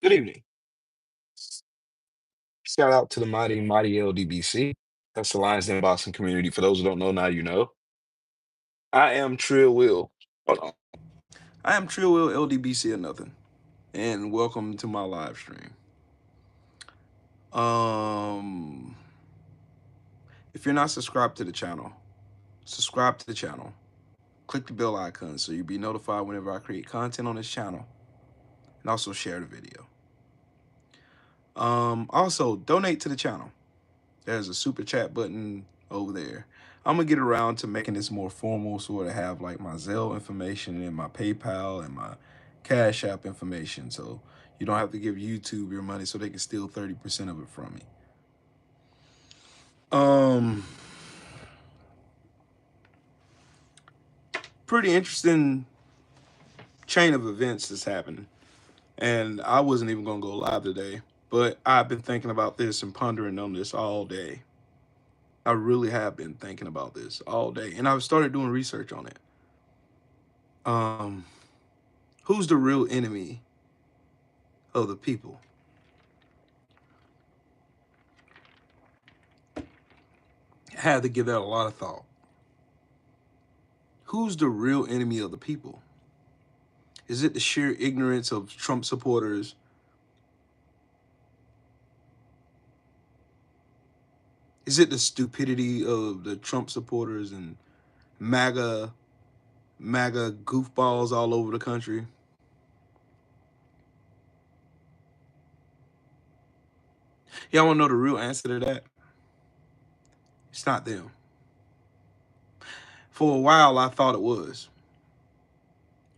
Good evening. Shout out to the mighty, mighty LDBC. That's the Lions Den Boxing community. For those who don't know, now you know. I am Trill Will. Hold on. I am Trill Will, LDBC or nothing. And welcome to my live stream. If you're not subscribed to the channel, subscribe to the channel. Click the bell icon so you'll be notified whenever I create content on this channel. And also share the video. Also, donate to the channel. There's a super chat button over there. I'm gonna get around to making this more formal, so I have like my Zelle information and my PayPal and my Cash App information, so you don't have to give YouTube your money so they can steal 30% of it from me. Pretty interesting chain of events that's happening, and I wasn't even gonna go live today, but I've been thinking about this and pondering on this all day. I really have been thinking about this all day, and I've started doing research on it. Who's the real enemy of the people? I had to give that a lot of thought. Who's the real enemy of the people? Is it the sheer ignorance of Trump supporters? Is it the stupidity of the Trump supporters and MAGA goofballs all over the country? Y'all want to know the real answer to that? It's not them. For a while, I thought it was.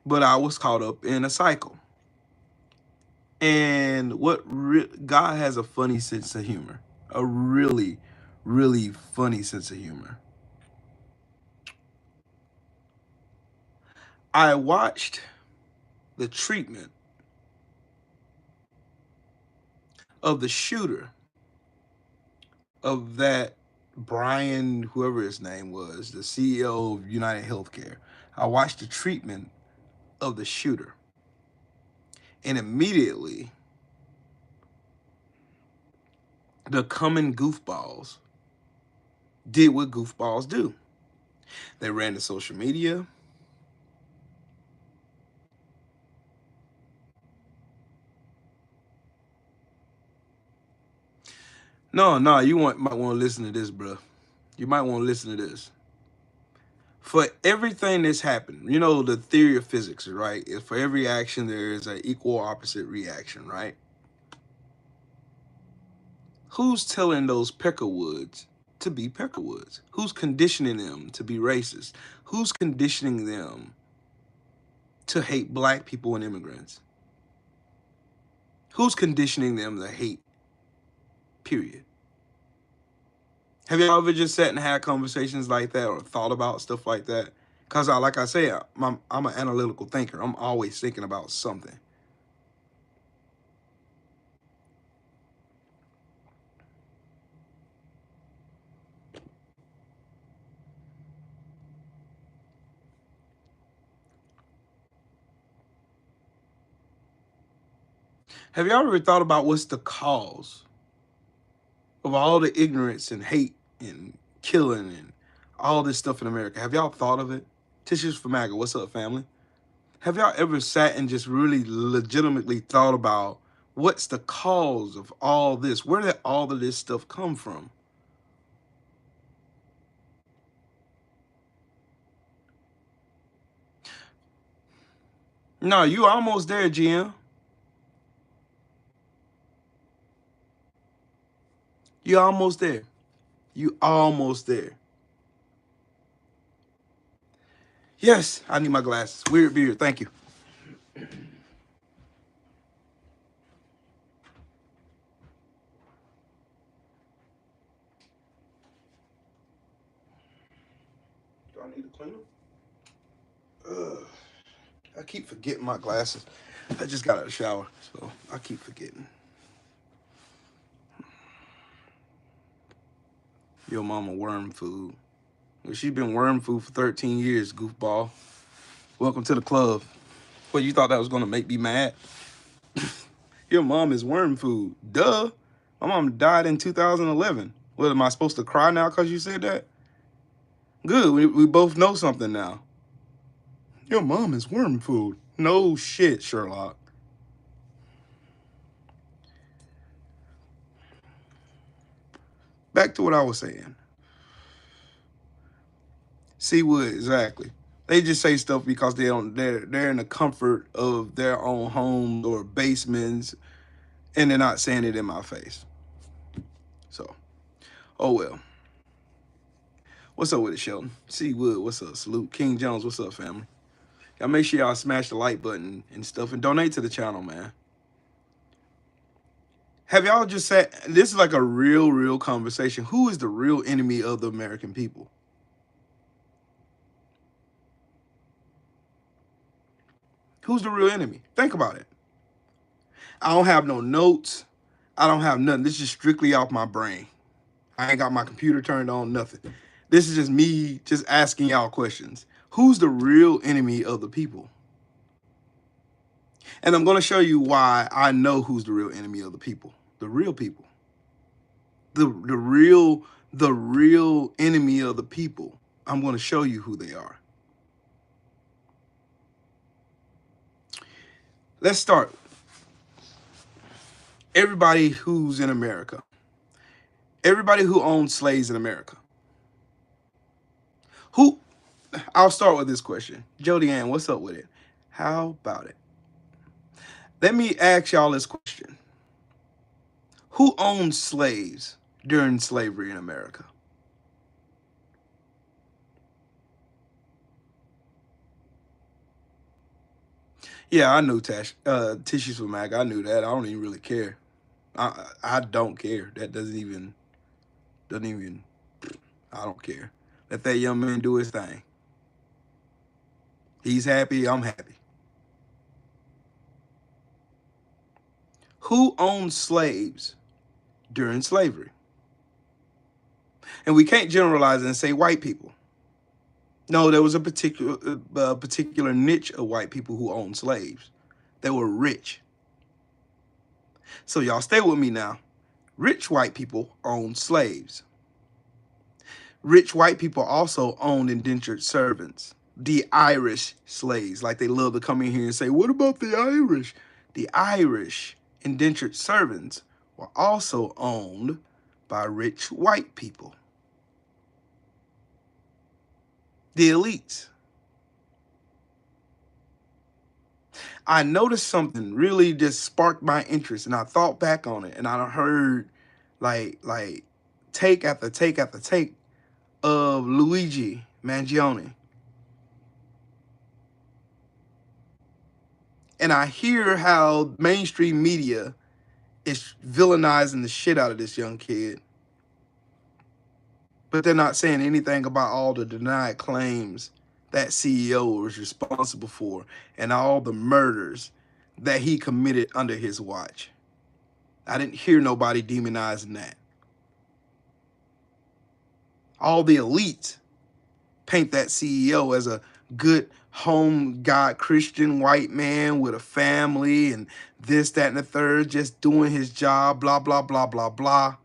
But I was caught up in a cycle. And God has a funny sense of humor. A really, really funny sense of humor. I watched the treatment of the shooter of that Brian, whoever his name was, the CEO of United Healthcare. I watched the treatment of the shooter. And immediately, the common goofballs did what goofballs do. They ran to social media. No, you might want to listen to this, bro. You might want to listen to this. For everything that's happened, you know, the theory of physics, right? Is for every action, there is an equal opposite reaction, right? Who's telling those Peckerwoods to be Peckerwoods? Who's conditioning them to be racist? Who's conditioning them to hate black people and immigrants? Who's conditioning them to hate, period? Have y'all ever just sat and had conversations like that or thought about stuff like that? Because like I say, I'm an analytical thinker. I'm always thinking about something. Have y'all ever thought about what's the cause of all the ignorance and hate and killing and all this stuff in America? Have y'all thought of it? Tissues for MAGA, what's up, family? Have y'all ever sat and just really legitimately thought about what's the cause of all this? Where did all of this stuff come from? No, you almost there, GM. You almost there. You almost there. Yes, I need my glasses. Weird beard, thank you. Do I need to clean them? I keep forgetting my glasses. I just got out of the shower, so I keep forgetting. Your mama worm food. Well, she's been worm food for 13 years, goofball. Welcome to the club. Well, you thought that was gonna make me mad? Your mom is worm food. Duh. My mom died in 2011. What, am I supposed to cry now because you said that? Good, we both know something now. Your mom is worm food. No shit, Sherlock. Back to what I was saying. See what exactly. They just say stuff because they're in the comfort of their own homes or basements, and they're not saying it in my face. So, oh well. What's up with it, Sheldon? C Wood, what's up? Salute. King Jones, what's up, family? Y'all make sure y'all smash the like button and stuff and donate to the channel, man. Have y'all just said, this is like a real conversation. Who is the real enemy of the American people? Who's the real enemy? Think about it. I don't have no notes. I don't have nothing. This is strictly off my brain. I ain't got my computer turned on, nothing. This is just me just asking y'all questions. Who's the real enemy of the people? And I'm going to show you why I know who's the real enemy of the people. The real people. The real enemy of the people. I'm going to show you who they are. Let's start. Everybody who's in America. Everybody who owns slaves in America. Who? I'll start with this question. Jody Ann, what's up with it? How about it? Let me ask y'all this question. Who owned slaves during slavery in America? Yeah, I knew Tissues for Mac. I knew that. I don't even really care. I don't care. That doesn't even, I don't care. Let that young man do his thing. He's happy, I'm happy. Who owned slaves during slavery? And we can't generalize and say white people. No, there was a particular niche of white people who owned slaves. They were rich. So y'all stay with me now. Rich white people owned slaves. Rich white people also owned indentured servants. The Irish slaves, like they love to come in here and say, what about the Irish? The Irish indentured servants were also owned by rich white people. The elites. I noticed something really just sparked my interest, and I thought back on it, and I heard like take after take after take of Luigi Mangione. And I hear how mainstream media is villainizing the shit out of this young kid. But they're not saying anything about all the denied claims that CEO was responsible for and all the murders that he committed under his watch. I didn't hear nobody demonizing that. All the elites paint that CEO as a good home God Christian white man with a family and this, that, and the third, just doing his job, blah, blah, blah, blah, blah.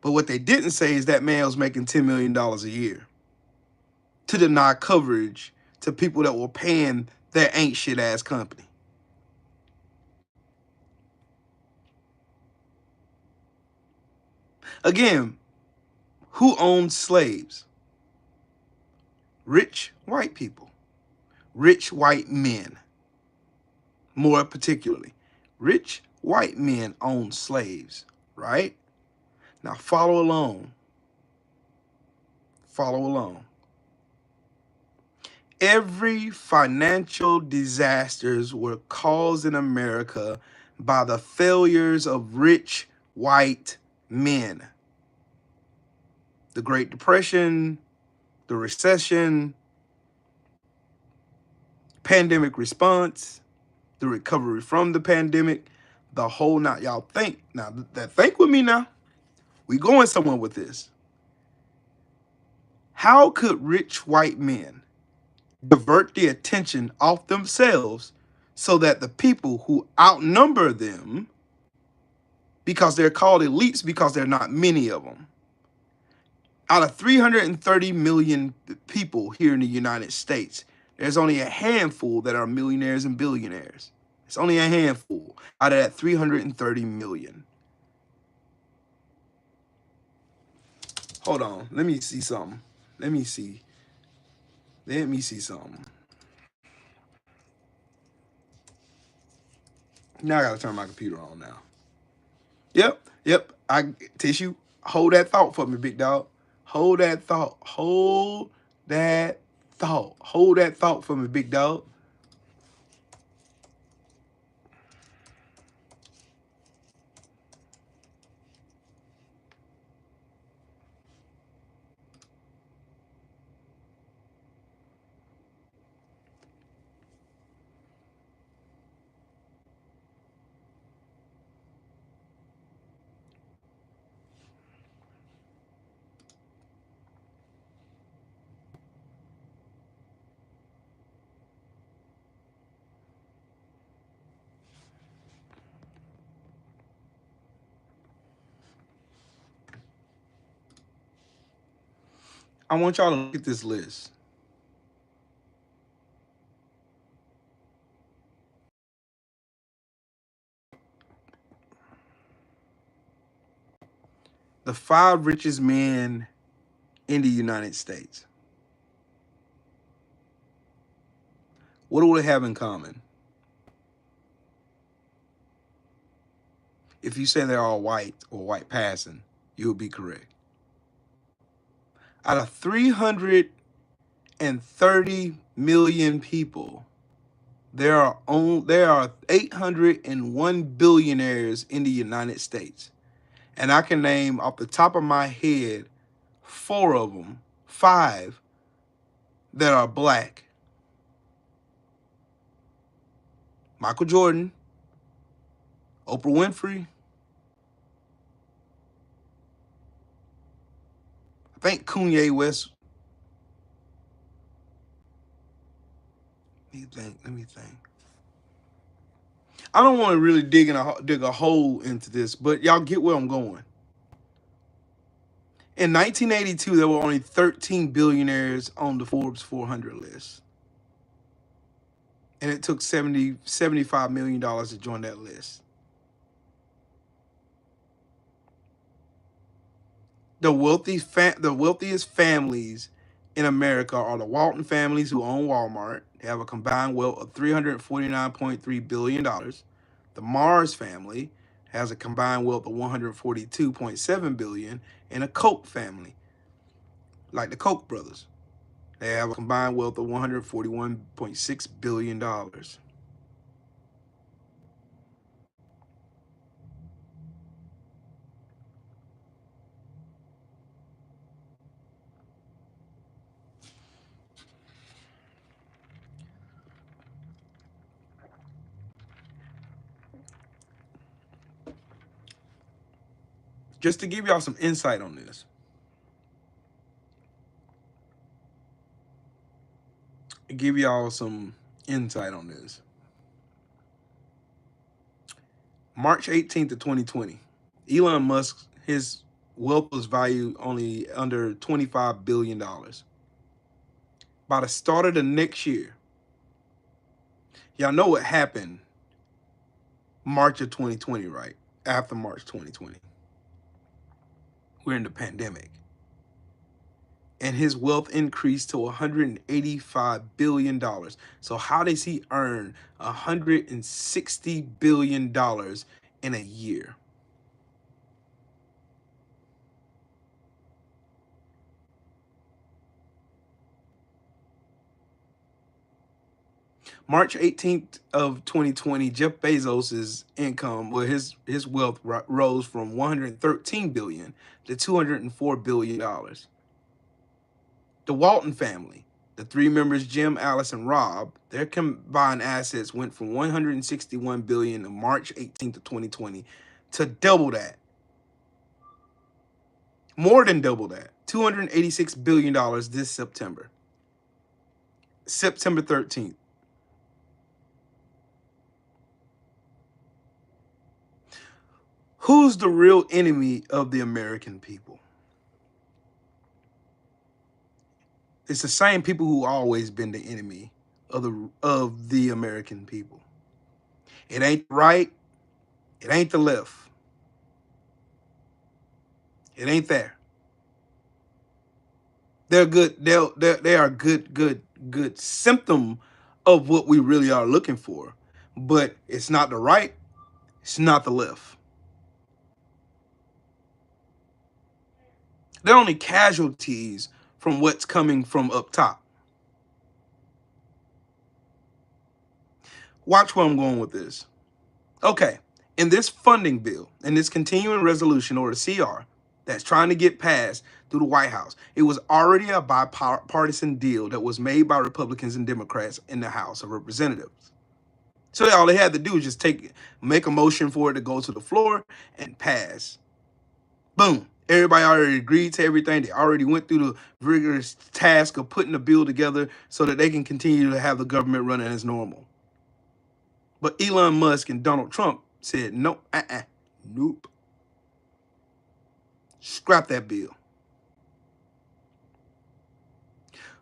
But what they didn't say is that man was making $10 million a year to deny coverage to people that were paying their ain't shit ass company. Again, who owned slaves? Rich white people. Rich white men. More particularly, rich white men owned slaves, right? Now follow along. Follow along. Every financial disasters were caused in America by the failures of rich white men. The Great Depression, the recession, pandemic response, the recovery from the pandemic, the whole not. Y'all think now. Think with me now. We going somewhere with this. How could rich white men divert the attention off themselves so that the people who outnumber them, because they're called elites because there are not many of them, out of 330 million people here in the United States, there's only a handful that are millionaires and billionaires. It's only a handful out of that 330 million. Hold on. Let me see something. Let me see. Let me see something. Now I gotta turn my computer on now. Yep. Tissue. Hold that thought for me, big dog. Hold that thought. Hold that thought. Hold that thought for me, big dog. I want y'all to look at this list. The 5 richest men in the United States. What do they have in common? If you say they're all white or white passing, you'll be correct. Out of 330 million people, there are 801 billionaires in the United States. And I can name off the top of my head 4 of them, 5 that are black. Michael Jordan, Oprah Winfrey, I think Kanye West. Let me think. I don't want to really dig a hole into this, but y'all get where I'm going. In 1982, there were only 13 billionaires on the Forbes 400 list. And it took $75 million to join that list. The wealthiest families in America are the Walton families, who own Walmart. They have a combined wealth of $349.3 billion. The Mars family has a combined wealth of $142.7 billion. And a Koch family, like the Koch brothers, they have a combined wealth of $141.6 billion. Just to give y'all some insight on this. Give y'all some insight on this. March 18th of 2020, Elon Musk, his wealth was valued only under $25 billion. By the start of the next year, y'all know what happened March of 2020, right? After March 2020. We're in the pandemic. And his wealth increased to $185 billion. So how does he earn $160 billion in a year? March 18th of 2020, Jeff Bezos's income, well, his wealth rose from $113 billion to $204 billion. The Walton family, the 3 members, Jim, Alice, and Rob, their combined assets went from $161 billion on March 18th of 2020 to double that. More than double that. $286 billion this September. September 13th. Who's the real enemy of the American people? It's the same people who always been the enemy of the American people. It ain't the right. It ain't the left. It ain't there. They're good. They are good symptom of what we really are looking for. But it's not the right. It's not the left. They're only casualties from what's coming from up top. Watch where I'm going with this. Okay, in this funding bill, in this continuing resolution or a CR that's trying to get passed through the White House, it was already a bipartisan deal that was made by Republicans and Democrats in the House of Representatives. So all they had to do was just make a motion for it to go to the floor and pass. Boom. Everybody already agreed to everything. They already went through the rigorous task of putting the bill together so that they can continue to have the government running as normal. But Elon Musk and Donald Trump said, no, nope. Scrap that bill.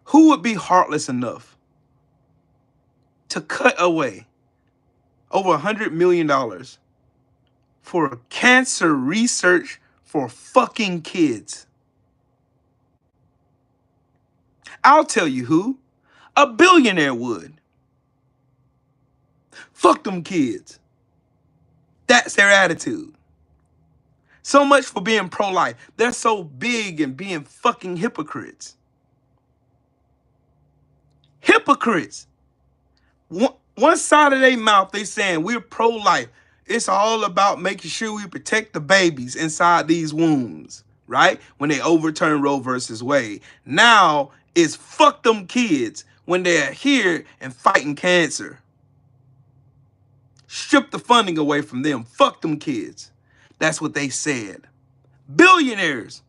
Who would be heartless enough to cut away over $100 million for cancer research for fucking kids? I'll tell you who. A billionaire would. Fuck them kids. That's their attitude. So much for being pro-life. They're so big and being fucking hypocrites. Hypocrites. One side of their mouth, they saying we're pro-life. It's all about making sure we protect the babies inside these wombs, right? When they overturn Roe versus Wade. Now it's fuck them kids when they're here and fighting cancer. Strip the funding away from them. Fuck them kids. That's what they said. Billionaires.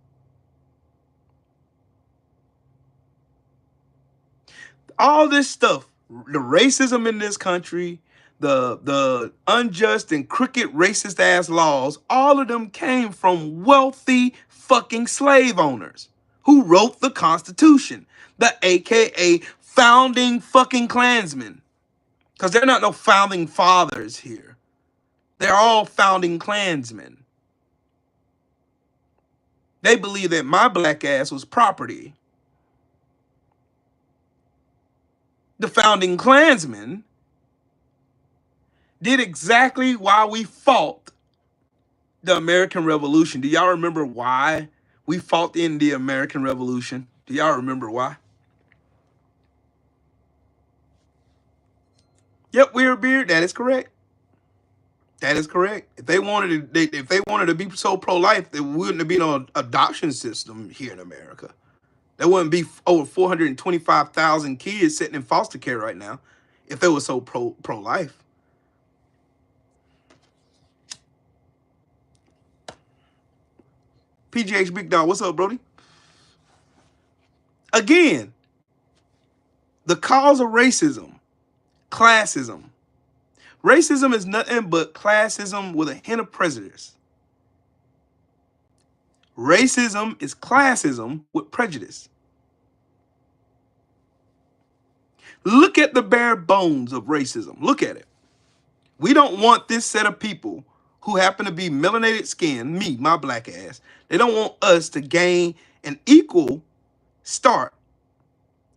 All this stuff, the racism in this country, the unjust and crooked racist ass laws, all of them came from wealthy fucking slave owners who wrote the Constitution, the AKA founding fucking Klansmen. Because they're not no founding fathers here. They're all founding Klansmen. They believe that my black ass was property. The founding Klansmen did exactly why we fought the American Revolution. Do y'all remember why we fought in the American Revolution? Do y'all remember why? Yep, we're beard. That is correct. That is correct. If they wanted to be so pro-life, there wouldn't have been an adoption system here in America. There wouldn't be over 425,000 kids sitting in foster care right now if they were so pro-life. PGH Big Dog, what's up, Brody? Again, the cause of racism, classism. Racism is nothing but classism with a hint of prejudice. Racism is classism with prejudice. Look at the bare bones of racism. Look at it. We don't want this set of people who happen to be melanated skin, me, my black ass. They don't want us to gain an equal start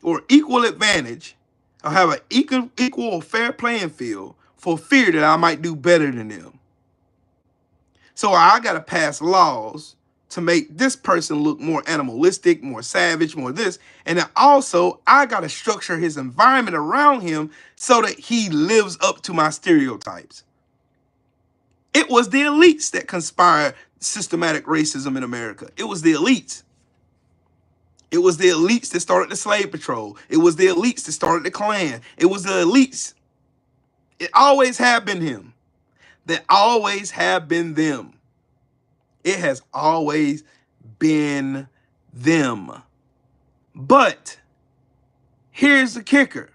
or equal advantage or have an equal fair playing field for fear that I might do better than them. So I got to pass laws to make this person look more animalistic, more savage, more this. And then also, I got to structure his environment around him so that he lives up to my stereotypes. It was the elites that conspired systematic racism in America. It was the elites. It was the elites that started the slave patrol. It was the elites that started the Klan. It was the elites. It always have been him. They always have been them. It has always been them. But here's the kicker.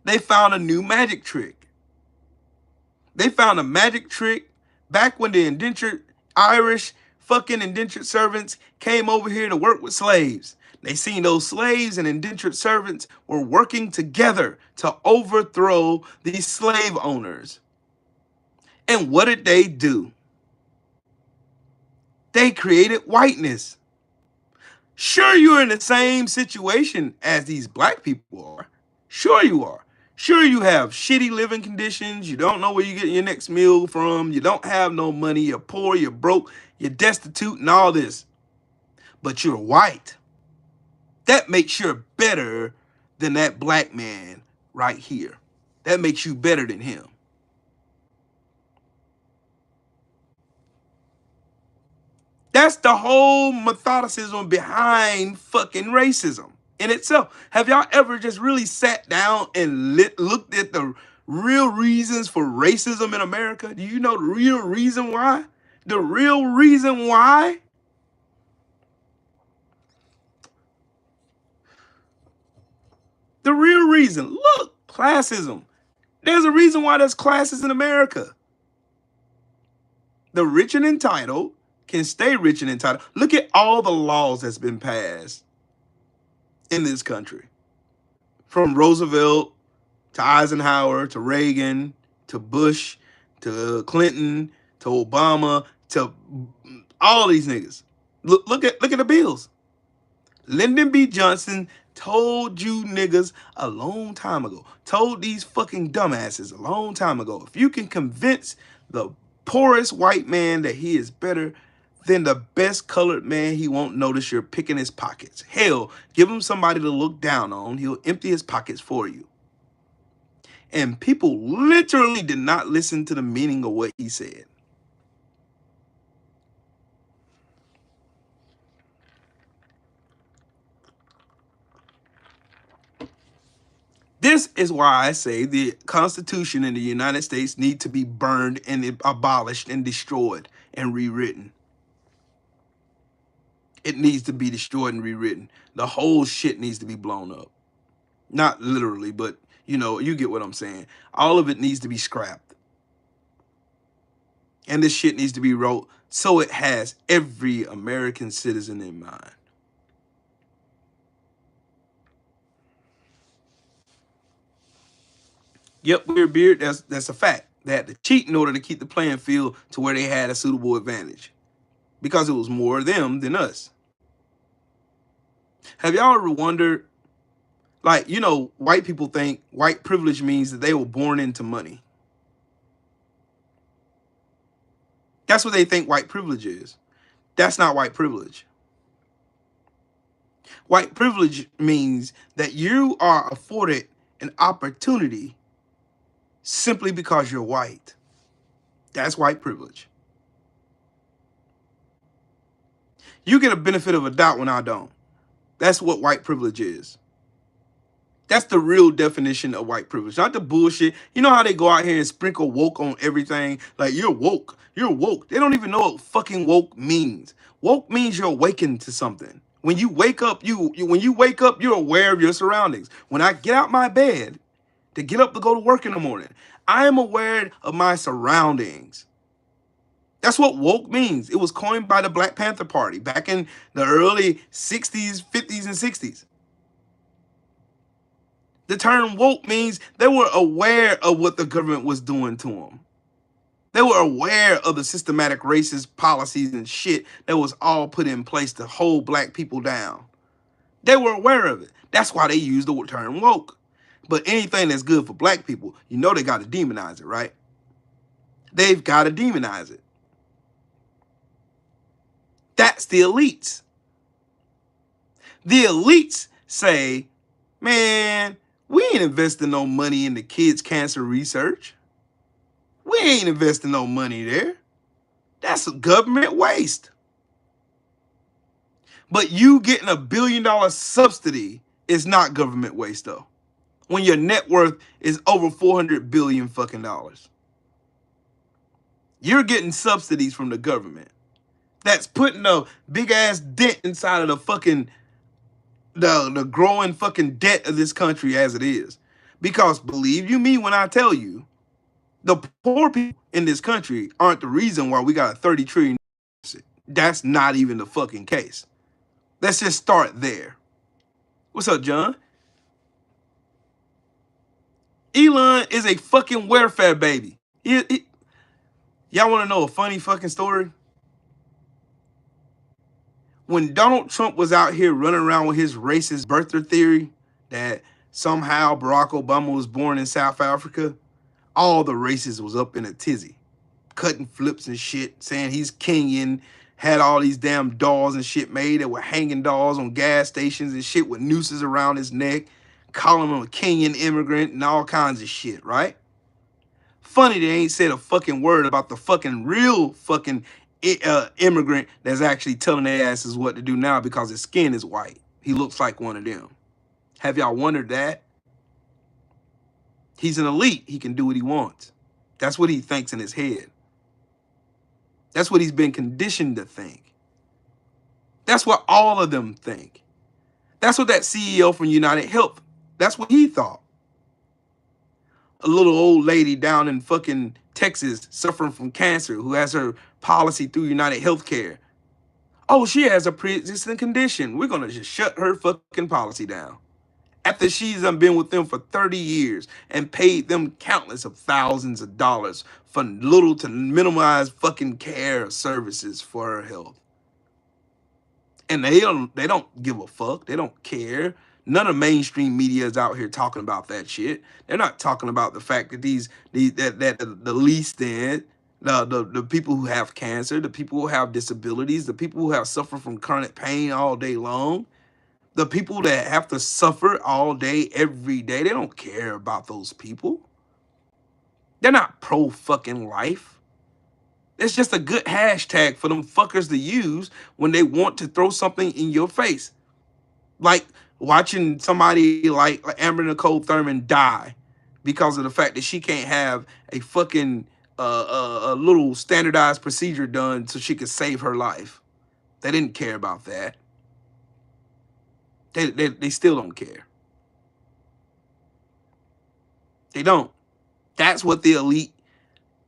They found a new magic trick. They found a magic trick Back when the Irish fucking indentured servants came over here to work with slaves. They seen those slaves and indentured servants were working together to overthrow these slave owners. And what did they do? They created whiteness. Sure, you're in the same situation as these black people are. Sure, you are. Sure, you have shitty living conditions. You don't know where you get your next meal from. You don't have no money. You're poor. You're broke. You're destitute and all this. But you're white. That makes you better than that black man right here. That makes you better than him. That's the whole methodicism behind fucking racism in itself. Have y'all ever just really sat down and looked at the real reasons for racism in America? Do you know the real reason why? The real reason why? The real reason. Look, classism. There's a reason why there's classes in America. The rich and entitled can stay rich and entitled. Look at all the laws that's been passed in this country. From Roosevelt to Eisenhower to Reagan to Bush to Clinton to Obama to all these niggas. Look at the bills. Lyndon B. Johnson told you niggas a long time ago, told these fucking dumbasses a long time ago, if you can convince the poorest white man that he is better than the best colored man, he won't notice you're picking his pockets. Hell, give him somebody to look down on. He'll empty his pockets for you. And people literally did not listen to the meaning of what he said. This is why I say the Constitution in the United States need to be burned and abolished and destroyed and rewritten. It needs to be destroyed and rewritten. The whole shit needs to be blown up. Not literally, but you know, you get what I'm saying. All of it needs to be scrapped. And this shit needs to be wrote so it has every American citizen in mind. Yep, weird beard, that's a fact. They had to cheat in order to keep the playing field to where they had a suitable advantage. Because it was more them than us. Have y'all ever wondered, like, you know, white people think white privilege means that they were born into money. That's what they think white privilege is. That's not white privilege. White privilege means that you are afforded an opportunity simply because you're white. That's white privilege. You get a benefit of a doubt when I don't. That's what white privilege is. That's the real definition of white privilege, not the bullshit. You know how they go out here and sprinkle woke on everything? Like, you're woke. You're woke. They don't even know what fucking woke means. Woke means you're awakened to something. When you wake up, when you wake up, you're aware of your surroundings. When I get out my bed to get up to go to work in the morning, I am aware of my surroundings. That's what woke means. It was coined by the Black Panther Party back in the early 60s, 50s, and 60s. The term woke means they were aware of what the government was doing to them. They were aware of the systematic racist policies and shit that was all put in place to hold black people down. They were aware of it. That's why they used the term woke. But anything that's good for black people, you know they got to demonize it, right? They've got to demonize it. That's the elites. The elites say, man, we ain't investing no money into kids' cancer research. We ain't investing no money there. That's a government waste. But you getting $1 billion subsidy is not government waste, though. When your net worth is over $400 billion fucking dollars. You're getting subsidies from the government. That's putting a big ass dent inside of the fucking the growing fucking debt of this country as it is. Because believe you me when I tell you, The poor people in this country aren't the reason why we got a 30 trillion. That's not even the fucking case. Let's just start there. What's up, John? Elon is a fucking welfare baby. Y'all want to know a funny fucking story? When Donald Trump was out here running around with his racist birther theory that somehow Barack Obama was born in South Africa, all the racists was up in a tizzy, cutting flips and shit, saying he's Kenyan, had all these damn dolls and shit made that were hanging dolls on gas stations and shit with nooses around his neck, calling him a Kenyan immigrant and all kinds of shit, right? Funny they ain't said a fucking word about the fucking real fucking immigrant that's actually telling their asses what to do now because his skin is white. He looks like one of them. Have y'all wondered that? He's an elite. He can do what he wants. That's what he thinks in his head. That's what he's been conditioned to think. That's what all of them think. That's what that CEO from United Health, that's what he thought. A little old lady down in fucking Texas suffering from cancer who has her policy through United Healthcare. Oh, she has a pre-existing condition. We're going to just shut her fucking policy down. After she's been with them for 30 years and paid them countless of thousands of dollars for little to minimize fucking care services for her health. And they don't give a fuck. They don't care. None of mainstream media is out here talking about that shit. They're not talking about the fact that the least than the people who have cancer, the people who have disabilities, the people who have suffered from chronic pain all day long, the people that have to suffer all day, every day. They don't care about those people. They're not pro fucking life. It's just a good hashtag for them fuckers to use when they want to throw something in your face. Like watching somebody like Amber Nicole Thurman die because of the fact that she can't have a fucking a little standardized procedure done so she could save her life. They didn't care about that. They still don't care. They don't. That's what the elite,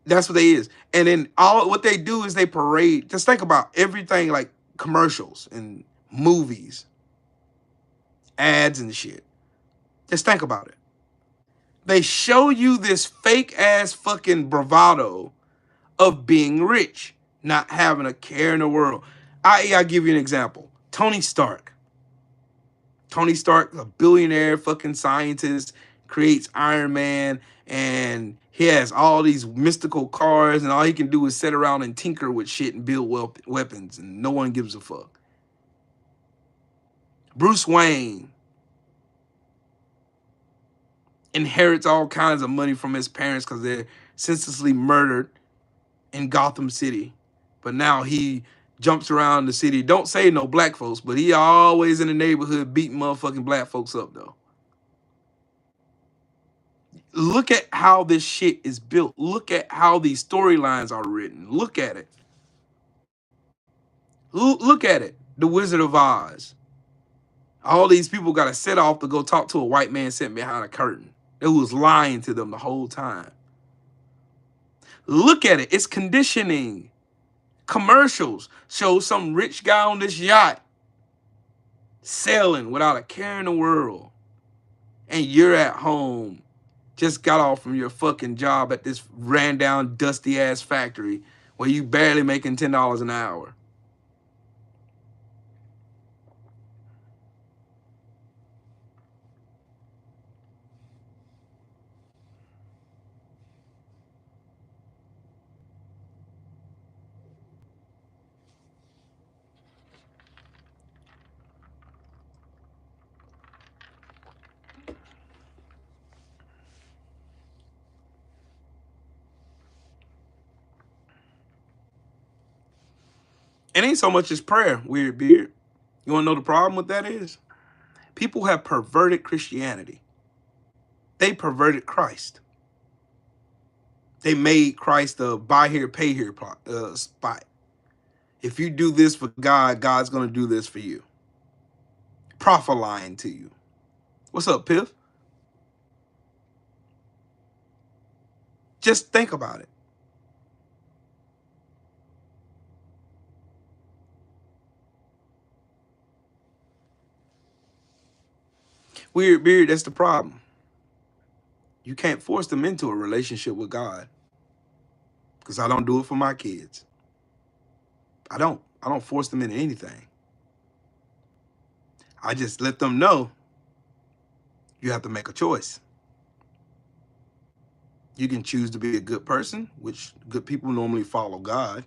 that's what they is. And then all what they do is they parade. Just think about everything like commercials and movies, ads and shit. Just think about it. They show you this fake ass fucking bravado of being rich, not having a care in the world. I'll give you an example. Tony Stark. Tony Stark, a billionaire fucking scientist, creates Iron Man, and he has all these mystical cars, and all he can do is sit around and tinker with shit and build weapons, and no one gives a fuck. Bruce Wayne inherits all kinds of money from his parents because they're senselessly murdered in Gotham City. But now he jumps around the city. Don't say no black folks, but he always in the neighborhood beating motherfucking black folks up, though. Look at how this shit is built. Look at how these storylines are written. Look at it. Look at it. The Wizard of Oz. All these people got to set off to go talk to a white man sitting behind a curtain who was lying to them the whole time. Look at it. It's conditioning. Commercials show some rich guy on this yacht sailing without a care in the world. And you're at home, just got off from your fucking job at this ran down, dusty ass factory where you barely making $10 an hour. It ain't so much as prayer, weird beard. You want to know the problem with that is? People have perverted Christianity. They perverted Christ. They made Christ a buy here, pay here spot. If you do this for God, God's going to do this for you. Prophet lying to you. What's up, Piff? Just think about it. Weird beard, that's the problem. You can't force them into a relationship with God, because I don't do it for my kids. I don't force them into anything. I just let them know you have to make a choice. You can choose to be a good person, which good people normally follow God,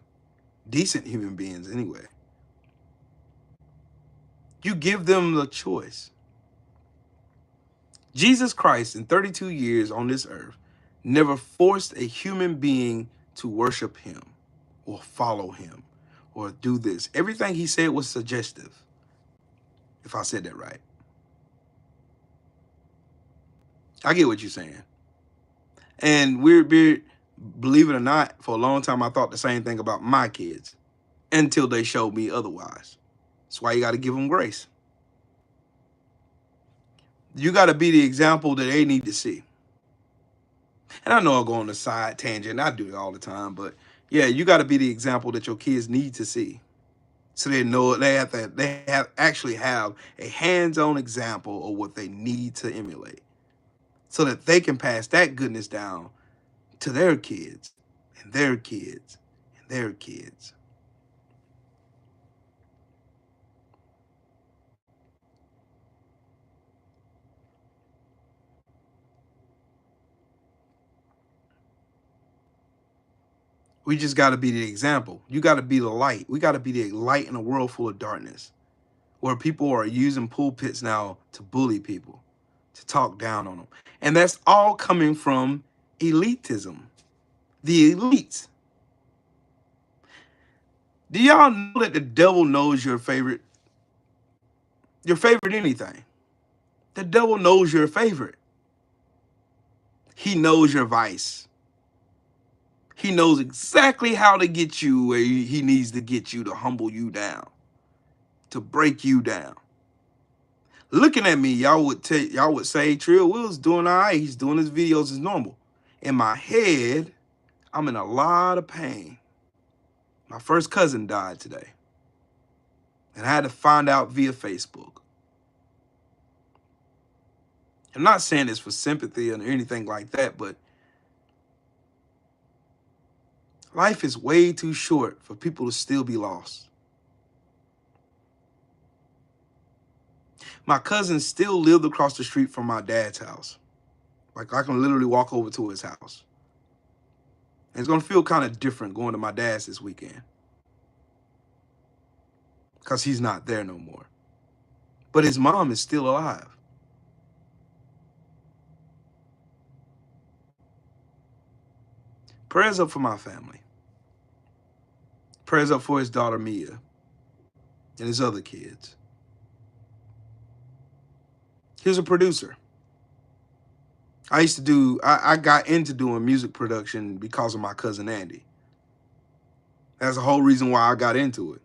decent human beings anyway. You give them the choice. Jesus Christ, in 32 years on this earth, never forced a human being to worship him or follow him or do this. Everything he said was suggestive, if I said that right. I get what you're saying. And Weird Beard, believe it or not, for a long time I thought the same thing about my kids until they showed me otherwise. That's why you got to give them grace. You got to be the example that they need to see. And I know I'll go on a side tangent. I do it all the time. But yeah, you got to be the example that your kids need to see. So they know they actually have a hands-on example of what they need to emulate. So that they can pass that goodness down to their kids and their kids and their kids. We just got to be the example. You got to be the light. We got to be the light in a world full of darkness, where people are using pulpits now to bully people, to talk down on them. And that's all coming from elitism. The elites. Do y'all know that the devil knows your favorite anything? The devil knows your favorite. He knows your vice. He knows exactly how to get you where he needs to get you, to humble you down, to break you down. Looking at me, y'all would say Trill Will's doing all right. He's doing his videos as normal. In my head, I'm in a lot of pain. My first cousin died today, and I had to find out via Facebook. I'm not saying this for sympathy or anything like that, but life is way too short for people to still be lost. My cousin still lived across the street from my dad's house. Like, I can literally walk over to his house. And it's going to feel kind of different going to my dad's this weekend, because he's not there no more. But his mom is still alive. Prayers up for my family. Prayers up for his daughter Mia and his other kids. He was a producer. I got into doing music production because of my cousin Andy. That's the whole reason why I got into it.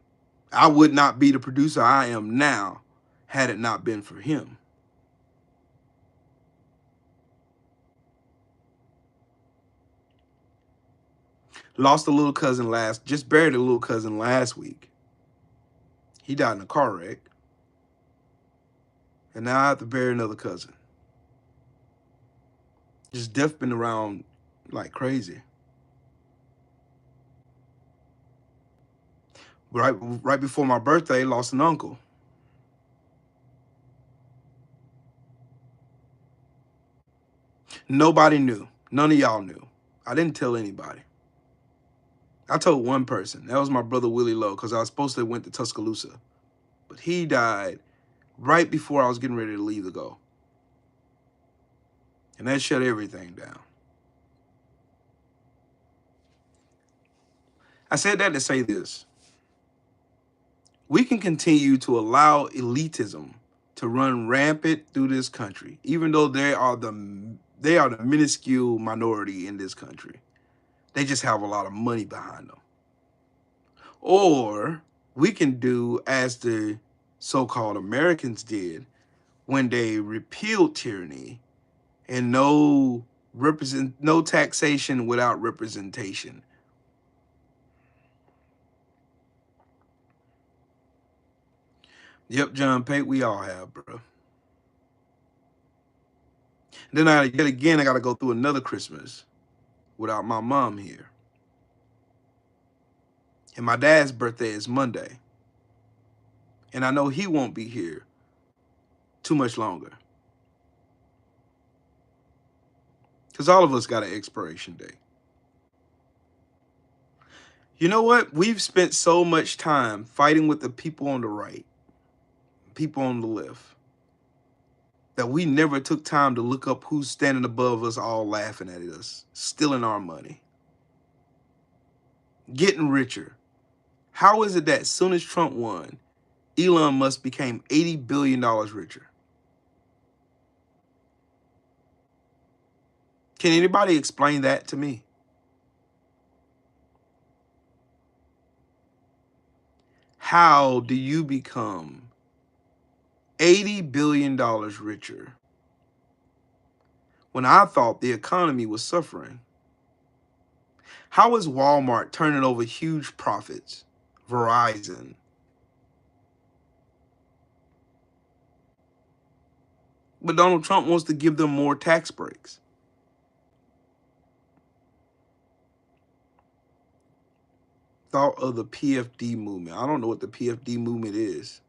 I would not be the producer I am now had it not been for him. Lost a little cousin just buried a little cousin last week. He died in a car wreck. And now I have to bury another cousin. Just death been around like crazy. Right before my birthday, lost an uncle. Nobody knew. None of y'all knew. I didn't tell anybody. I told one person. That was my brother Willie Lowe, because I was supposed to have went to Tuscaloosa. But he died right before I was getting ready to leave to go. And that shut everything down. I said that to say this. We can continue to allow elitism to run rampant through this country, even though they are the minuscule minority in this country. They just have a lot of money behind them. Or we can do as the so-called Americans did when they repealed tyranny, and no No taxation without representation. Yep, John Pate, we all have, bro. Then yet again, I got to go through another Christmas without my mom here. And my dad's birthday is Monday. And I know he won't be here too much longer. Because all of us got an expiration date. You know what? We've spent so much time fighting with the people on the right, people on the left, that we never took time to look up who's standing above us, all laughing at us, stealing our money, getting richer. How is it that as soon as Trump won, Elon Musk became $80 billion richer? Can anybody explain that to me? How do you become $80 billion richer when I thought the economy was suffering? How is Walmart turning over huge profits? Verizon. But Donald Trump wants to give them more tax breaks. Thought of the PFD movement. I don't know what the PFD movement is.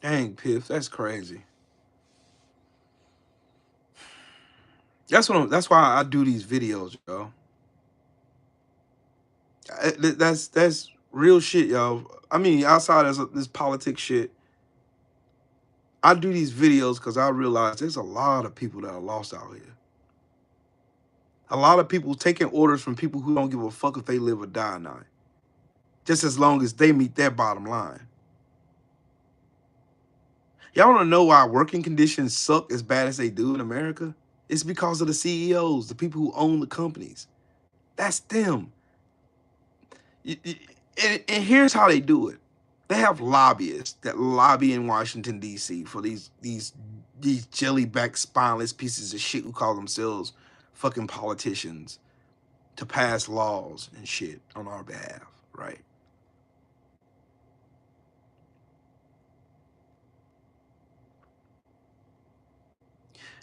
Dang, Piff, that's crazy. That's why I do these videos, yo. That's real shit, yo. I mean, outside of this politics shit, I do these videos because I realize there's a lot of people that are lost out here. A lot of people taking orders from people who don't give a fuck if they live or die or not, just as long as they meet their bottom line. Y'all want to know why working conditions suck as bad as they do in America? It's because of the CEOs, the people who own the companies. That's them. And here's how they do it. They have lobbyists that lobby in Washington, D.C. for these jelly-backed, spineless pieces of shit who call themselves fucking politicians to pass laws and shit on our behalf, right?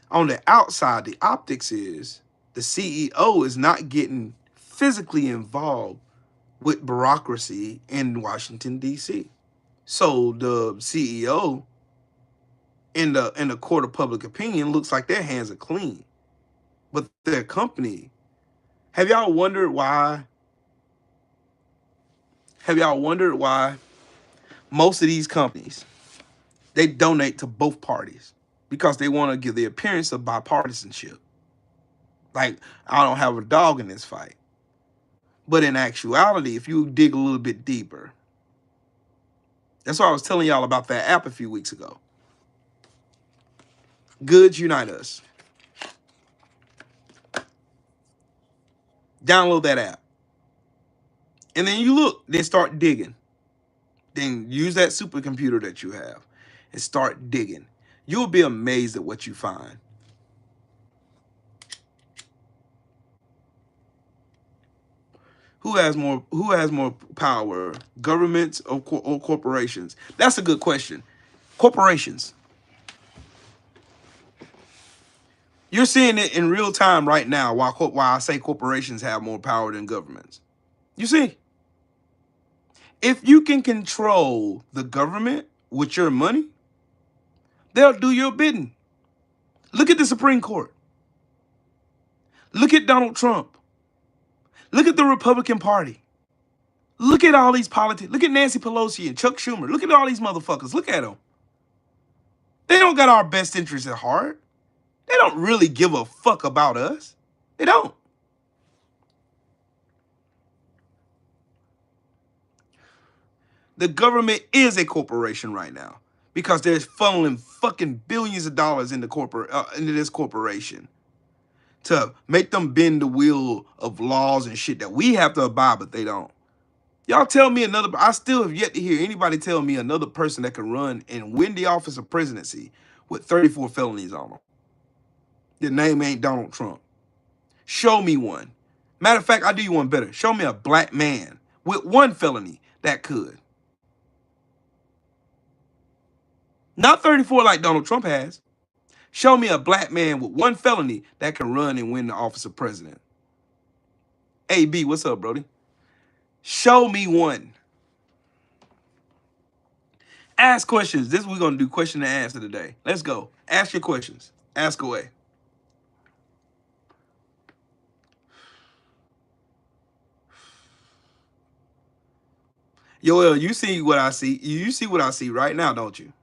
On the outside, the optics is the CEO is not getting physically involved with bureaucracy in Washington, D.C. So the CEO in the court of public opinion looks like their hands are clean. But their company, have y'all wondered why most of these companies, they donate to both parties? Because they want to give the appearance of bipartisanship. Like, I don't have a dog in this fight. But in actuality, if you dig a little bit deeper, that's why I was telling y'all about that app a few weeks ago. Goods Unite Us. Download that app. And then you look, then start digging. Then use that supercomputer that you have and start digging. You'll be amazed at what you find. Who has more power, governments or corporations? That's a good question. Corporations. You're seeing it in real time right now why I say corporations have more power than governments. You see, if you can control the government with your money, they'll do your bidding. Look at the Supreme Court. Look at Donald Trump. Look at the Republican Party. Look at all these politics. Look at Nancy Pelosi and Chuck Schumer. Look at all these motherfuckers. Look at them. They don't got our best interests at heart. They don't really give a fuck about us. They don't. The government is a corporation right now because they're funneling fucking billions of dollars into this corporation to make them bend the wheel of laws and shit that we have to abide, but they don't. Y'all tell me another. I still have yet to hear anybody tell me another person that can run and win the office of presidency with 34 felonies on them. The name ain't Donald Trump. Show me one. Matter of fact, I'll do you one better. Show me a black man with one felony that could. Not 34 like Donald Trump has. Show me a black man with one felony that can run and win the office of president. AB, what's up, Brody? Show me one. Ask questions. This we're gonna do question and answer today. Let's go. Ask your questions. Ask away. Yoel, you see what I see. You see what I see right now, don't you?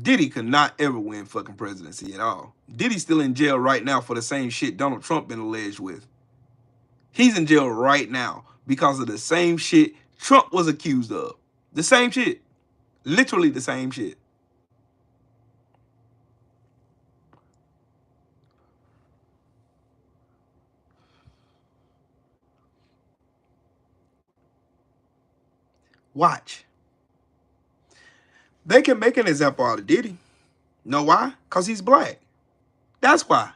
Diddy could not ever win fucking presidency at all. Diddy's still in jail right now for the same shit Donald Trump been alleged with. He's in jail right now because of the same shit Trump was accused of. The same shit. Literally the same shit. Watch. They can make an example out of Diddy. Know why? Because he's black. That's why.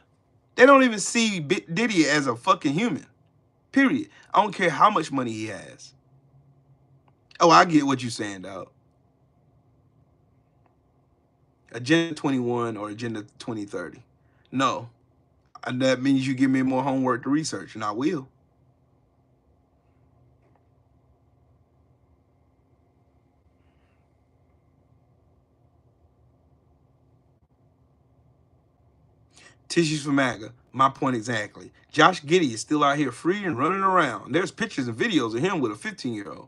They don't even see Diddy as a fucking human. Period. I don't care how much money he has. Oh, I get what you're saying, dog. Agenda 21 or Agenda 2030. No. And that means you give me more homework to research, and I will. Tissues for MAGA. My point exactly. Josh Giddey is still out here free and running around. There's pictures and videos of him with a 15-year-old.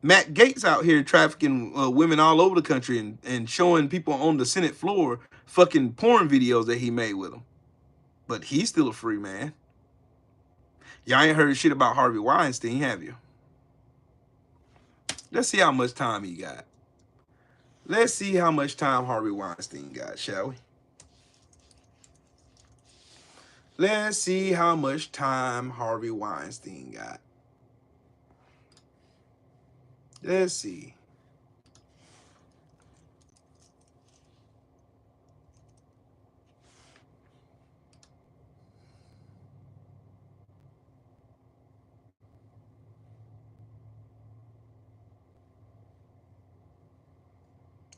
Matt Gaetz out here trafficking women all over the country and showing people on the Senate floor fucking porn videos that he made with them. But he's still a free man. Y'all ain't heard shit about Harvey Weinstein, have you? Let's see how much time he got. Let's see how much time Harvey Weinstein got, shall we? Let's see how much time Harvey Weinstein got. Let's see.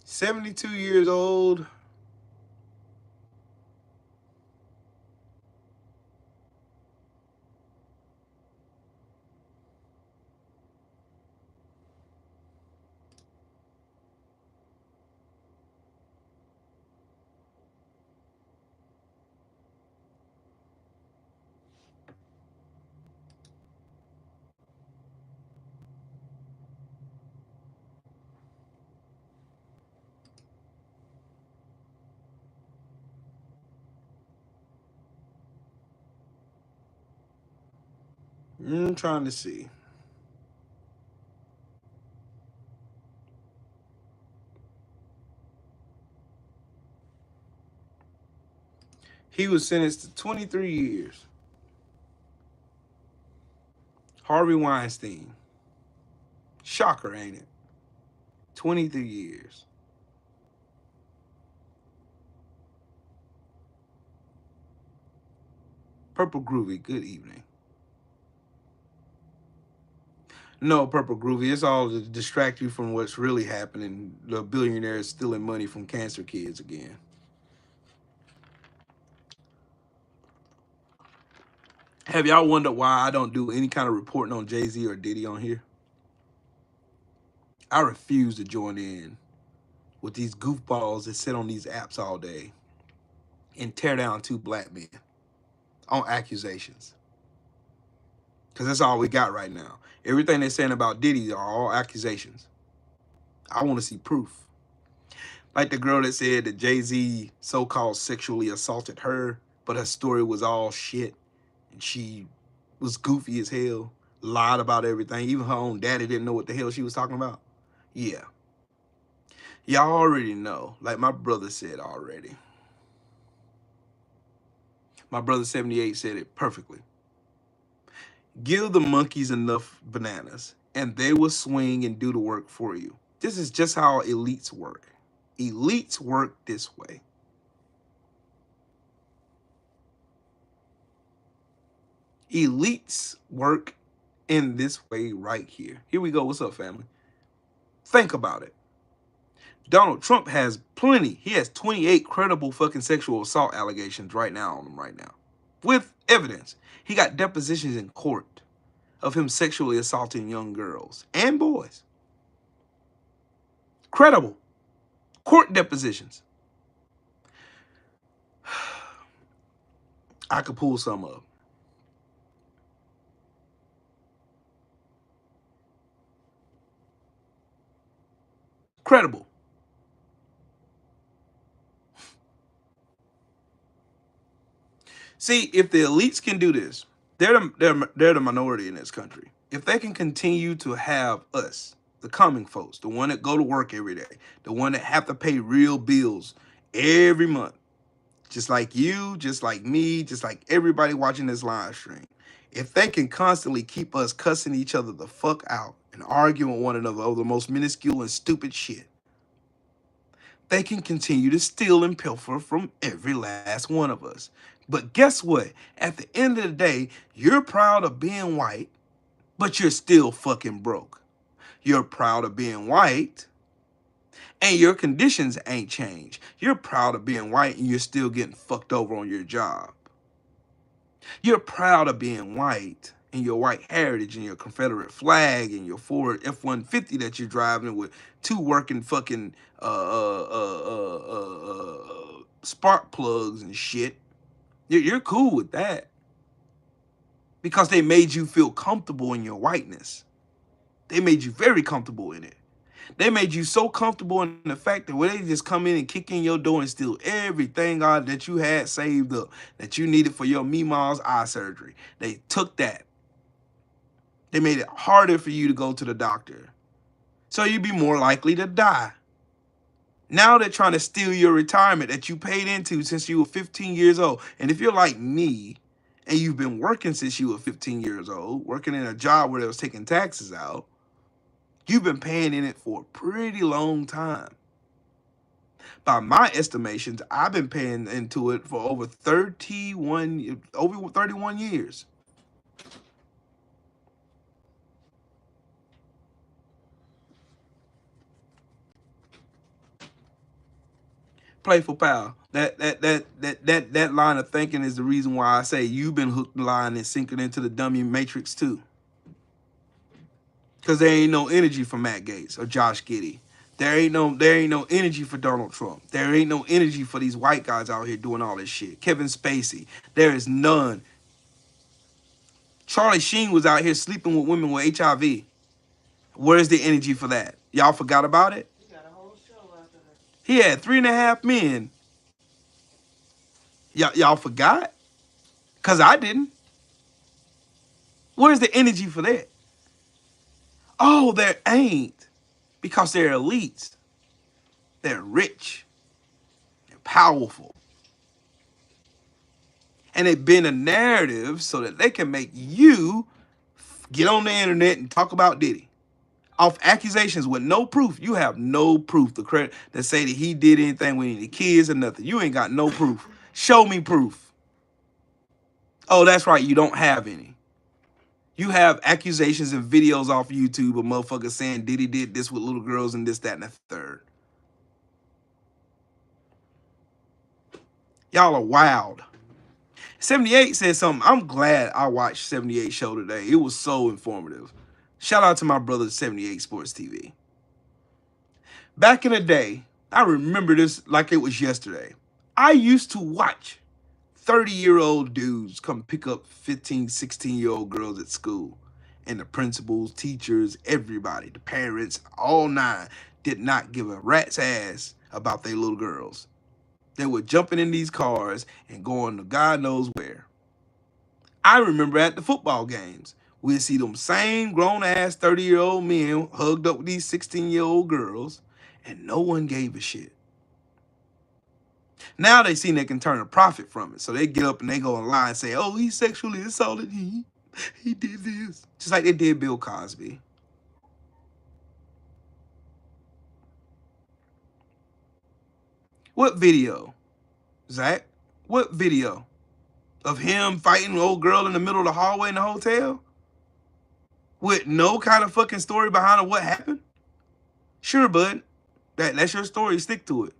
$72 years old. I'm trying to see. He was sentenced to 23 years. Harvey Weinstein. Shocker, ain't it? 23 years. Purple Groovy, good evening. No, Purple Groovy, it's all to distract you from what's really happening. The billionaires stealing money from cancer kids again. Have y'all wondered why I don't do any kind of reporting on Jay-Z or Diddy on here? I refuse to join in with these goofballs that sit on these apps all day and tear down two black men on accusations. Because that's all we got right now. Everything they're saying about Diddy are all accusations. I want to see proof. Like the girl that said that Jay-Z so-called sexually assaulted her, but her story was all shit. And she was goofy as hell, lied about everything. Even her own daddy didn't know what the hell she was talking about. Yeah. Y'all already know. Like my brother said already. My brother 78 said it perfectly. Give the monkeys enough bananas, and they will swing and do the work for you. This is just how elites work. Elites work this way. Elites work in this way right here. Here we go. What's up, family? Think about it. Donald Trump has plenty. He has 28 credible fucking sexual assault allegations right now on him right now. With evidence. He got depositions in court of him sexually assaulting young girls and boys. Credible. Court depositions. I could pull some up. Credible. See, if the elites can do this, they're the minority in this country. If they can continue to have us, the common folks, the one that go to work every day, the one that have to pay real bills every month, just like you, just like me, just like everybody watching this live stream, if they can constantly keep us cussing each other the fuck out and arguing with one another over the most minuscule and stupid shit, they can continue to steal and pilfer from every last one of us. But guess what? At the end of the day, you're proud of being white, but you're still fucking broke. You're proud of being white, and your conditions ain't changed. You're proud of being white, and you're still getting fucked over on your job. You're proud of being white, and your white heritage, and your Confederate flag, and your Ford F-150 that you're driving with two working fucking spark plugs and shit. You're cool with that because they made you feel comfortable in your whiteness. They made you very comfortable in it. They made you so comfortable in the fact that when they just come in and kick in your door and steal everything out that you had saved up, that you needed for your Meemaw's eye surgery. They took that. They made it harder for you to go to the doctor. So you'd be more likely to die. Now they're trying to steal your retirement that you paid into since you were 15 years old. And if you're like me, and you've been working since you were 15 years old, working in a job where they was taking taxes out, you've been paying in it for a pretty long time. By my estimations, I've been paying into it for over 31 years. Playful pal. That line of thinking is the reason why I say you've been hooked, line, and sinking into the dummy matrix too. Because there ain't no energy for Matt Gaetz or Josh Giddey. There ain't no energy for Donald Trump. There ain't no energy for these white guys out here doing all this shit. Kevin Spacey. There is none. Charlie Sheen was out here sleeping with women with HIV. Where's the energy for that? Y'all forgot about it? He got a whole show after that. He had 3.5 men. Y'all forgot? Because I didn't. Where's the energy for that? Oh, there ain't. Because they're elites. They're rich. They're powerful. And they bend a narrative so that they can make you get on the internet and talk about Diddy. Off accusations with no proof. You have no proof to credit that say that he did anything with any kids or nothing. You ain't got no proof. Show me proof. Oh, that's right. You don't have any. You have accusations and videos off YouTube of motherfuckers saying Diddy did this with little girls and this, that, and the third. Y'all are wild. 78 said something. I'm glad I watched 78 show today. It was so informative. Shout out to my brother 78 Sports TV. Back in the day, I remember this like it was yesterday. I used to watch 30-year-old dudes come pick up 15, 16-year-old girls at school. And the principals, teachers, everybody, the parents, all 9 did not give a rat's ass about their little girls. They were jumping in these cars and going to God knows where. I remember at the football games, we'd see them same grown-ass 30-year-old men hugged up with these 16-year-old girls, and no one gave a shit. Now they see they can turn a profit from it, so they get up and they go online and say, oh, he sexually assaulted he. He did this. Just like they did Bill Cosby. What video, Zach? What video? Of him fighting an old girl in the middle of the hallway in the hotel? With no kind of fucking story behind what happened? Sure, bud. That's your story. Stick to it.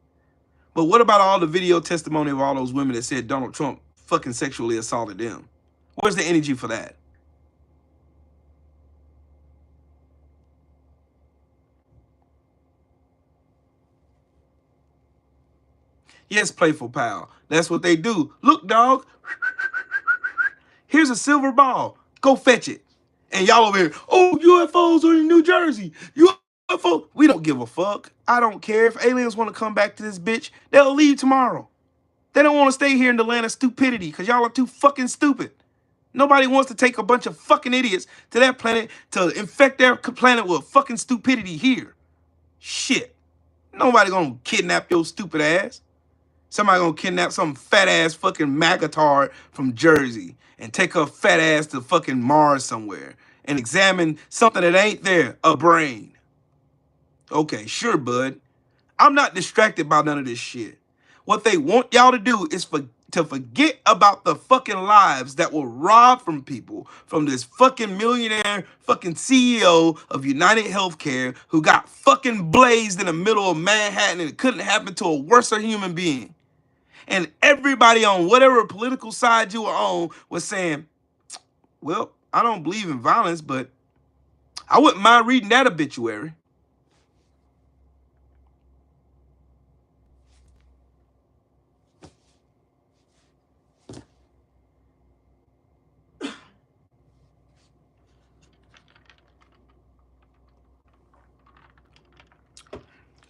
But what about all the video testimony of all those women that said Donald Trump fucking sexually assaulted them? Where's the energy for that? Yes, playful pal. That's what they do. Look, dog. Here's a silver ball. Go fetch it. And y'all over here, oh, UFOs are in New Jersey. UFO. We don't give a fuck. I don't care. If aliens want to come back to this bitch, they'll leave tomorrow. They don't want to stay here in the land of stupidity because y'all are too fucking stupid. Nobody wants to take a bunch of fucking idiots to that planet to infect their planet with fucking stupidity here. Shit. Nobody gonna kidnap your stupid ass. Somebody gonna kidnap some fat ass fucking magatard from Jersey and take her fat ass to fucking Mars somewhere and examine something that ain't there, a brain. Okay, sure, bud. I'm not distracted by none of this shit. What they want y'all to do is to forget about the fucking lives that were robbed from people, from this fucking millionaire fucking CEO of United Healthcare who got fucking blazed in the middle of Manhattan and it couldn't happen to a worse human being. And everybody on whatever political side you were on was saying, well, I don't believe in violence, but I wouldn't mind reading that obituary.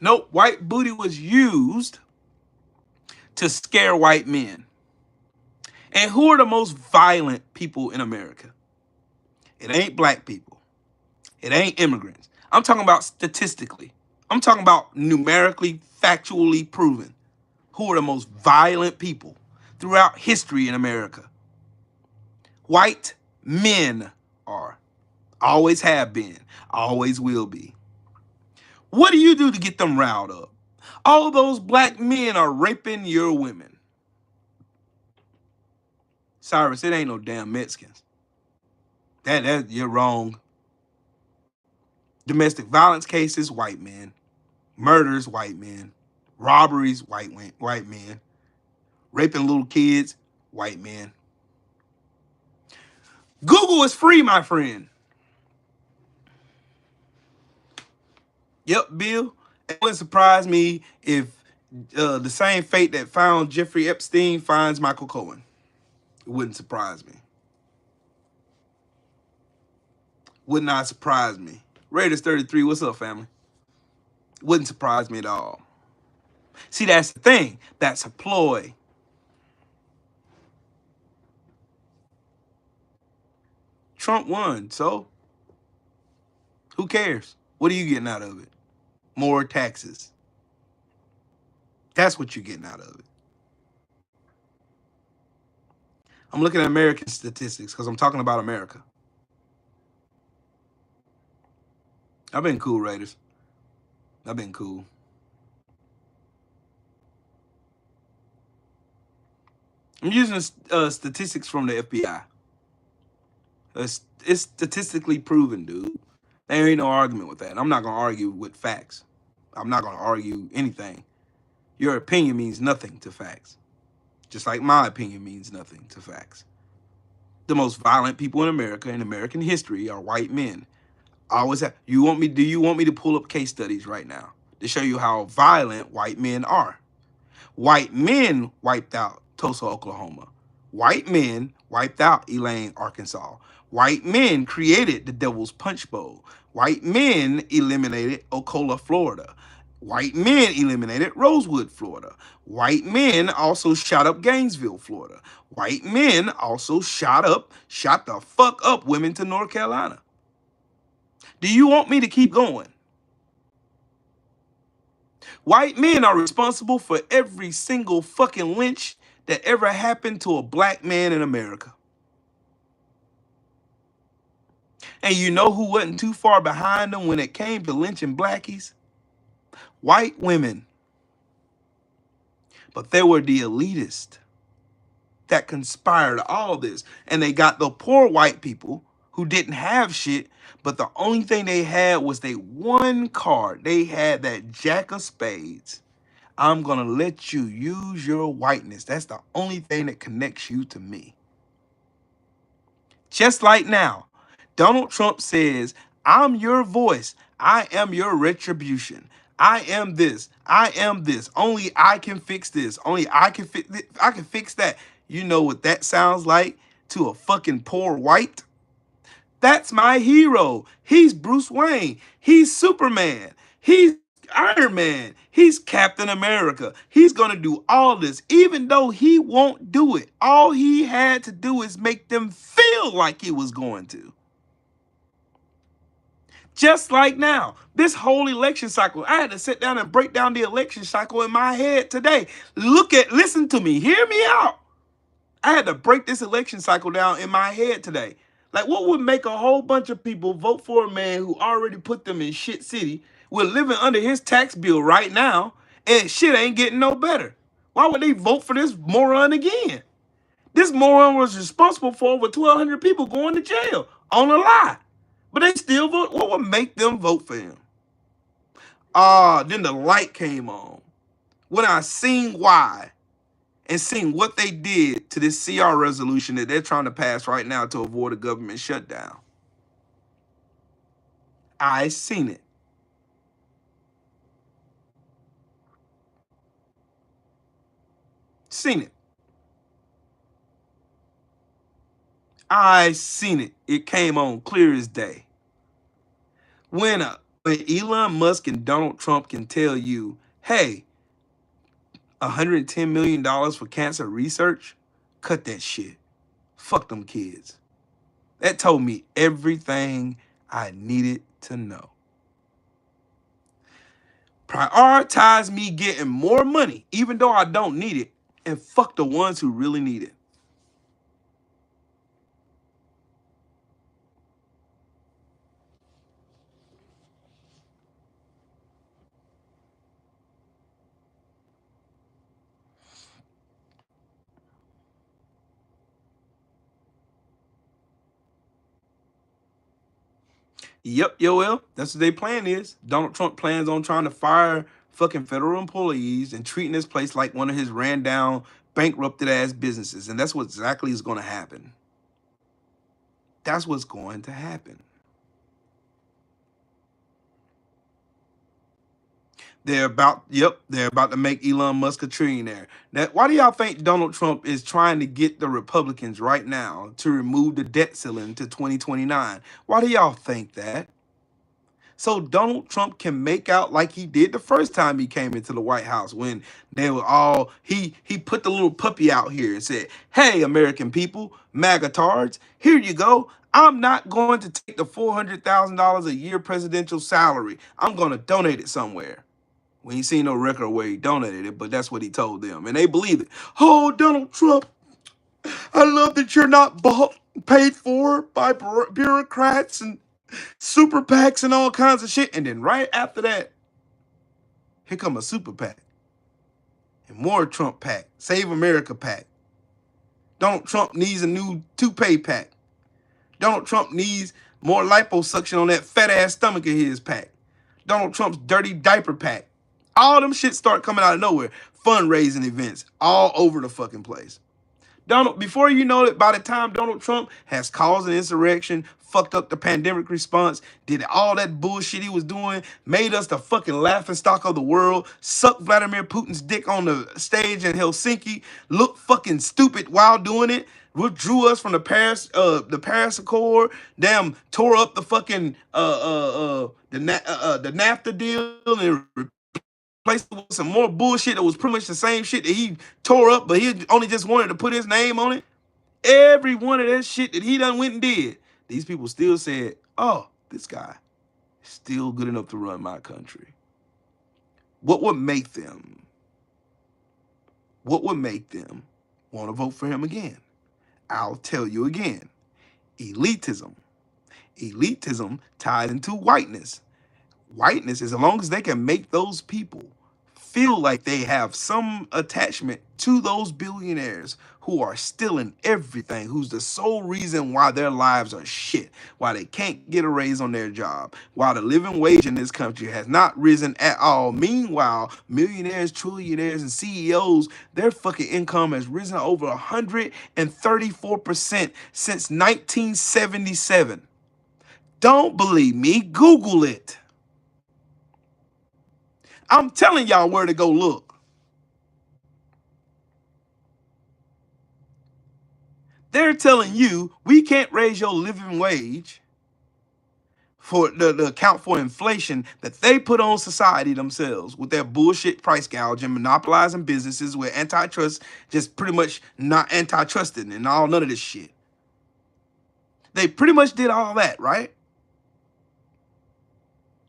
Nope, white booty was used to scare white men. And who are the most violent people in America? It ain't black people. It ain't immigrants. I'm talking about statistically. I'm talking about numerically, factually proven. Who are the most violent people throughout history in America? White men are. Always have been. Always will be. What do you do to get them riled up? All those black men are raping your women. Cyrus, it ain't no damn Mexicans. That you're wrong. Domestic violence cases, white men. Murders, white men. Robberies, white men. Raping little kids, white men. Google is free, my friend. Yep, Bill. It wouldn't surprise me if the same fate that found Jeffrey Epstein finds Michael Cohen. It wouldn't surprise me. Would not surprise me. Raiders 33, what's up, family? Wouldn't surprise me at all. See, that's the thing. That's a ploy. Trump won, so who cares? What are you getting out of it? More taxes. That's what you're getting out of it. I'm looking at American statistics because I'm talking about America. I've been cool, Raiders. I've been cool. I'm using statistics from the FBI. It's statistically proven, dude. There ain't no argument with that. I'm not going to argue with facts. I'm not going to argue anything. Your opinion means nothing to facts. Just like my opinion means nothing to facts. The most violent people in America, in American history, are white men. I always have. Do you want me to pull up case studies right now to show you how violent white men are? White men wiped out Tulsa, Oklahoma. White men wiped out Elaine, Arkansas. White men created the Devil's Punch Bowl. White men eliminated Ocala, Florida. White men eliminated Rosewood, Florida. White men also shot up Gainesville, Florida. White men also shot the fuck up women to North Carolina. Do you want me to keep going? White men are responsible for every single fucking lynch that ever happened to a black man in America. And you know who wasn't too far behind them when it came to lynching blackies? White women. But they were the elitists that conspired all this. And they got the poor white people who didn't have shit, but the only thing they had was they one card. They had that jack of spades. I'm going to let you use your whiteness. That's the only thing that connects you to me. Just like now, Donald Trump says, I'm your voice. I am your retribution. I am this. I am this. Only I can fix this. Only I can fix this. I can fix that. You know what that sounds like to a fucking poor white? That's my hero. He's Bruce Wayne. He's Superman. He's Iron Man. He's Captain America. He's going to do all this, even though he won't do it. All he had to do is make them feel like he was going to. Just like now, this whole election cycle, I had to sit down and break down the election cycle in my head today. Listen to me, hear me out. I had to break this election cycle down in my head today. Like, what would make a whole bunch of people vote for a man who already put them in shit city? We're living under his tax bill right now, and shit ain't getting no better. Why would they vote for this moron again? This moron was responsible for over 1,200 people going to jail on a lie. But they still vote. What would make them vote for him? Then the light came on. When I seen why, and seeing what they did to this CR resolution that they're trying to pass right now to avoid a government shutdown. I seen it. Seen it. I seen it. It came on clear as day. When Elon Musk and Donald Trump can tell you, hey, $110 million for cancer research, cut that shit. Fuck them kids. That told me everything I needed to know. Prioritize me getting more money, even though I don't need it, and fuck the ones who really need it. Yep, Yoel, that's what their plan is. Donald Trump plans on trying to fire fucking federal employees and treating this place like one of his ran down, bankrupted ass businesses. And that's what exactly is going to happen. That's what's going to happen. They're about to make Elon Musk a trillionaire. Why do y'all think Donald Trump is trying to get the Republicans right now to remove the debt ceiling to 2029? Why do y'all think that? So Donald Trump can make out like he did the first time he came into the White House when they were all, he put the little puppy out here and said, hey, American people, MAGA-tards, here you go. I'm not going to take the $400,000 a year presidential salary. I'm going to donate it somewhere. We ain't seen no record where he donated it, but that's what he told them. And they believe it. Oh, Donald Trump, I love that you're not paid for by bureaucrats and super PACs and all kinds of shit. And then right after that, here come a super PAC. And more Trump PAC. Save America PAC. Donald Trump needs a new toupee PAC. Donald Trump needs more liposuction on that fat ass stomach of his PAC. Donald Trump's dirty diaper PAC. All them shit start coming out of nowhere. Fundraising events all over the fucking place. Before you know it, by the time Donald Trump has caused an insurrection, fucked up the pandemic response, did all that bullshit he was doing, made us the fucking laughing stock of the world, sucked Vladimir Putin's dick on the stage in Helsinki, looked fucking stupid while doing it, withdrew us from the Paris Accord, damn tore up the fucking the NAFTA deal and replaced with some more bullshit that was pretty much the same shit that he tore up, but he only just wanted to put his name on it. Every one of that shit that he done went and did, these people still said, oh, this guy is still good enough to run my country. What would make them want to vote for him again? I'll tell you again. Elitism. Elitism tied into whiteness. Whiteness, as long as they can make those people feel like they have some attachment to those billionaires who are stealing everything, who's the sole reason why their lives are shit, why they can't get a raise on their job, why the living wage in this country has not risen at all. Meanwhile, millionaires, trillionaires, and CEOs, their fucking income has risen over 134% since 1977. Don't believe me? Google it. I'm telling y'all where to go look. They're telling you we can't raise your living wage for the account for inflation that they put on society themselves with their bullshit price gouging, monopolizing businesses where antitrust just pretty much not antitrusted and all none of this shit. They pretty much did all that, right?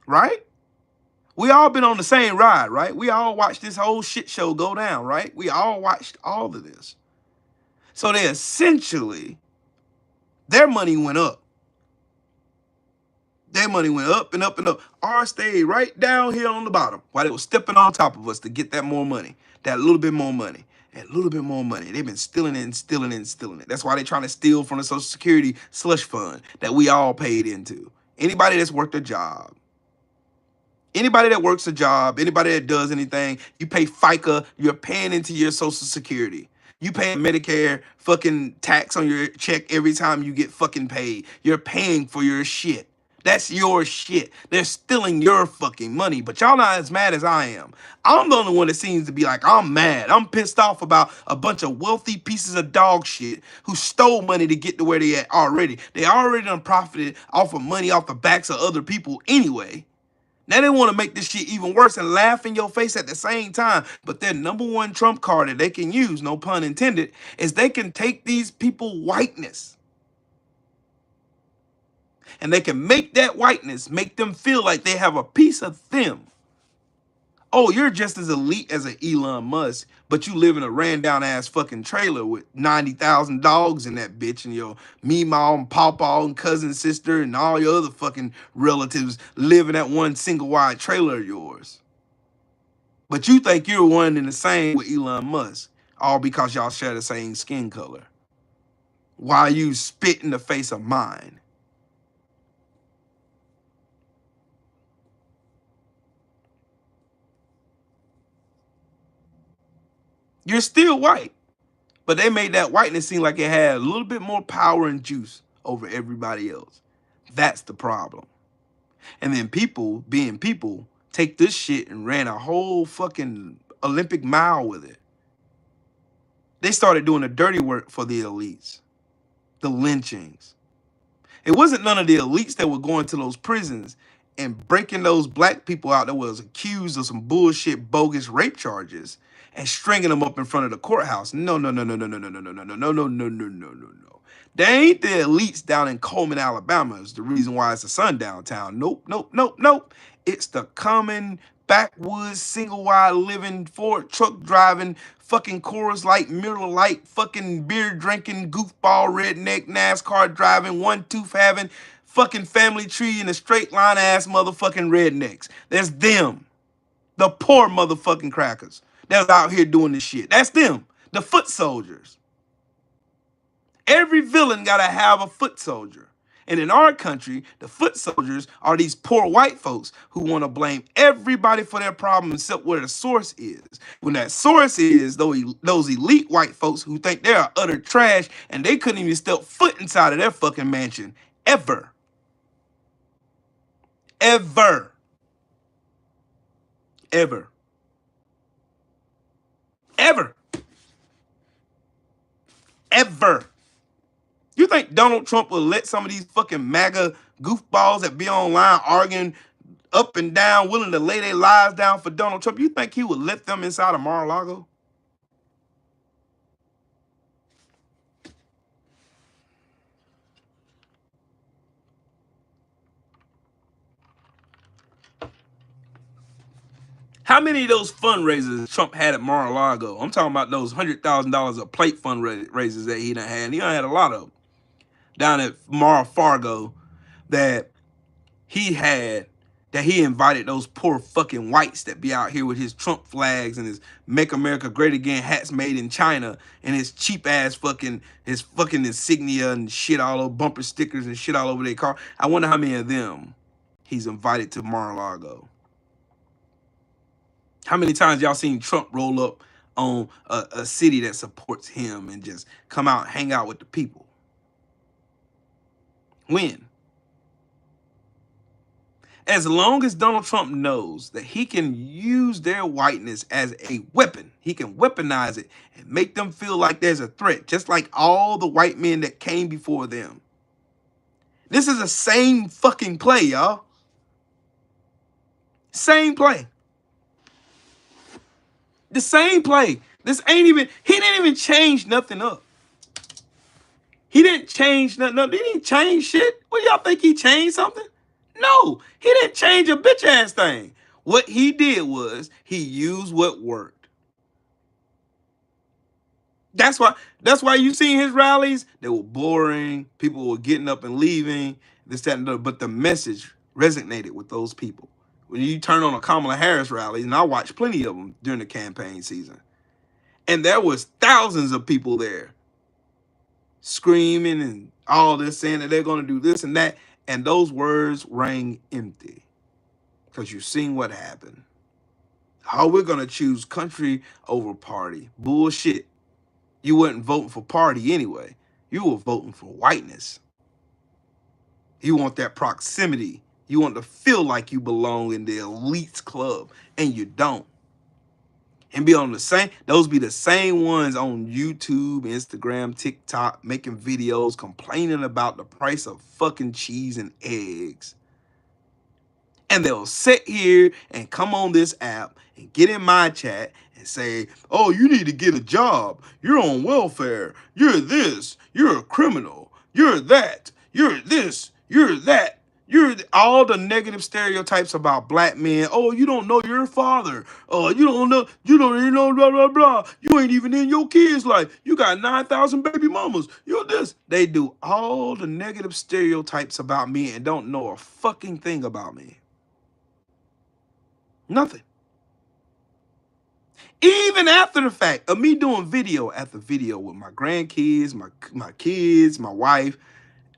Right? We all been on the same ride, right? We all watched this whole shit show go down, right? We all watched all of this. So they essentially, their money went up. Their money went up and up and up. Ours stayed right down here on the bottom while they were stepping on top of us to get that more money, that little bit more money, and a little bit more money. They've been stealing it and stealing it and stealing it. That's why they're trying to steal from the Social Security slush fund that we all paid into. Anybody that's worked a job, anybody that works a job, anybody that does anything, you pay FICA, you're paying into your Social Security. You pay Medicare fucking tax on your check every time you get fucking paid. You're paying for your shit. That's your shit. They're stealing your fucking money, but y'all not as mad as I am. I'm the only one that seems to be like, I'm mad. I'm pissed off about a bunch of wealthy pieces of dog shit who stole money to get to where they at already. They already done profited off of money off the backs of other people anyway. Now they want to make this shit even worse and laugh in your face at the same time. But their number one trump card that they can use, no pun intended, is they can take these people whiteness. And they can make that whiteness make them feel like they have a piece of them. Oh, you're just as elite as an Elon Musk, but you live in a ran down ass fucking trailer with 90,000 dogs in that bitch and your meemaw and pawpaw and cousin sister and all your other fucking relatives live in that one single wide trailer of yours. But you think you're one and the same with Elon Musk, all because y'all share the same skin color. While you spit in the face of mine. You're still white. But they made that whiteness seem like it had a little bit more power and juice over everybody else. That's the problem. And then people, being people, take this shit and ran a whole fucking Olympic mile with it. They started doing the dirty work for the elites. The lynchings. It wasn't none of the elites that were going to those prisons and breaking those black people out that was accused of some bullshit bogus rape charges and stringing them up in front of the courthouse. No. They ain't the elites down in Coleman, Alabama is the reason why it's a sundown town. Nope. It's the common backwoods, single wide living, Ford truck driving, fucking Coors Light, Miller Light, fucking beer drinking, goofball, redneck, NASCAR driving, one tooth having, fucking family tree and a straight line ass motherfucking rednecks. That's them. The poor motherfucking crackers that's out here doing this shit. That's them. The foot soldiers. Every villain gotta have a foot soldier. And in our country, the foot soldiers are these poor white folks who want to blame everybody for their problem except where the source is. When that source is those elite white folks who think they are utter trash and they couldn't even step foot inside of their fucking mansion. Ever. Ever. Ever. Ever. Ever. You think Donald Trump will let some of these fucking MAGA goofballs that be online arguing up and down, willing to lay their lives down for Donald Trump, you think he would let them inside of Mar-a-Lago? How many of those fundraisers Trump had at Mar-a-Lago? I'm talking about those $100,000 a plate fundraisers that he done had. He done had a lot of them down at Mar-a-Fargo, that he invited those poor fucking whites that be out here with his Trump flags and his Make America Great Again hats made in China and his cheap ass his fucking insignia and shit all over, bumper stickers and shit all over their car. I wonder how many of them he's invited to Mar-a-Lago. How many times y'all seen Trump roll up on a city that supports him and just come out, hang out with the people? When? As long as Donald Trump knows that he can use their whiteness as a weapon, he can weaponize it and make them feel like there's a threat, just like all the white men that came before them. This is the same fucking play, y'all. Same play. The same play. He didn't even change nothing up. He didn't change nothing up. He didn't change shit. What, y'all think he changed something? No, he didn't change a bitch ass thing. What he did was he used what worked. That's why you seen his rallies. They were boring. People were getting up and leaving. This, that, and the other. But the message resonated with those people. When you turn on a Kamala Harris rally, and I watched plenty of them during the campaign season, and there was thousands of people there screaming and all this, saying that they're going to do this and that, and those words rang empty because you've seen what happened. How we're going to choose country over party. Bullshit. You weren't voting for party anyway. You were voting for whiteness. You want that proximity. You want to feel like you belong in the elites club, and you don't. And be on those be the same ones on YouTube, Instagram, TikTok, making videos complaining about the price of fucking cheese and eggs. And they'll sit here and come on this app and get in my chat and say, oh, you need to get a job. You're on welfare. You're this. You're a criminal. You're that. You're this. You're that. You're all the negative stereotypes about black men. Oh, you don't know your father. Oh, you don't even know, blah, blah, blah. You ain't even in your kid's life. You got 9,000 baby mamas. You're this. They do all the negative stereotypes about me and don't know a fucking thing about me. Nothing. Even after the fact of me doing video after video with my grandkids, my kids, my wife,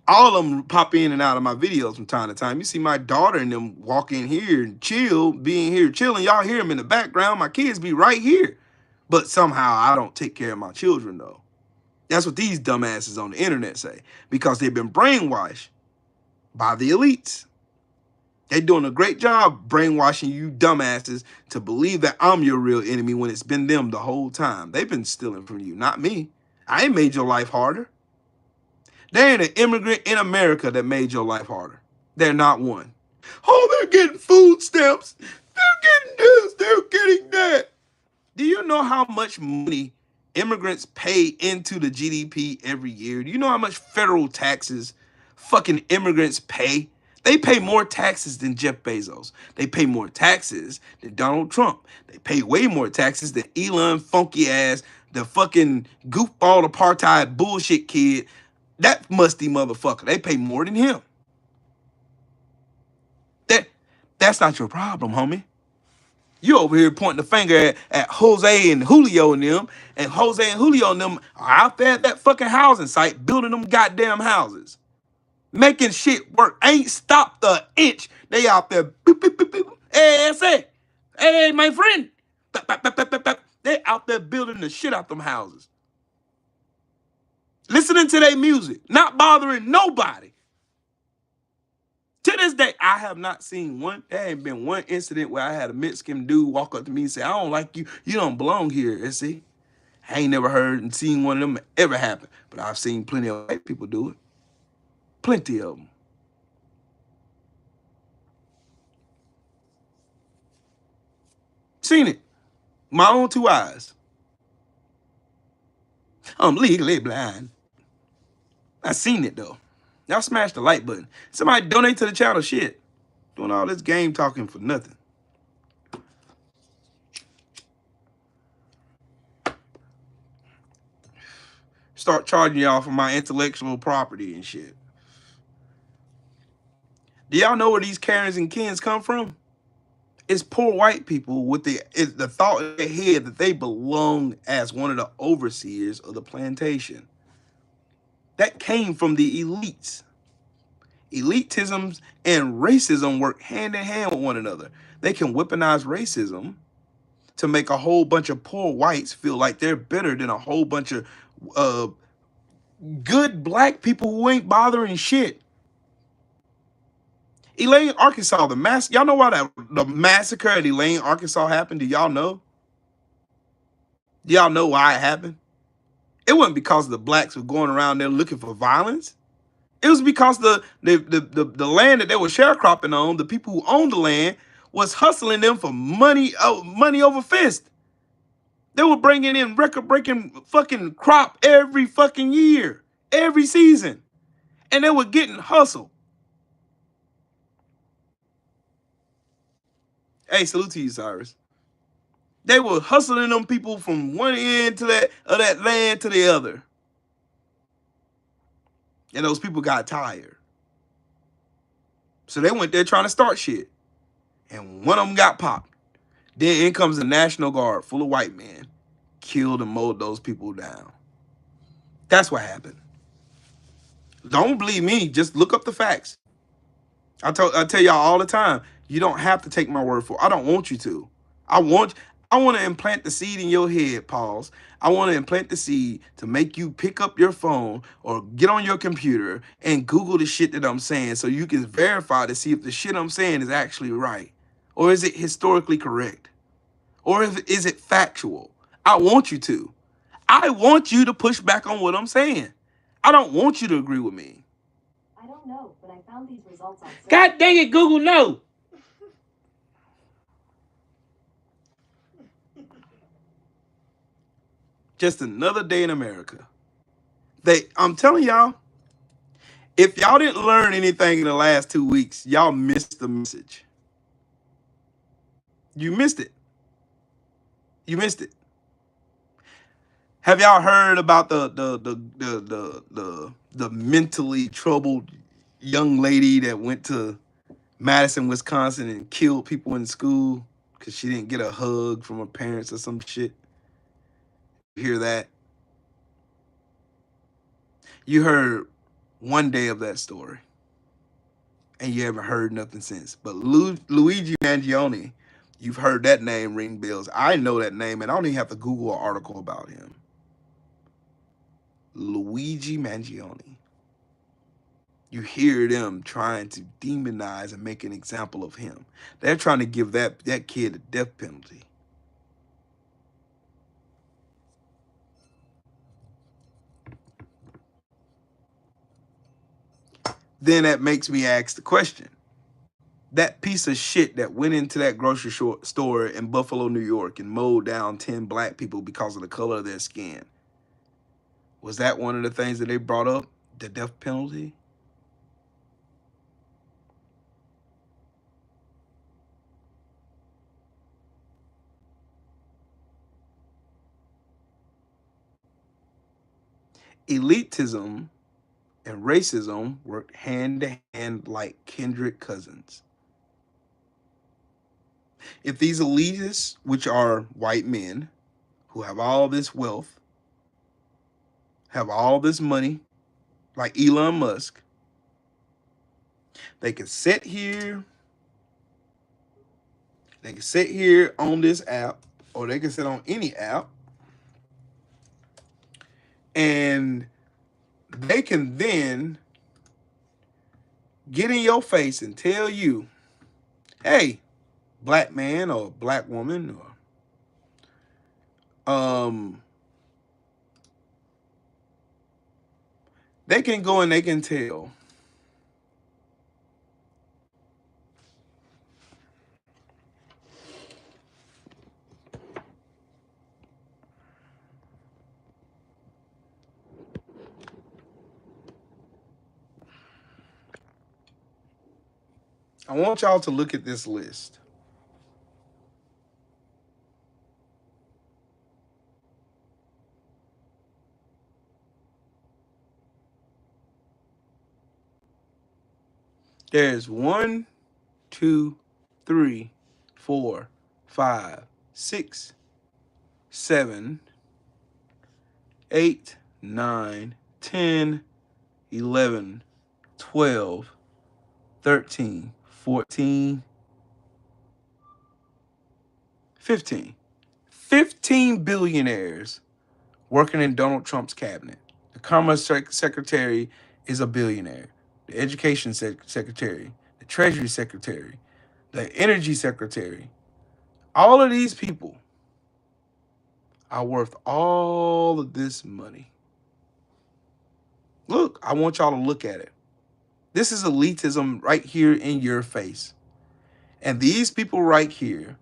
all of them pop in and out of my videos from time to time. You see my daughter and them walk in here and chill, being here chilling. Y'all hear them in the background. My kids be right here. But somehow I don't take care of my children, though. That's what these dumbasses on the internet say. Because they've been brainwashed by the elites. They're doing a great job brainwashing you dumbasses to believe that I'm your real enemy when it's been them the whole time. They've been stealing from you, not me. I ain't made your life harder. There ain't an immigrant in America that made your life harder. They're not one. Oh, they're getting food stamps. They're getting this. They're getting that. Do you know how much money immigrants pay into the GDP every year? Do you know how much federal taxes fucking immigrants pay? They pay more taxes than Jeff Bezos. They pay more taxes than Donald Trump. They pay way more taxes than Elon funky ass, the fucking goofball apartheid bullshit kid. That musty motherfucker. They pay more than him. That's not your problem, homie. You over here pointing the finger at Jose and Julio and them, and Jose and Julio and them are out there at that fucking housing site building them goddamn houses. Making shit work. Ain't stopped an inch. They out there. Boop, boop, boop, boop. Hey, say, hey, my friend. Bop, bop, bop, bop, bop. They out there building the shit out them houses. Listening to their music. Not bothering nobody. To this day, I have not seen there ain't been one incident where I had a Mexican dude walk up to me and say, I don't like you. You don't belong here, see? I ain't never heard and seen one of them ever happen. But I've seen plenty of white people do it. Plenty of them. Seen it. My own two eyes. I'm legally blind. I seen it, though. Y'all smash the like button. Somebody donate to the channel. Shit. Doing all this game talking for nothing. Start charging y'all for my intellectual property and shit. Do y'all know where these Karens and Kens come from? It's poor white people with the thought in their head that they belong as one of the overseers of the plantation. That came from the elites. Elitism and racism work hand in hand with one another. They can weaponize racism to make a whole bunch of poor whites feel like they're better than a whole bunch of uh, good black people who ain't bothering shit. Elaine, Arkansas, y'all know why the massacre at Elaine, Arkansas happened? Do y'all know? Do y'all know why it happened? It wasn't because the blacks were going around there looking for violence. It was because the land that they were sharecropping on, the people who owned the land, was hustling them for money over fist. They were bringing in record-breaking fucking crop every fucking year, every season, and they were getting hustled. Hey, salute to you, Cyrus. They were hustling them people from one end to that land to the other, and those people got tired, so they went there trying to start shit, and one of them got popped. Then in comes the National Guard full of white men, killed and mowed those people down. That's what happened. Don't believe me. Just look up the facts. I tell y'all all the time. You don't have to take my word for it. I don't want you to. I want to implant the seed in your head, pause. I want to implant the seed to make you pick up your phone or get on your computer and Google the shit that I'm saying so you can verify to see if the shit I'm saying is actually right. Or is it historically correct? Or is it factual? I want you to. I want you to push back on what I'm saying. I don't want you to agree with me. I don't know, but I found these results on search. God dang it, Google, no. Just another day in America. I'm telling y'all, if y'all didn't learn anything in the last 2 weeks, y'all missed the message. You missed it. You missed it. Have y'all heard about the mentally troubled young lady that went to Madison, Wisconsin and killed people in school because she didn't get a hug from her parents or some shit? You hear that? You heard one day of that story and you haven't heard nothing since. But Luigi Mangione, you've heard that name ring bells. I know that name and I don't even have to Google an article about him. Luigi Mangione. You hear them trying to demonize and make an example of him. They're trying to give that kid a death penalty. Then that makes me ask the question. That piece of shit that went into that grocery store in Buffalo, New York and mowed down 10 black people because of the color of their skin. Was that one of the things that they brought up? The death penalty? Elitism and racism work hand to hand like kindred cousins. If these elitists, which are white men who have all this wealth, have all this money, like Elon Musk, they can sit here on this app, or they can sit on any app, and they can then get in your face and tell you, hey, black man or black woman, or they can go and they can tell, I want y'all to look at this list. There's 1, 2, 3, 4, 5, 6, 7, 8, 9, 10, 11, 12, 13, 14, 15. 15 billionaires working in Donald Trump's cabinet. The Commerce Secretary is a billionaire. The Education Secretary, the Treasury Secretary, the Energy Secretary. All of these people are worth all of this money. Look, I want y'all to look at it. This is elitism right here in your face. And these people right here,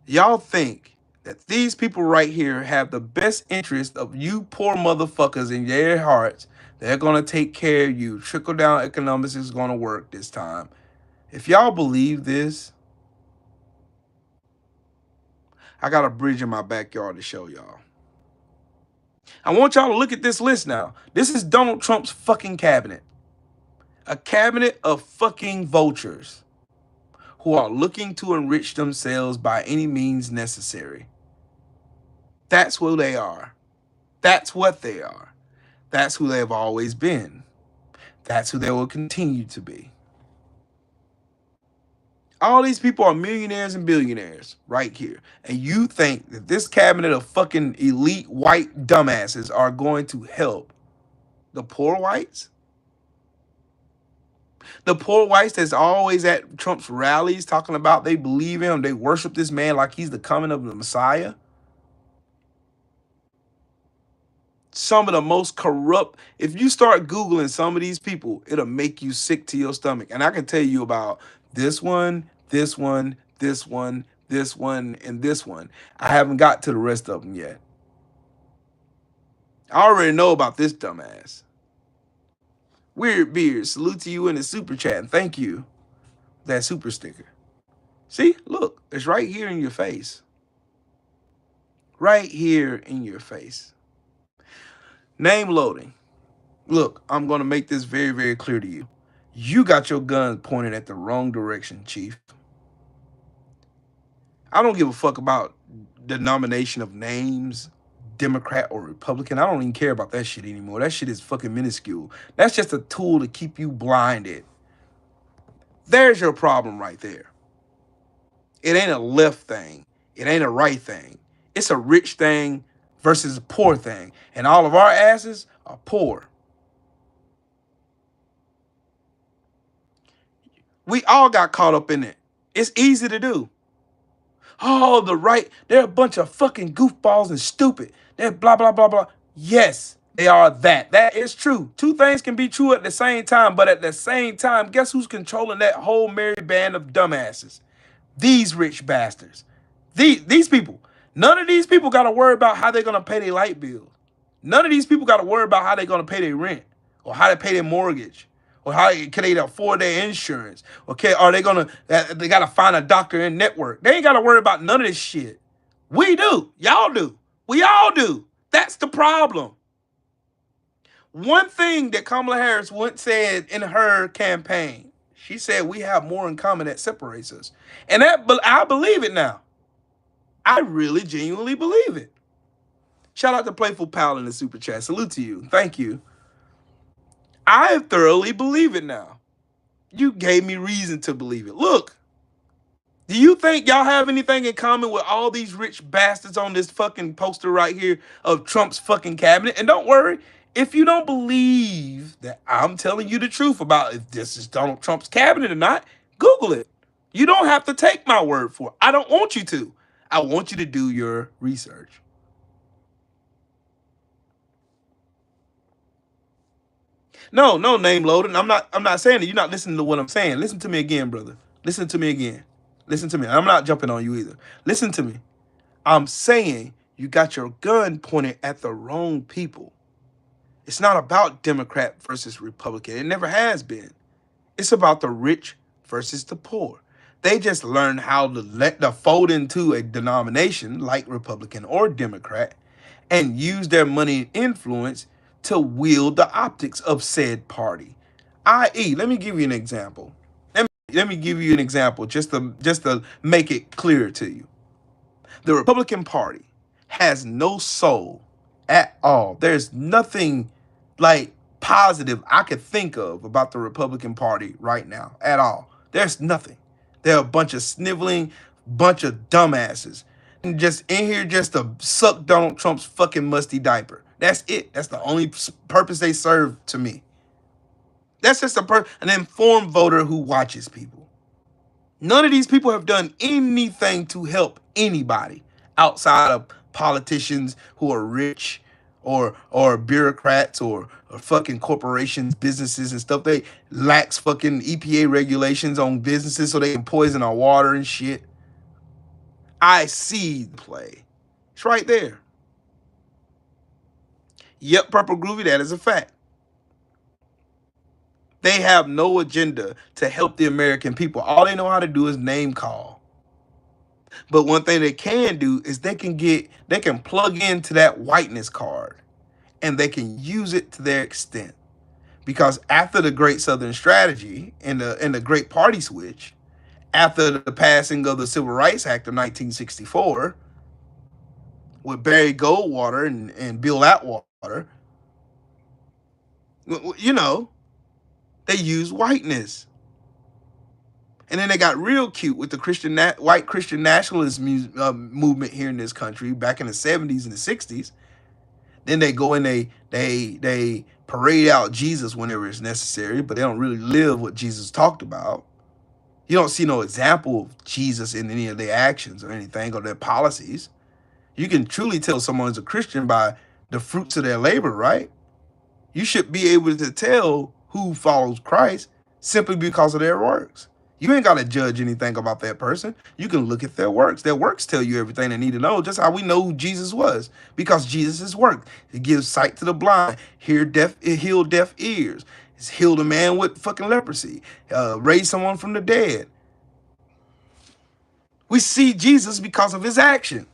y'all think that these people right here have the best interest of you poor motherfuckers in their hearts. They're going to take care of you. Trickle-down economics is going to work this time. If y'all believe this, I got a bridge in my backyard to show y'all. I want y'all to look at this list now. This is Donald Trump's fucking cabinet. A cabinet of fucking vultures who are looking to enrich themselves by any means necessary. That's who they are. That's what they are. That's who they've always been. That's who they will continue to be. All these people are millionaires and billionaires right here. And you think that this cabinet of fucking elite white dumbasses are going to help the poor whites? The poor whites that's always at Trump's rallies talking about they believe him, they worship this man like he's the coming of the Messiah. Some of the most corrupt, if you start Googling some of these people, it'll make you sick to your stomach. And I can tell you about this one, this one, this one, this one, and this one. I haven't got to the rest of them yet. I already know about this dumbass. Weird Beard, salute to you in the super chat, and thank you. That super sticker. See, look, it's right here in your face. Right here in your face. Name loading. Look, I'm going to make this very, very clear to you. You got your gun pointed at the wrong direction, Chief. I don't give a fuck about the nomination of names, Democrat or Republican. I don't even care about that shit anymore. That shit is fucking minuscule. That's just a tool to keep you blinded. There's your problem right there. It ain't a left thing. It ain't a right thing. It's a rich thing versus a poor thing. And all of our asses are poor. We all got caught up in it. It's easy to do. Oh, the right, they're a bunch of fucking goofballs and stupid. They're blah, blah, blah, blah. Yes, they are that. That is true. Two things can be true at the same time, but at the same time, guess who's controlling that whole merry band of dumbasses? These rich bastards. These people. None of these people got to worry about how they're going to pay their light bill. None of these people got to worry about how they're going to pay their rent or how to pay their mortgage. Or how can they afford their insurance? Okay, are they they gotta find a doctor in network? They ain't gotta worry about none of this shit. We do. Y'all do. We all do. That's the problem. One thing that Kamala Harris once said in her campaign, she said we have more in common that separates us. And I believe it now. I really genuinely believe it. Shout out to Playful Pal in the super chat. Salute to you. Thank you. I thoroughly believe it now. You gave me reason to believe it. Look, do you think y'all have anything in common with all these rich bastards on this fucking poster right here of Trump's fucking cabinet? And don't worry, if you don't believe that I'm telling you the truth about if this is Donald Trump's cabinet or not, Google it. You don't have to take my word for it. I don't want you to. I want you to do your research. No name loading. I'm not saying that. You're not listening to what I'm saying. Listen to me again, brother. Listen to me again. Listen to me. I'm not jumping on you either. Listen to me. I'm saying you got your gun pointed at the wrong people. It's not about Democrat versus Republican. It never has been. It's about the rich versus the poor. They just learn how to fold into a denomination like Republican or Democrat and use their money and influence to wield the optics of said party. I.e., let me give you an example. Let me give you an example just to make it clear to you. The Republican Party has no soul at all. There's nothing like positive I could think of about the Republican Party right now at all. There's nothing. They're a bunch of sniveling, bunch of dumbasses. And just in here just to suck Donald Trump's fucking musty diaper. That's it. That's the only purpose they serve to me. That's just an informed voter who watches people. None of these people have done anything to help anybody outside of politicians who are rich or bureaucrats or fucking corporations, businesses and stuff. They lax fucking EPA regulations on businesses so they can poison our water and shit. I see the play. It's right there. Yep, Purple Groovy, that is a fact. They have no agenda to help the American people. All they know how to do is name call. But one thing they can do is they can plug into that whiteness card and they can use it to their extent. Because after the Great Southern Strategy and the Great Party Switch, after the passing of the Civil Rights Act of 1964, with Barry Goldwater and Bill Atwater, you know, they used whiteness. And then they got real cute with the white Christian nationalist movement here in this country back in the 70s and the 60s. Then they go and they parade out Jesus whenever it's necessary, but they don't really live what Jesus talked about. You don't see no example of Jesus in any of their actions or anything or their policies. You can truly tell someone's a Christian by the fruits of their labor, right? You should be able to tell who follows Christ simply because of their works. You ain't got to judge anything about that person. You can look at their works. Their works tell you everything they need to know, just how we know who Jesus was, because Jesus' work. He gives sight to the blind, heal deaf ears, he's healed a man with fucking leprosy, raised someone from the dead. We see Jesus because of his action.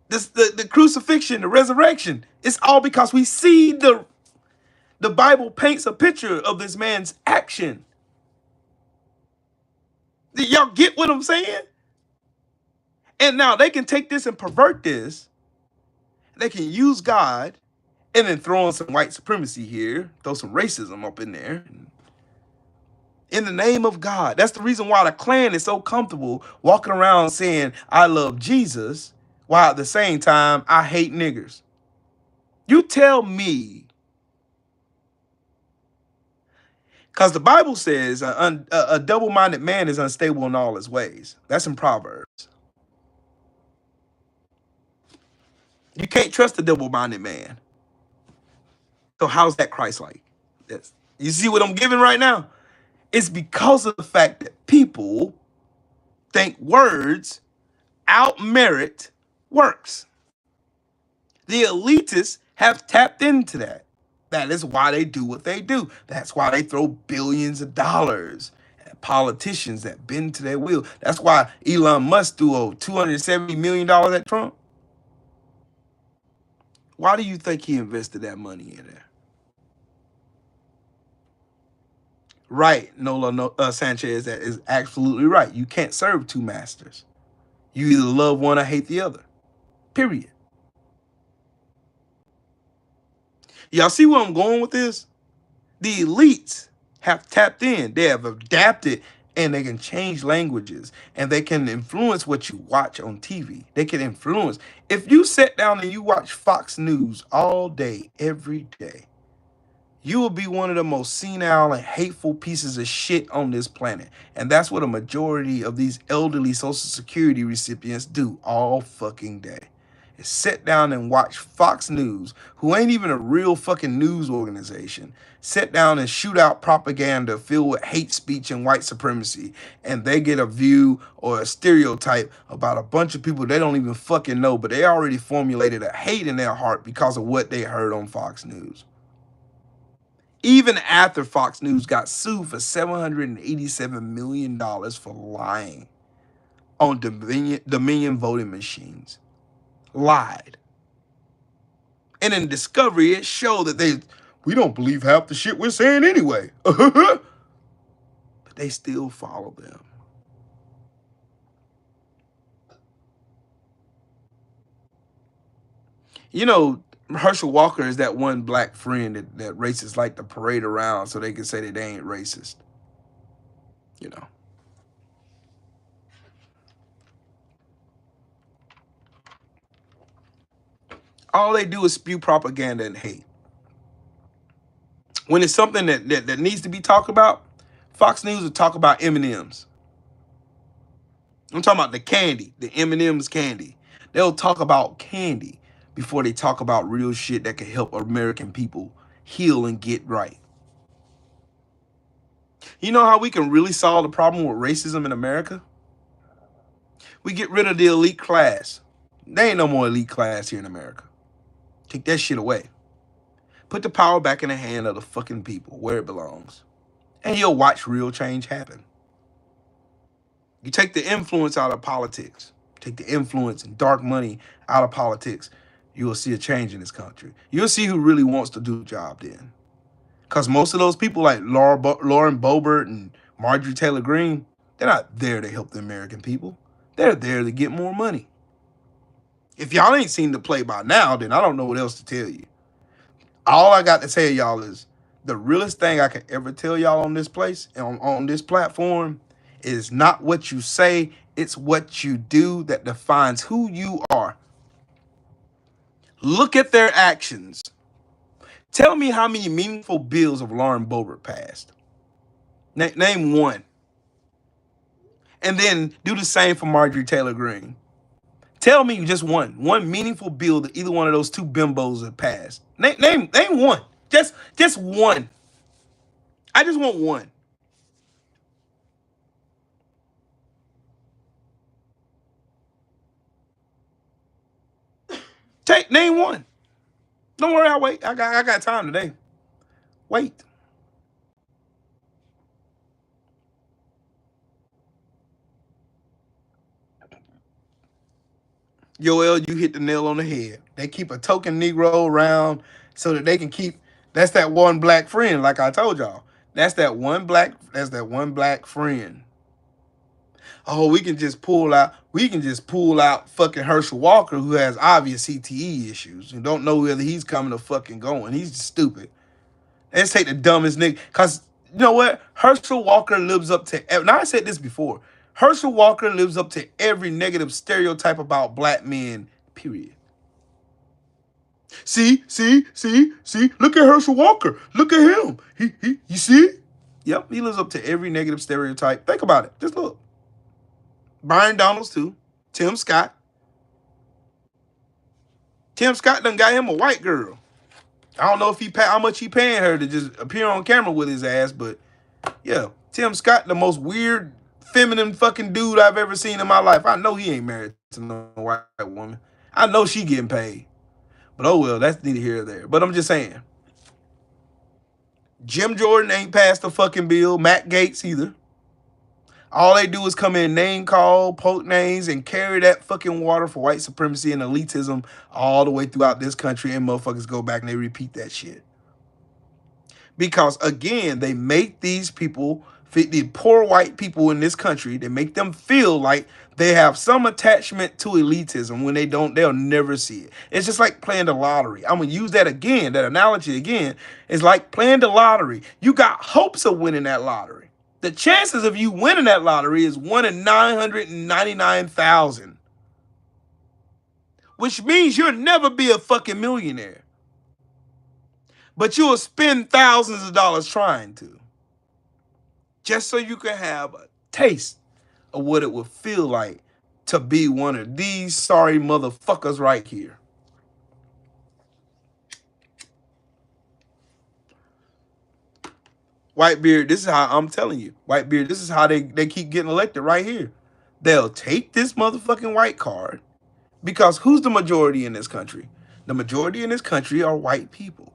The crucifixion, the resurrection, it's all because we see the Bible paints a picture of this man's action. Y'all get what I'm saying? And now they can take this and pervert this. They can use God and then throw in some white supremacy here, throw some racism up in there. In the name of God. That's the reason why the Klan is so comfortable walking around saying, I love Jesus, while at the same time, I hate niggers. You tell me. Because the Bible says a double-minded man is unstable in all his ways. That's in Proverbs. You can't trust a double-minded man. So how's that Christ-like? You see what I'm giving right now? It's because of the fact that people think words out-merit works. The elitists have tapped into that. That is why they do what they do. That's why they throw billions of dollars at politicians that bend to their will. That's why Elon Musk threw $270 million at Trump. Why do you think he invested that money in there? Right, Nola Sanchez, that is absolutely right. You can't serve two masters. You either love one or hate the other. Period. Y'all see where I'm going with this? The elites have tapped in. They have adapted, and they can change languages, and they can influence what you watch on TV. They can influence. If you sit down and you watch Fox News all day, every day, you will be one of the most senile and hateful pieces of shit on this planet. And that's what a majority of these elderly Social Security recipients do all fucking day. Is sit down and watch Fox News, who ain't even a real fucking news organization, sit down and shoot out propaganda filled with hate speech and white supremacy, and they get a view or a stereotype about a bunch of people they don't even fucking know, but they already formulated a hate in their heart because of what they heard on Fox News. Even after Fox News got sued for $787 million for lying on Dominion voting machines. Lied. And in Discovery, it showed that they We don't believe half the shit we're saying anyway. But they still follow them. You know, Herschel Walker is that one black friend that racists like to parade around so they can say that they ain't racist. You know. All they do is spew propaganda and hate. When it's something that needs to be talked about, Fox News will talk about M&Ms. I'm talking about the candy, the M&M's candy. They'll talk about candy before they talk about real shit that can help American people heal and get right. You know how we can really solve the problem with racism in America? We get rid of the elite class. There ain't no more elite class here in America. Take that shit away. Put the power back in the hand of the fucking people where it belongs. And you'll watch real change happen. You take the influence out of politics, take the influence and dark money out of politics, you will see a change in this country. You'll see who really wants to do the job then. Because most of those people like Lauren Boebert and Marjorie Taylor Greene, they're not there to help the American people. They're there to get more money. If y'all ain't seen the play by now, then I don't know what else to tell you. All I got to tell y'all is the realest thing I can ever tell y'all on this place, on this platform, is not what you say, it's what you do that defines who you are. Look at their actions. Tell me how many meaningful bills of Lauren Boebert passed. Name one. And then do the same for Marjorie Taylor Greene. Tell me just one meaningful bill that either one of those two bimbos have passed. Name one. Just one. I just want one. Name one. Don't worry, I'll wait. I got time today. Wait. Yoel, you hit the nail on the head. They keep a token Negro around so that they can keep. That's that one black friend, like I told y'all. That's that one black friend. Oh, we can just pull out fucking Herschel Walker, who has obvious CTE issues and don't know whether he's coming or fucking going. He's just stupid. Let's take the dumbest nigga. Cause you know what? Herschel Walker lives up to. Now I said this before. Herschel Walker lives up to every negative stereotype about black men. Period. See. Look at Herschel Walker. Look at him. You see? Yep, he lives up to every negative stereotype. Think about it. Just look. Brian Donalds too. Tim Scott. Tim Scott done got him a white girl. I don't know if how much he paying her to just appear on camera with his ass, but yeah, Tim Scott, the most weird, feminine fucking dude I've ever seen in my life. I know he ain't married to no white woman. I know she getting paid. But oh well, that's neither here nor there. But I'm just saying. Jim Jordan ain't passed the fucking bill. Matt Gaetz either. All they do is come in, name call, poke names, and carry that fucking water for white supremacy and elitism all the way throughout this country, and motherfuckers go back and they repeat that shit. Because again, they make these people, the poor white people in this country, they make them feel like they have some attachment to elitism when they don't, they'll never see it. It's just like playing the lottery. I'm going to use that again, that analogy again. It's like playing the lottery. You got hopes of winning that lottery. The chances of you winning that lottery is 1 in 999,000. Which means you'll never be a fucking millionaire. But you'll spend thousands of dollars trying to. Just so you can have a taste of what it would feel like to be one of these sorry motherfuckers right here. Whitebeard, this is how I'm telling you. Whitebeard, this is how they keep getting elected right here. They'll take this motherfucking white card because who's the majority in this country? The majority in this country are white people.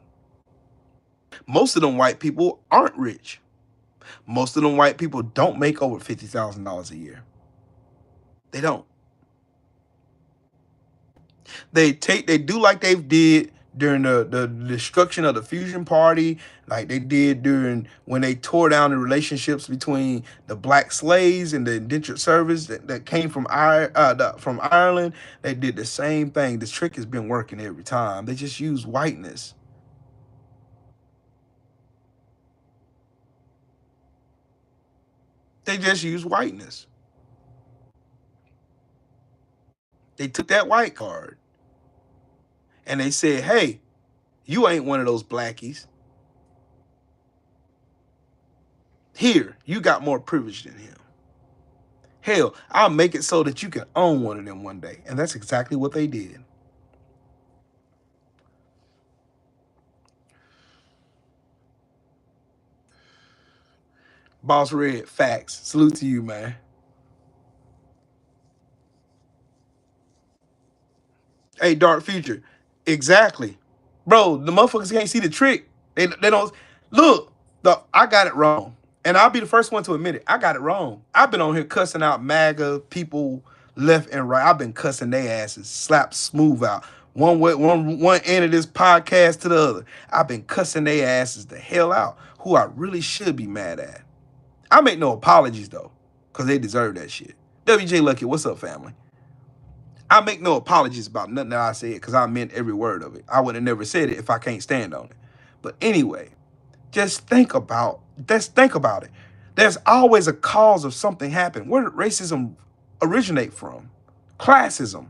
Most of them white people aren't rich. Most of them white people don't make over $50,000 a year. They don't. They do like they did during the destruction of the fusion party, like they did during when they tore down the relationships between the black slaves and the indentured servants that came from from Ireland. They did the same thing. This trick has been working every time. They just use whiteness. They just use whiteness. They took that white card and they said, hey, you ain't one of those blackies. Here, you got more privilege than him. Hell, I'll make it so that you can own one of them one day. And that's exactly what they did. Boss Red, facts. Salute to you, man. Hey, Dark Future. Exactly. Bro, the motherfuckers can't see the trick. They don't look, I got it wrong. And I'll be the first one to admit it. I got it wrong. I've been on here cussing out MAGA people left and right. I've been cussing their asses, slap smooth out. One end of this podcast to the other. I've been cussing their asses the hell out. Who I really should be mad at. I make no apologies though, because they deserve that shit. WJ Lucky, what's up, family? I make no apologies about nothing that I said because I meant every word of it. I would have never said it if I can't stand on it. But anyway, let's think about it. There's always a cause of something happen. Where did racism originate from? Classism.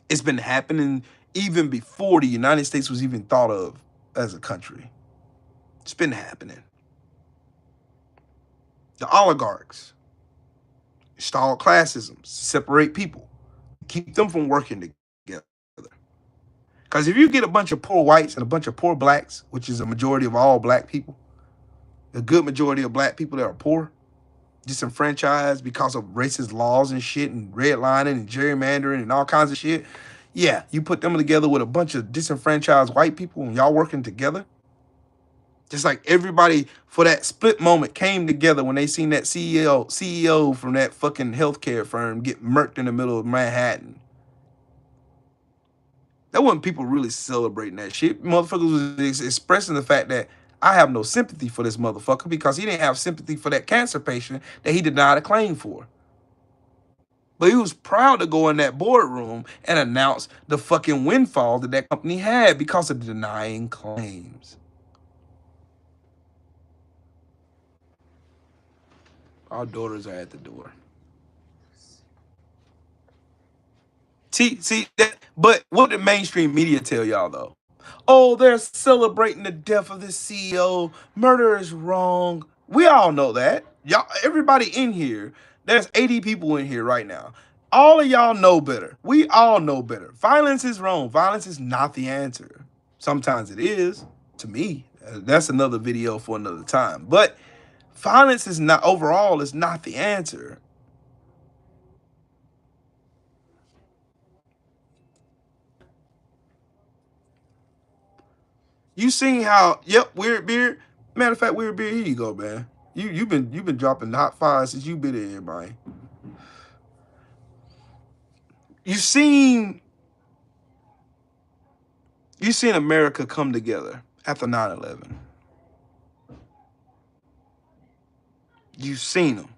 It's been happening even before the United States was even thought of as a country. It's been happening. The oligarchs install classism, separate people, keep them from working together. Because if you get a bunch of poor whites and a bunch of poor blacks, which is a majority of all black people, a good majority of black people that are poor, disenfranchised because of racist laws and shit and redlining and gerrymandering and all kinds of shit, yeah, you put them together with a bunch of disenfranchised white people and y'all working together, just like everybody for that split moment came together when they seen that CEO from that fucking healthcare firm get murked in the middle of Manhattan. That wasn't people really celebrating that shit. Motherfuckers was expressing the fact that I have no sympathy for this motherfucker because he didn't have sympathy for that cancer patient that he denied a claim for. But he was proud to go in that boardroom and announce the fucking windfall that that company had because of denying claims. Our daughters are at the door. See that. But what did mainstream media tell y'all though? Oh, they're celebrating the death of the CEO. Murder is wrong. We all know that. Y'all, everybody in here, there's 80 people in here right now. All of y'all know better. We all know better. Violence is wrong. Violence is not the answer. Sometimes it is, to me. That's another video for another time. But violence is not, overall, is not the answer. You seen how? Yep, Weird Beard. Matter of fact, Weird Beard, here you go, man. You've been dropping hot fires since you been in here, man. You seen America come together after 9/11. You've seen them.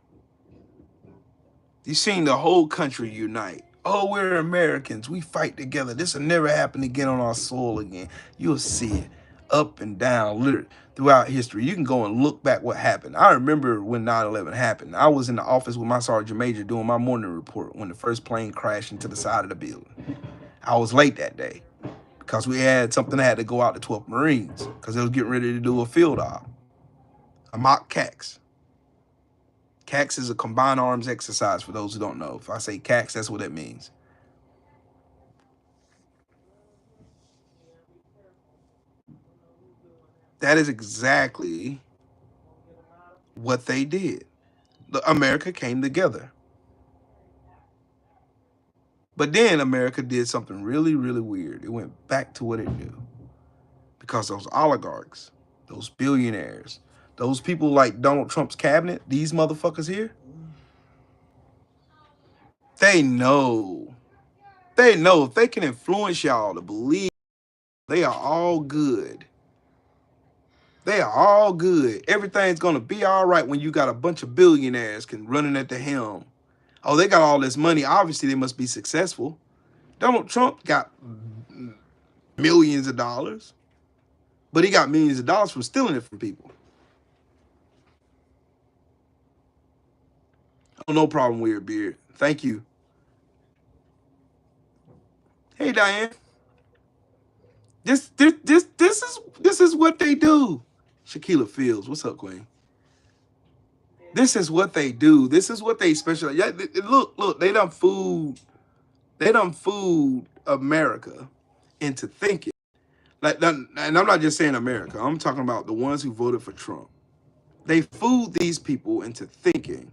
You've seen the whole country unite. Oh, we're Americans. We fight together. This will never happen again on our soil again. You'll see it up and down, literally throughout history. You can go and look back what happened. I remember when 9/11 happened. I was in the office with my sergeant major doing my morning report when the first plane crashed into the side of the building. I was late that day because we had something that had to go out to 12th Marines because they was getting ready to do a field op, a mock CAX. CAX is a combined arms exercise for those who don't know. If I say CAX, that's what it means. That is exactly what they did. America came together. But then America did something really, really weird. It went back to what it knew. Because those oligarchs, those billionaires, those people like Donald Trump's cabinet, these motherfuckers here, they know They know if they can influence y'all to believe they are all good. They are all good. Everything's gonna be all right when you got a bunch of billionaires running at the helm. Oh, they got all this money. Obviously, they must be successful. Donald Trump got millions of dollars, but he got millions of dollars from stealing it from people. Oh, no problem, Weird Beard. Thank you. Hey, Diane. This is what they do. Shaquilla Fields, what's up, Queen? This is what they do. This is what they specialize. Yeah, look, they done fooled America into thinking. Like, and I'm not just saying America. I'm talking about the ones who voted for Trump. They fooled these people into thinking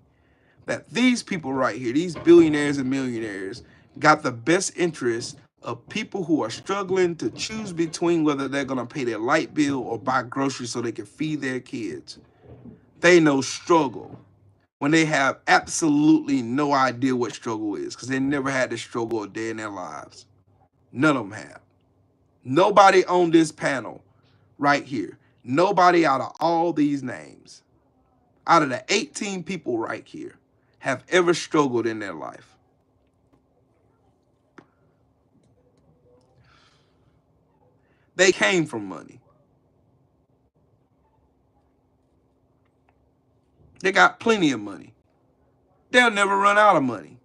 that these people right here, these billionaires and millionaires, got the best interest of people who are struggling to choose between whether they're going to pay their light bill or buy groceries so they can feed their kids. They know struggle when they have absolutely no idea what struggle is because they never had to struggle a day in their lives. None of them have. Nobody on this panel right here, nobody out of all these names, out of the 18 people right here, have ever struggled in their life. They came from money. They got plenty of money. They'll never run out of money.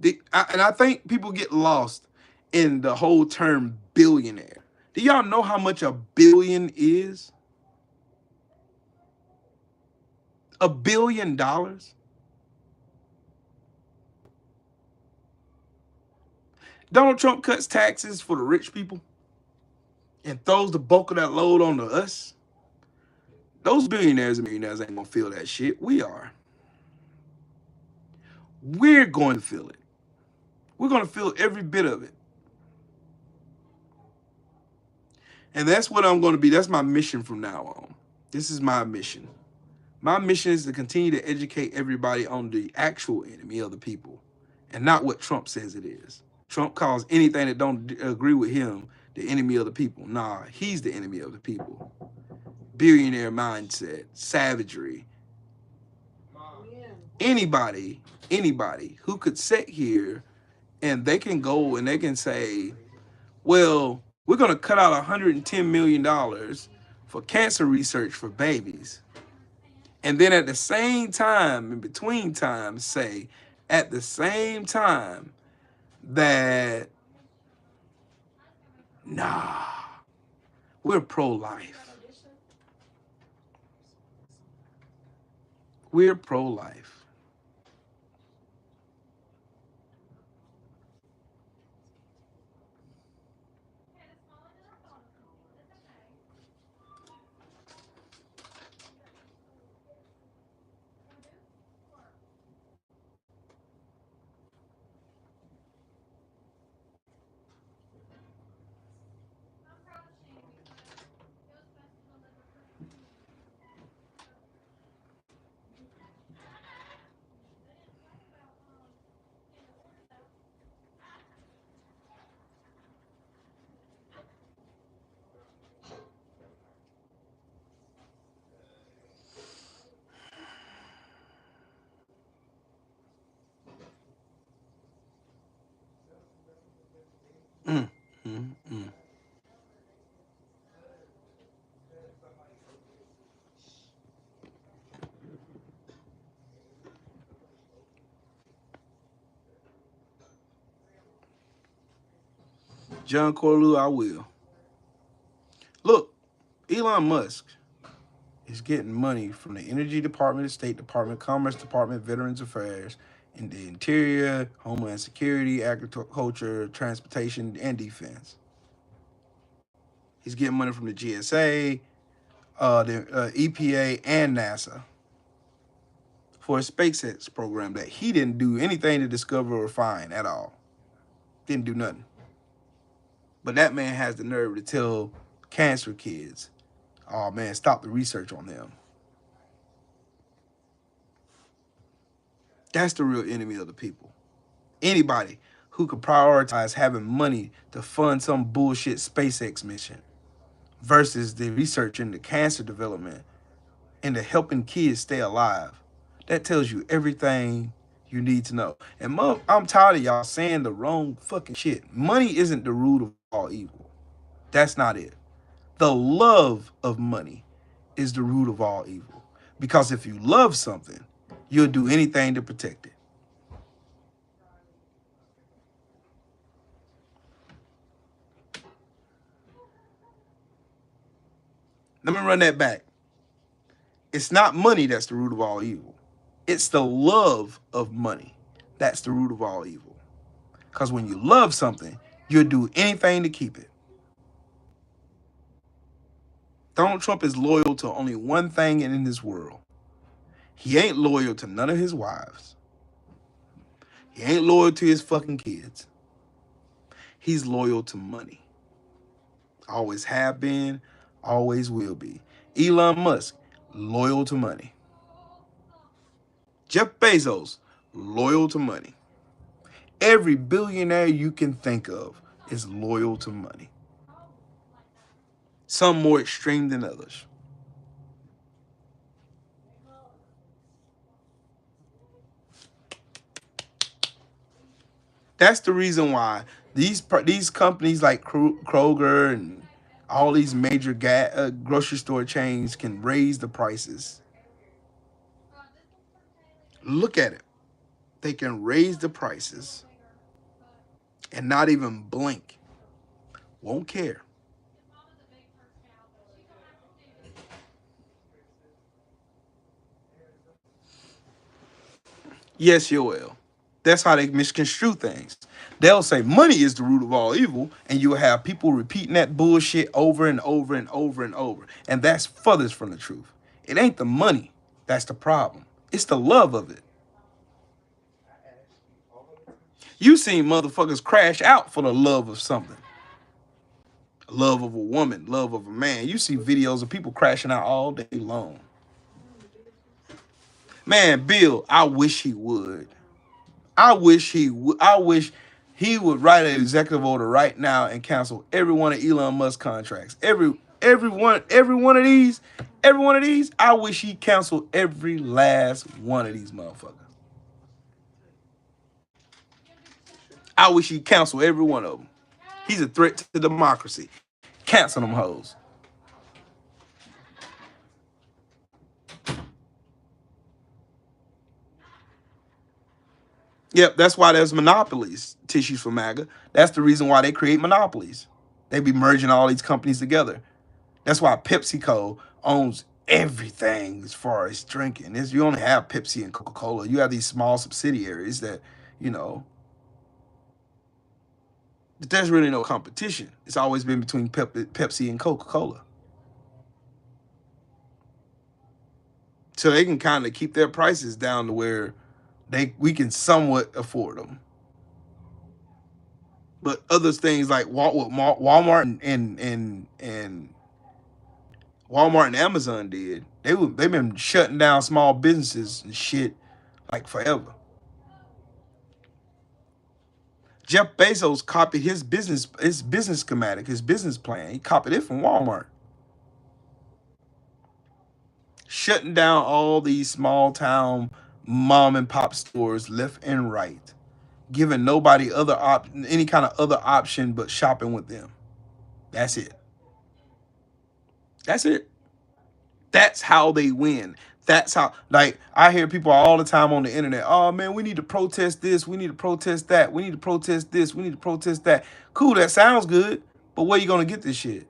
And I think people get lost in the whole term billionaire. Do y'all know how much a billion is? $1 billion? Donald Trump cuts taxes for the rich people and throws the bulk of that load onto us. Those billionaires and millionaires ain't gonna feel that shit. We are. We're going to feel it. We're going to feel every bit of it. And that's what I'm going to be. That's my mission from now on. This is my mission. My mission is to continue to educate everybody on the actual enemy of the people and not what Trump says it is. Trump calls anything that don't agree with him the enemy of the people. Nah, he's the enemy of the people. Billionaire mindset, savagery. Anybody who could sit here and they can go and they can say, well, we're going to cut out $110 million for cancer research for babies. And then at the same time, in between times, say at the same time that, nah, we're pro-life. We're pro-life. Mm, mm, mm. John Corlew, I will. Look, Elon Musk is getting money from the Energy Department, the State Department, Commerce Department, Veterans Affairs, and the Interior, Homeland Security, Agriculture, Transportation, and Defense. He's getting money from the GSA, the EPA, and NASA for a SpaceX program that he didn't do anything to discover or find at all. Didn't do nothing. But that man has the nerve to tell cancer kids, oh man, stop the research on them. That's the real enemy of the people. Anybody who could prioritize having money to fund some bullshit SpaceX mission versus the research into cancer development and the helping kids stay alive. That tells you everything you need to know. And I'm tired of y'all saying the wrong fucking shit. Money isn't the root of all evil. That's not it. The love of money is the root of all evil. Because if you love something, you'll do anything to protect it. Let me run that back. It's not money that's the root of all evil. It's the love of money that's the root of all evil. Because when you love something, you'll do anything to keep it. Donald Trump is loyal to only one thing in this world. He ain't loyal to none of his wives. He ain't loyal to his fucking kids. He's loyal to money. Always have been, always will be. Elon Musk, loyal to money. Jeff Bezos, loyal to money. Every billionaire you can think of is loyal to money. Some more extreme than others. That's the reason why these companies like Kroger and all these major grocery store chains can raise the prices. Look at it. They can raise the prices and not even blink. Won't care. Yes, you will. That's how they misconstrue things. They'll say money is the root of all evil, and you'll have people repeating that bullshit over and over and over and over. And that's furthest from the truth. It ain't the money that's the problem. It's the love of it. You seen motherfuckers crash out for the love of something. Love of a woman, love of a man. You see videos of people crashing out all day long. Man, Bill, I wish he would. I wish he would write an executive order right now and cancel every one of Elon Musk contracts. Every one of these. I wish he canceled every last one of these motherfuckers. I wish he canceled every one of them. He's a threat to democracy. Cancel them hoes. Yep, that's why there's monopolies, Tissues for MAGA. That's the reason why they create monopolies. They be merging all these companies together. That's why PepsiCo owns everything as far as drinking. You only have Pepsi and Coca-Cola. You have these small subsidiaries that, you know, but there's really no competition. It's always been between Pepsi and Coca-Cola. So they can kind of keep their prices down to where we can somewhat afford them. But other things like Walmart and Walmart and Amazon did, they've been shutting down small businesses and shit like forever. Jeff Bezos copied his business schematic, his business plan. He copied it from Walmart. Shutting down all these small town mom and pop stores left and right, giving nobody any kind of other option but shopping with them. That's it. That's it. That's how they win. That's how, like, I hear people all the time on the internet, oh man, we need to protest this, we need to protest that, we need to protest this, we need to protest that. Cool, that sounds good, but where you gonna get this shit?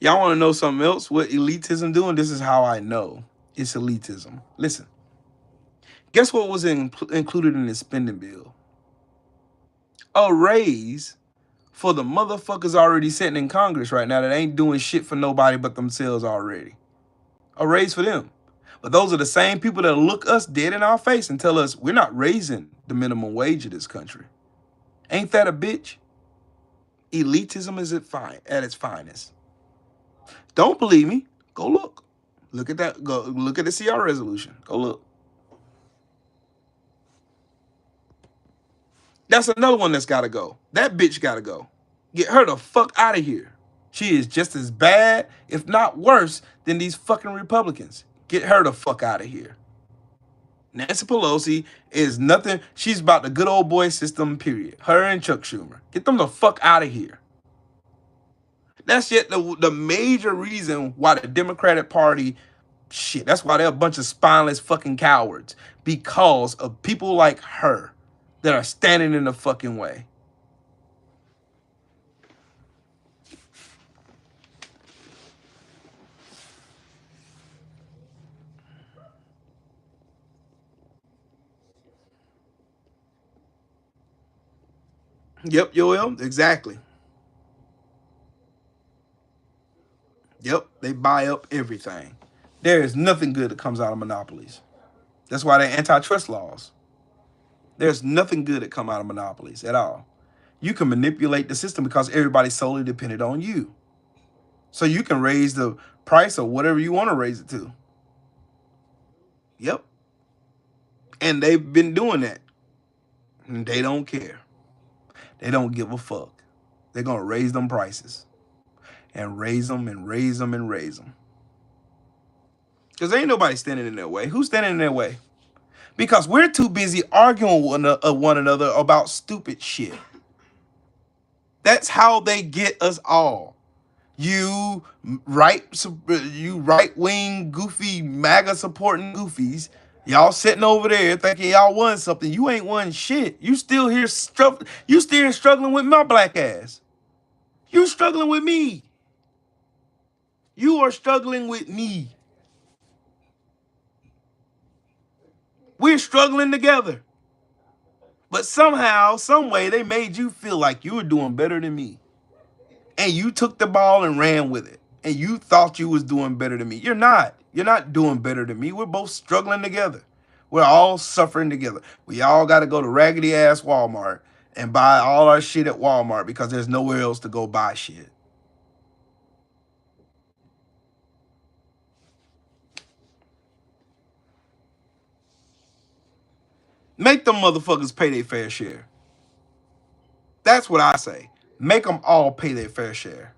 Y'all want to know something else? What elitism doing? This is how I know it's elitism. Listen, guess what was included in the spending bill? A raise for the motherfuckers already sitting in Congress right now that ain't doing shit for nobody but themselves already. A raise for them. But those are the same people that look us dead in our face and tell us we're not raising the minimum wage of this country. Ain't that a bitch? Elitism is at its finest. Don't believe me? Go look. Look at that. Go look at the CR resolution. Go look. That's another one that's gotta go. That bitch gotta go. Get her the fuck out of here. She is just as bad, if not worse, than these fucking Republicans. Get her the fuck out of here. Nancy Pelosi is nothing. She's about the good old boy system, period. Her and Chuck Schumer. Get them the fuck out of here. That's yet the major reason why the Democratic Party, shit, that's why they're a bunch of spineless fucking cowards. Because of people like her that are standing in the fucking way. Yep, Yoel, exactly. Yep, they buy up everything. There is nothing good that comes out of monopolies. That's why they're antitrust laws. There's nothing good that come out of monopolies at all. You can manipulate the system because everybody's solely dependent on you. So you can raise the price of whatever you want to raise it to. Yep. And they've been doing that. And they don't care. They don't give a fuck. They're going to raise them prices. And raise them and raise them and raise them. Because ain't nobody standing in their way. Who's standing in their way? Because we're too busy arguing with one another about stupid shit. That's how they get us all. You right wing goofy MAGA supporting goofies, y'all sitting over there thinking y'all won something. You ain't won shit. You still here struggling with my black ass. You struggling with me. You are struggling with me. We're struggling together. But somehow, some way, they made you feel like you were doing better than me. And you took the ball and ran with it. And you thought you was doing better than me. You're not. You're not doing better than me. We're both struggling together. We're all suffering together. We all got to go to raggedy ass Walmart and buy all our shit at Walmart because there's nowhere else to go buy shit. Make them motherfuckers pay their fair share. That's what I say. Make them all pay their fair share.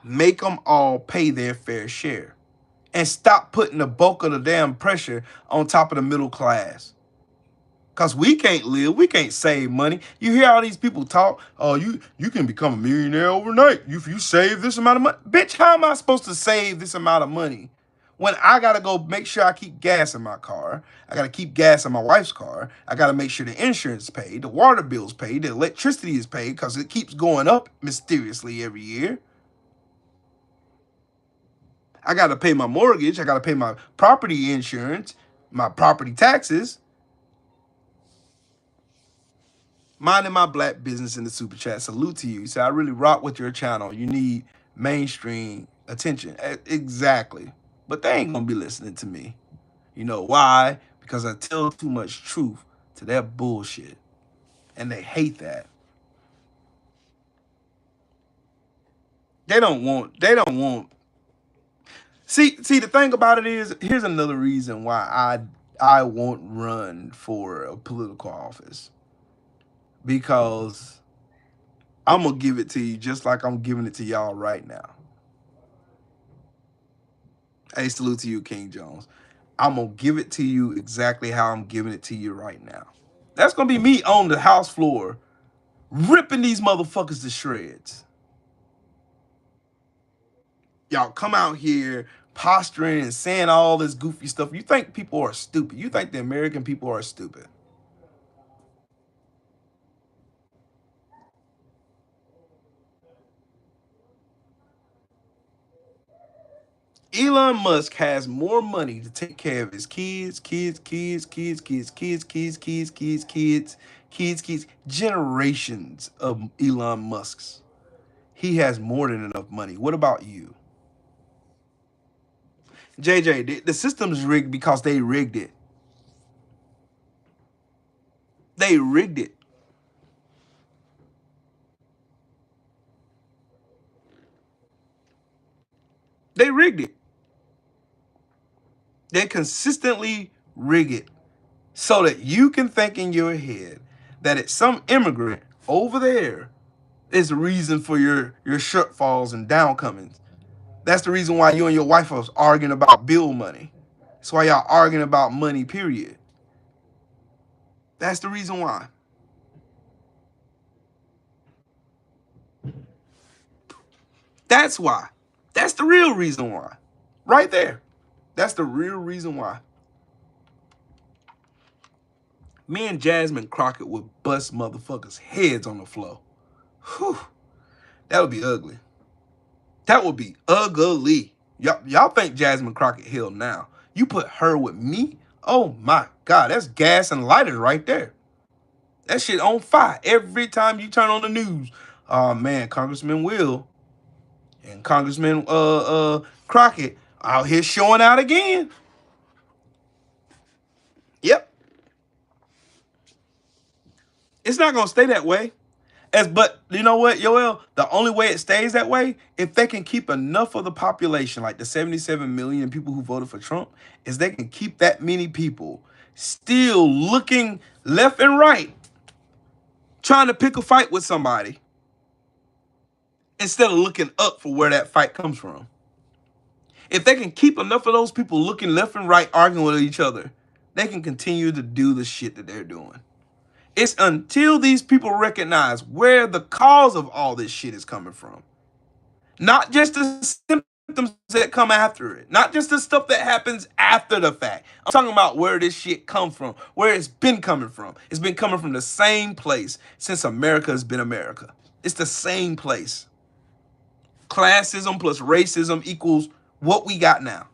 Make them all pay their fair share. And stop putting the bulk of the damn pressure on top of the middle class. Because we can't live. We can't save money. You hear all these people talk, oh, you can become a millionaire overnight if you save this amount of money. Bitch, how am I supposed to save this amount of money when I got to go make sure I keep gas in my car? I got to keep gas in my wife's car. I got to make sure the insurance is paid, the water bill's paid, the electricity is paid because it keeps going up mysteriously every year. I got to pay my mortgage. I got to pay my property insurance, my property taxes. Minding my black business in the super chat. Salute to you. You say, I really rock with your channel. You need mainstream attention. Exactly. But they ain't going to be listening to me. You know why? Because I tell too much truth to their bullshit. And they hate that. They don't want. See, the thing about it is, here's another reason why I won't run for a political office. Because I'm going to give it to you just like I'm giving it to y'all right now. Hey, salute to you, King Jones. I'm going to give it to you exactly how I'm giving it to you right now. That's going to be me on the house floor ripping these motherfuckers to shreds. Y'all come out here posturing and saying all this goofy stuff. You think people are stupid. You think the American people are stupid. Elon Musk has more money to take care of his kids, kids, generations of Elon Musk's. He has more than enough money. What about you? JJ, the system's rigged because they rigged it. They rigged it. They rigged it. They consistently rig it so that you can think in your head that it's some immigrant over there is the reason for your shortfalls and downcomings. That's the reason why you and your wife was arguing about bill money. That's why y'all arguing about money, period. That's the reason why. That's why. That's the real reason why. Right there. That's the real reason why. Me and Jasmine Crockett would bust motherfuckers' heads on the floor. Whew. That would be ugly. That would be ugly. Y'all think Jasmine Crockett healed now. You put her with me? Oh my God, that's gas and lighters right there. That shit on fire every time you turn on the news. Oh man, Congressman Will and Congressman Crockett out here showing out again. Yep. It's not gonna stay that way. But you know what, Yoel? The only way it stays that way, if they can keep enough of the population, like the 77 million people who voted for Trump, is they can keep that many people still looking left and right, trying to pick a fight with somebody, instead of looking up for where that fight comes from. If they can keep enough of those people looking left and right, arguing with each other, they can continue to do the shit that they're doing. It's until these people recognize where the cause of all this shit is coming from. Not just the symptoms that come after it. Not just the stuff that happens after the fact. I'm talking about where this shit comes from. Where it's been coming from. It's been coming from the same place since America has been America. It's the same place. Classism plus racism equals what we got now.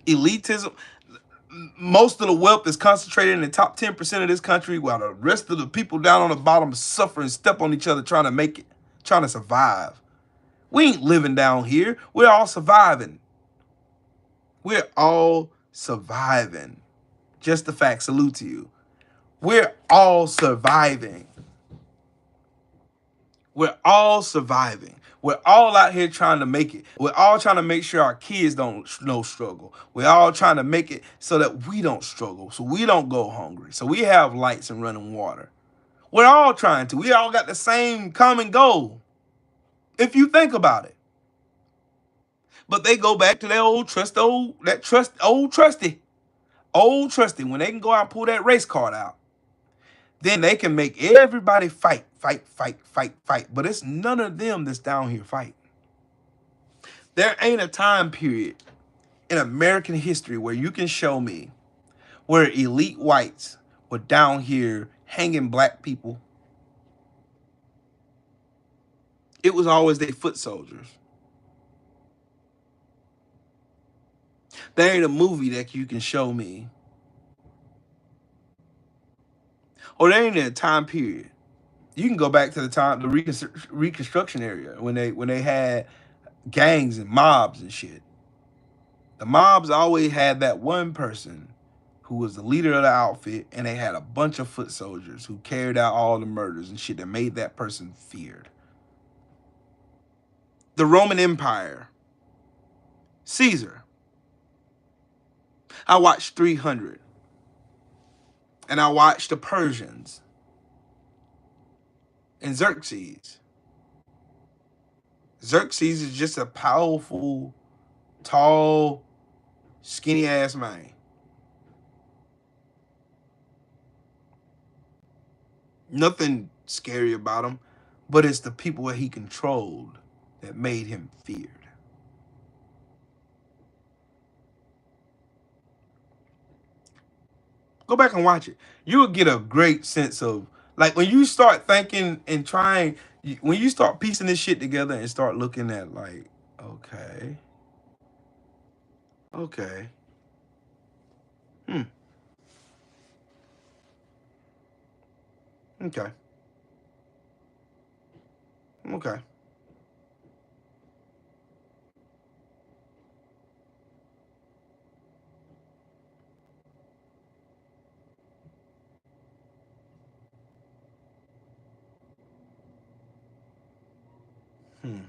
Elitism. Most of the wealth is concentrated in the top 10% of this country, while the rest of the people down on the bottom suffer and step on each other trying to make it, trying to survive. We ain't living down here. We're all surviving. We're all surviving. Just the fact, salute to you. We're all surviving. We're all surviving. We're all out here trying to make it. We're all trying to make sure our kids don't struggle. We're all trying to make it so that we don't struggle, so we don't go hungry, so we have lights and running water. We're all trying to. We all got the same common goal, if you think about it. But they go back to their old trusty. When they can go out and pull that race card out, then they can make everybody fight. But it's none of them that's down here fighting. There ain't a time period in American history where you can show me where elite whites were down here hanging black people. It was always their foot soldiers. There ain't a movie that you can show me, or there ain't a time period. You can go back to the Reconstruction area when they had gangs and mobs and shit. The mobs always had that one person who was the leader of the outfit, and they had a bunch of foot soldiers who carried out all the murders and shit that made that person feared. The Roman Empire, Caesar. I watched 300, and I watched the Persians and Xerxes. Xerxes is just a powerful, tall, skinny ass man. Nothing scary about him, but it's the people that he controlled that made him feared. Go back and watch it. You will get a great sense of, like, when you start thinking and trying, when you start piecing this shit together and start looking at, like, okay. Hmm. Okay. Okay. Hmm.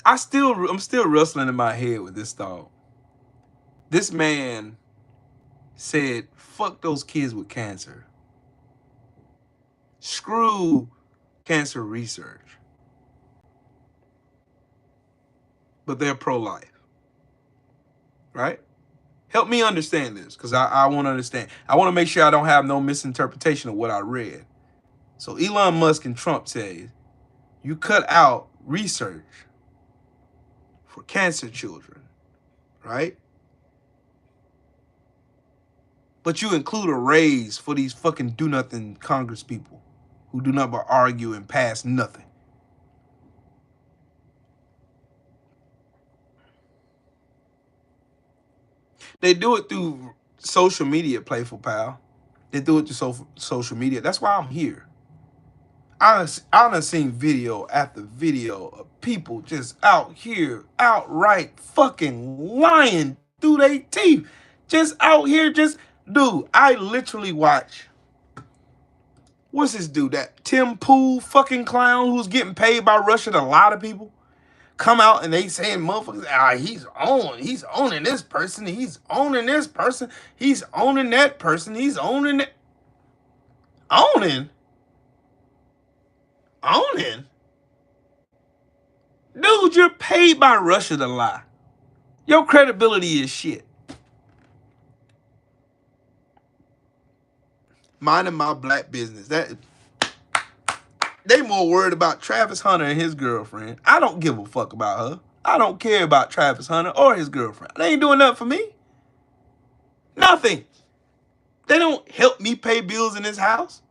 I'm still wrestling in my head with this thought. This man said, fuck those kids with cancer. Screw cancer research. But they're pro-life. Right? Help me understand this, because I want to understand. I want to make sure I don't have no misinterpretation of what I read. So Elon Musk and Trump say, you cut out research for cancer children, right? But you include a raise for these fucking do-nothing Congress people who do nothing but argue and pass nothing. They do it through social media, Playful Pal. They do it through social media. That's why I'm here. I done seen video after video of people just out here, outright fucking lying through their teeth. Just out here, dude, I literally watch, what's this dude, that Tim Pool fucking clown who's getting paid by Russia to lie to people? Come out and they saying motherfuckers, he's owning this person, he's owning this person, he's owning that person, he's owning it. Owning? Owning? Dude, you're paid by Russia to lie. Your credibility is shit. Minding my black business. They more worried about Travis Hunter and his girlfriend. I don't give a fuck about her. I don't care about Travis Hunter or his girlfriend. They ain't doing nothing for me. Nothing. They don't help me pay bills in this house.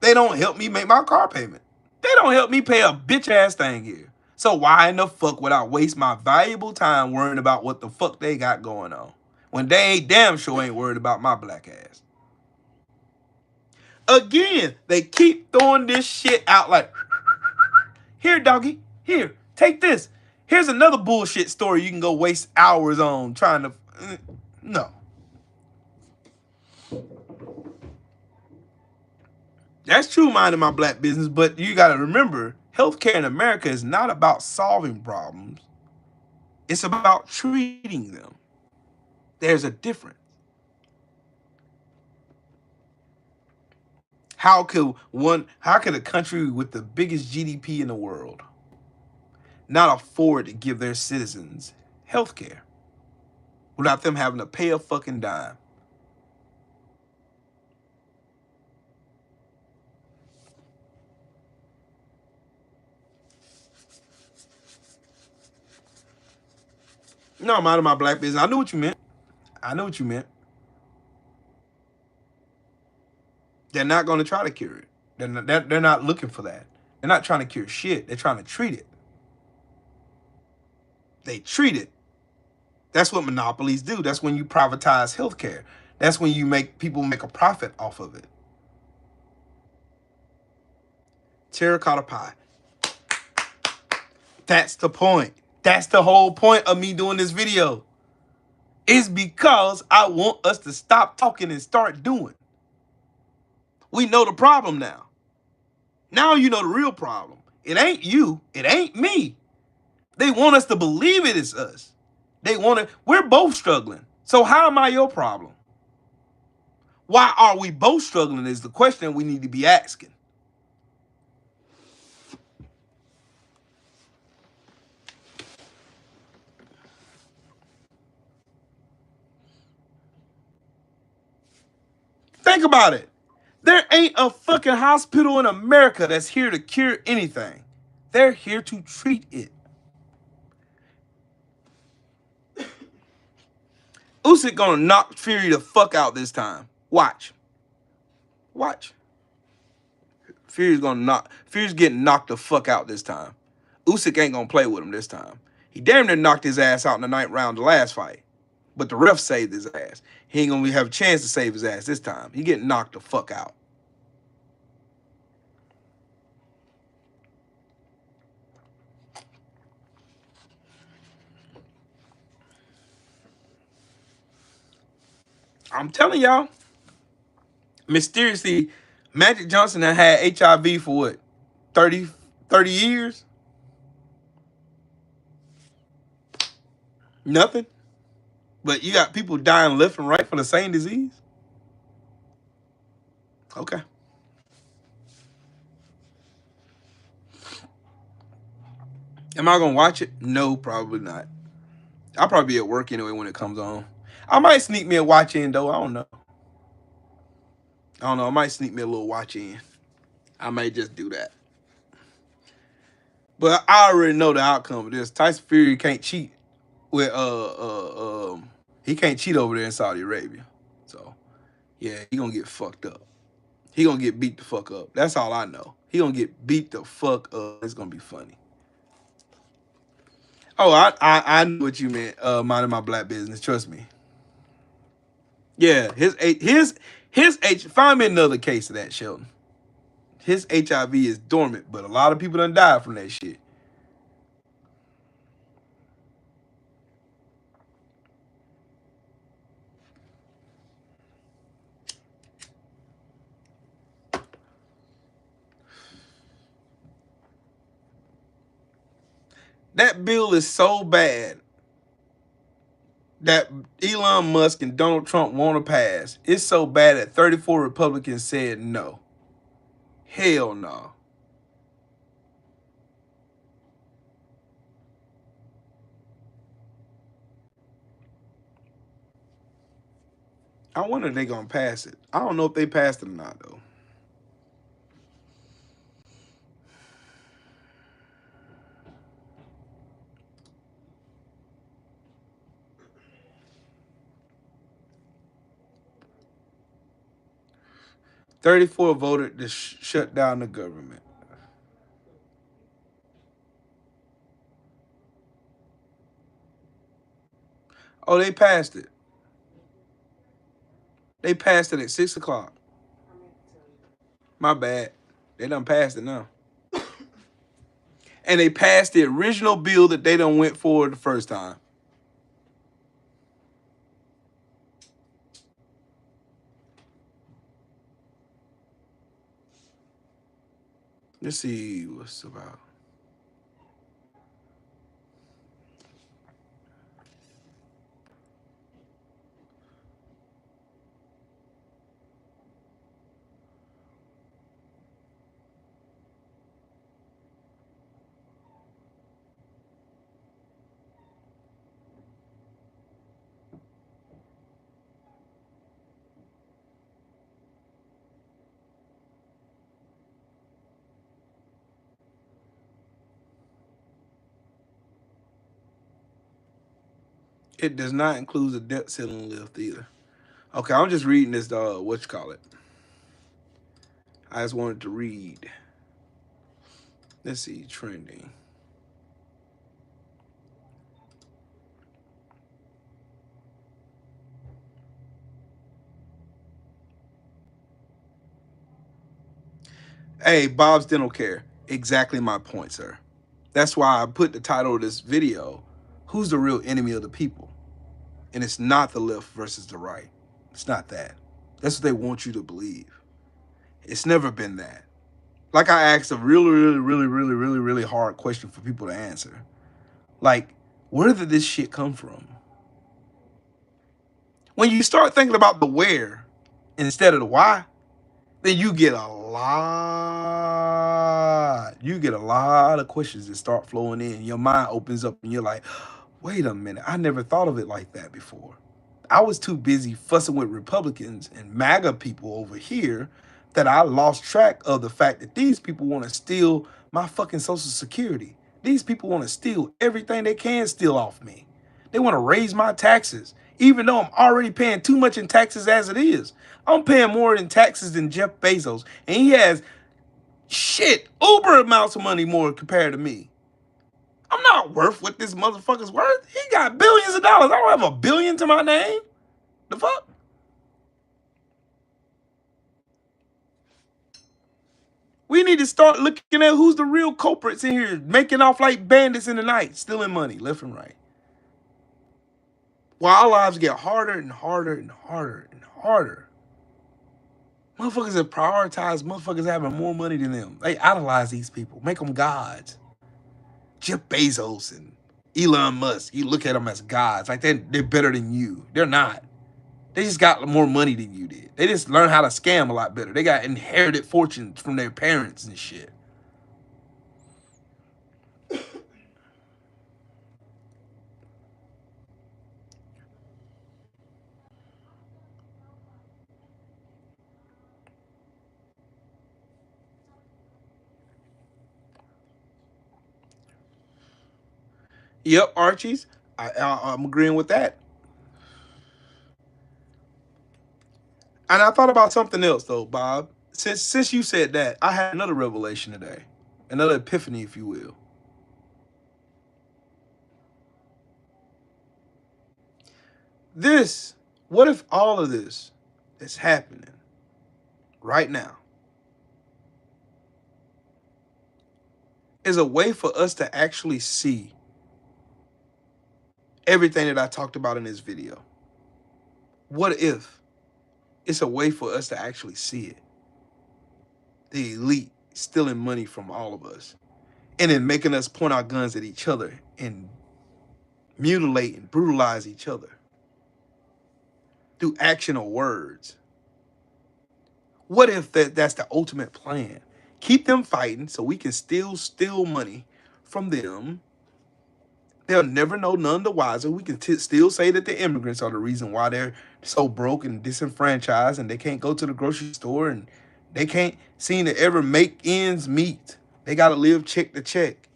They don't help me make my car payment. They don't help me pay a bitch ass thing here. So why in the fuck would I waste my valuable time worrying about what the fuck they got going on when they ain't damn sure ain't worried about my black ass? Again, they keep throwing this shit out like, here, doggy, here, take this. Here's another bullshit story you can go waste hours on trying to, no. That's true, minding my black business, but you got to remember, healthcare in America is not about solving problems. It's about treating them. There's a difference. How could a country with the biggest GDP in the world not afford to give their citizens health care without them having to pay a fucking dime? No, I'm out of my black business. I knew what you meant. I know what you meant. They're not going to try to cure it. They're not looking for that. They're not trying to cure shit. They're trying to treat it. They treat it. That's what monopolies do. That's when you privatize healthcare. That's when you make people make a profit off of it. Terracotta pie. That's the point. That's the whole point of me doing this video. It's because I want us to stop talking and start doing. We know the problem now. Now you know the real problem. It ain't you. It ain't me. They want us to believe it is us. We're both struggling. So how am I your problem? Why are we both struggling is the question we need to be asking. Think about it. There ain't a fucking hospital in America that's here to cure anything. They're here to treat it. Usyk gonna knock Fury the fuck out this time. Watch. Watch. Fury's getting knocked the fuck out this time. Usyk ain't gonna play with him this time. He damn near knocked his ass out in the ninth round of the last fight. But the ref saved his ass. He ain't gonna have a chance to save his ass this time. He getting knocked the fuck out. I'm telling y'all, mysteriously, Magic Johnson had HIV for what, 30 years? Nothing. But you got people dying left and right for the same disease? Okay. Am I going to watch it? No, probably not. I'll probably be at work anyway when it comes on. I might sneak me a watch in, though. I don't know. I might sneak me a little watch in. I may just do that. But I already know the outcome of this. Tyson Fury can't cheat with he can't cheat over there in Saudi Arabia. So yeah, he gonna get fucked up. He gonna get beat the fuck up. That's all I know. He gonna get beat the fuck up. It's gonna be funny. Oh, I know what you meant. Minding my black business. Trust me. Yeah, find me another case of that, Shelton. His HIV is dormant, but a lot of people done died from that shit. That bill is so bad that Elon Musk and Donald Trump want to pass. It's so bad that 34 Republicans said no. Hell no. I wonder if they're going to pass it. I don't know if they passed it or not, though. "34 voted to shut down the government." Oh, they passed it. They passed it at 6 o'clock. My bad. They done passed it now. And they passed the original bill that they done went for the first time. Let's see what's about. It does not include the debt ceiling lift either. Okay, I'm just reading this, what you call it. I just wanted to read. Let's see, trending. Hey, Bob's Dental Care. Exactly my point, sir. That's why I put the title of this video, "Who's the Real Enemy of the People?" And it's not the left versus the right. It's not that. That's what they want you to believe. It's never been that. Like I asked a really hard question for people to answer. Like, where did this shit come from? When you start thinking about the where instead of the why, then you get a lot of questions that start flowing in. Your mind opens up and you're like, wait a minute, I never thought of it like that before. I was too busy fussing with Republicans and MAGA people over here that I lost track of the fact that these people want to steal my fucking Social Security. These people want to steal everything they can steal off me. They want to raise my taxes, even though I'm already paying too much in taxes as it is. I'm paying more in taxes than Jeff Bezos, and he has uber amounts of money more compared to me. I'm not worth what this motherfucker's worth. He got billions of dollars. I don't have a billion to my name. The fuck? We need to start looking at who's the real culprits in here, making off like bandits in the night, stealing money left and right. While our lives get harder and harder and harder and harder. Motherfuckers have prioritized motherfuckers having more money than them. They idolize these people, make them gods. Jeff Bezos and Elon Musk, you look at them as gods. Like they're better than you. They're not. They just got more money than you did. They just learned how to scam a lot better. They got inherited fortunes from their parents and shit. Yep, Archie's. I'm agreeing with that. And I thought about something else though, Bob. Since you said that, I had another revelation today, another epiphany, if you will. What if all of this that's happening right now is a way for us to actually see everything that I talked about in this video? What if it's a way for us to actually see it? The elite stealing money from all of us and then making us point our guns at each other and mutilate and brutalize each other through action or words. What if that's the ultimate plan? Keep them fighting so we can still steal money from them. They'll never know, none the wiser. We can still say that the immigrants are the reason why they're so broke and disenfranchised and they can't go to the grocery store and they can't seem to ever make ends meet. They got to live check to check.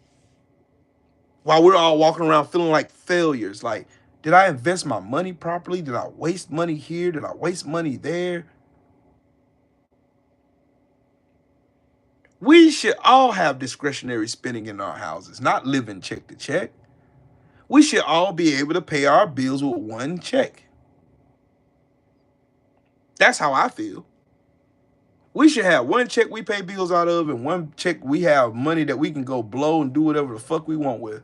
While we're all walking around feeling like failures. Like, did I invest my money properly? Did I waste money here? Did I waste money there? We should all have discretionary spending in our houses, not living check to check. We should all be able to pay our bills with one check. That's how I feel. We should have one check we pay bills out of and one check we have money that we can go blow and do whatever the fuck we want with.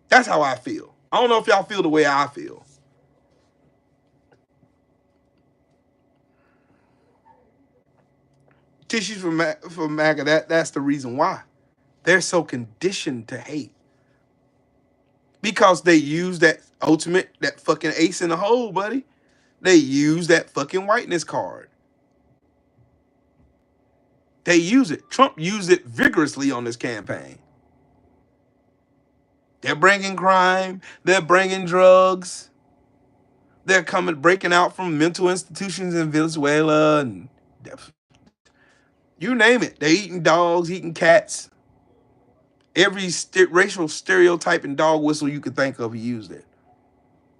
That's how I feel. I don't know if y'all feel the way I feel. Tissues for MAGA, that's the reason why. They're so conditioned to hate. Because they use that fucking ace in the hole, buddy. They use that fucking whiteness card. They use it. Trump used it vigorously on this campaign. They're bringing crime. They're bringing drugs. They're breaking out from mental institutions in Venezuela. And you name it. They're eating dogs, eating cats. Every racial stereotype and dog whistle you could think of, he used it.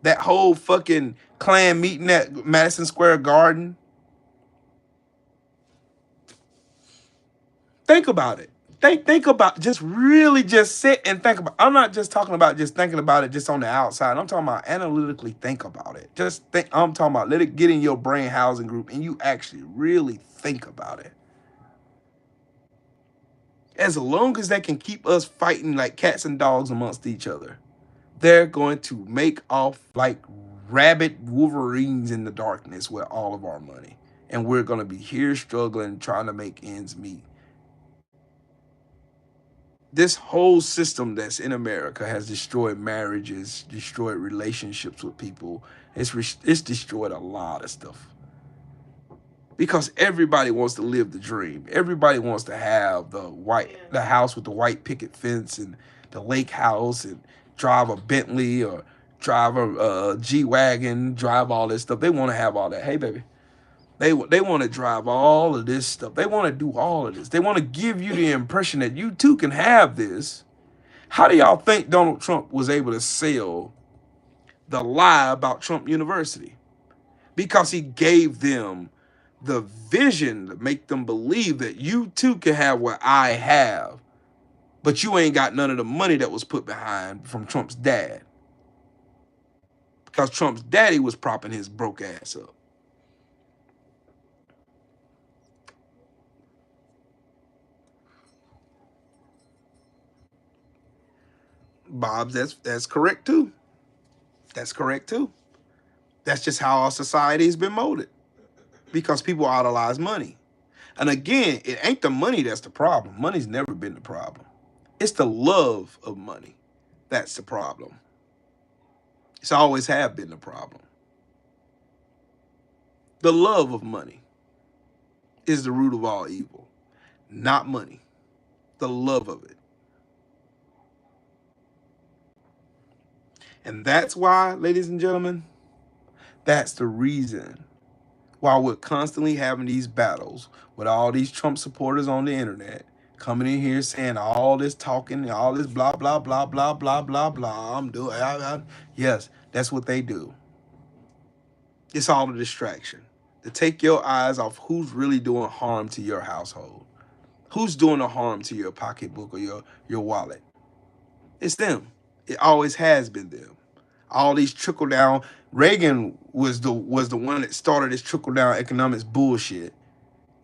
That whole fucking Klan meeting at Madison Square Garden. Think about it. Think about, just really just sit and think about. I'm not just talking about just thinking about it just on the outside. I'm talking about analytically think about it. Just think. I'm talking about let it get in your brain housing group and you actually really think about it. As long as they can keep us fighting like cats and dogs amongst each other, they're going to make off like rabid wolverines in the darkness with all of our money. And we're going to be here struggling, trying to make ends meet. This whole system that's in America has destroyed marriages, destroyed relationships with people. It's destroyed a lot of stuff. Because everybody wants to live the dream. Everybody wants to have the house with the white picket fence and the lake house and drive a Bentley or drive a G-Wagon, drive all this stuff. They want to have all that. Hey, baby. They want to drive all of this stuff. They want to do all of this. They want to give you the impression that you too can have this. How do y'all think Donald Trump was able to sell the lie about Trump University? Because he gave them the vision to make them believe that you too can have what I have, but you ain't got none of the money that was put behind from Trump's dad. Because Trump's daddy was propping his broke ass up. Bob's, that's correct too. That's correct too. That's just how our society has been molded. Because people idolize money. And again, it ain't the money that's the problem. Money's never been the problem. It's the love of money that's the problem. It's always have been the problem. The love of money is the root of all evil, not money. The love of it. And that's why, ladies and gentlemen, that's the reason why we're constantly having these battles with all these Trump supporters on the internet coming in here saying all this talking, all this blah, blah, blah, blah, blah, blah, blah. I'm doing, yes, that's what they do. It's all a distraction to take your eyes off who's really doing harm to your household. Who's doing the harm to your pocketbook or your wallet? It's them. It always has been them. All these trickle down. Reagan was the one that started this trickle down economics bullshit,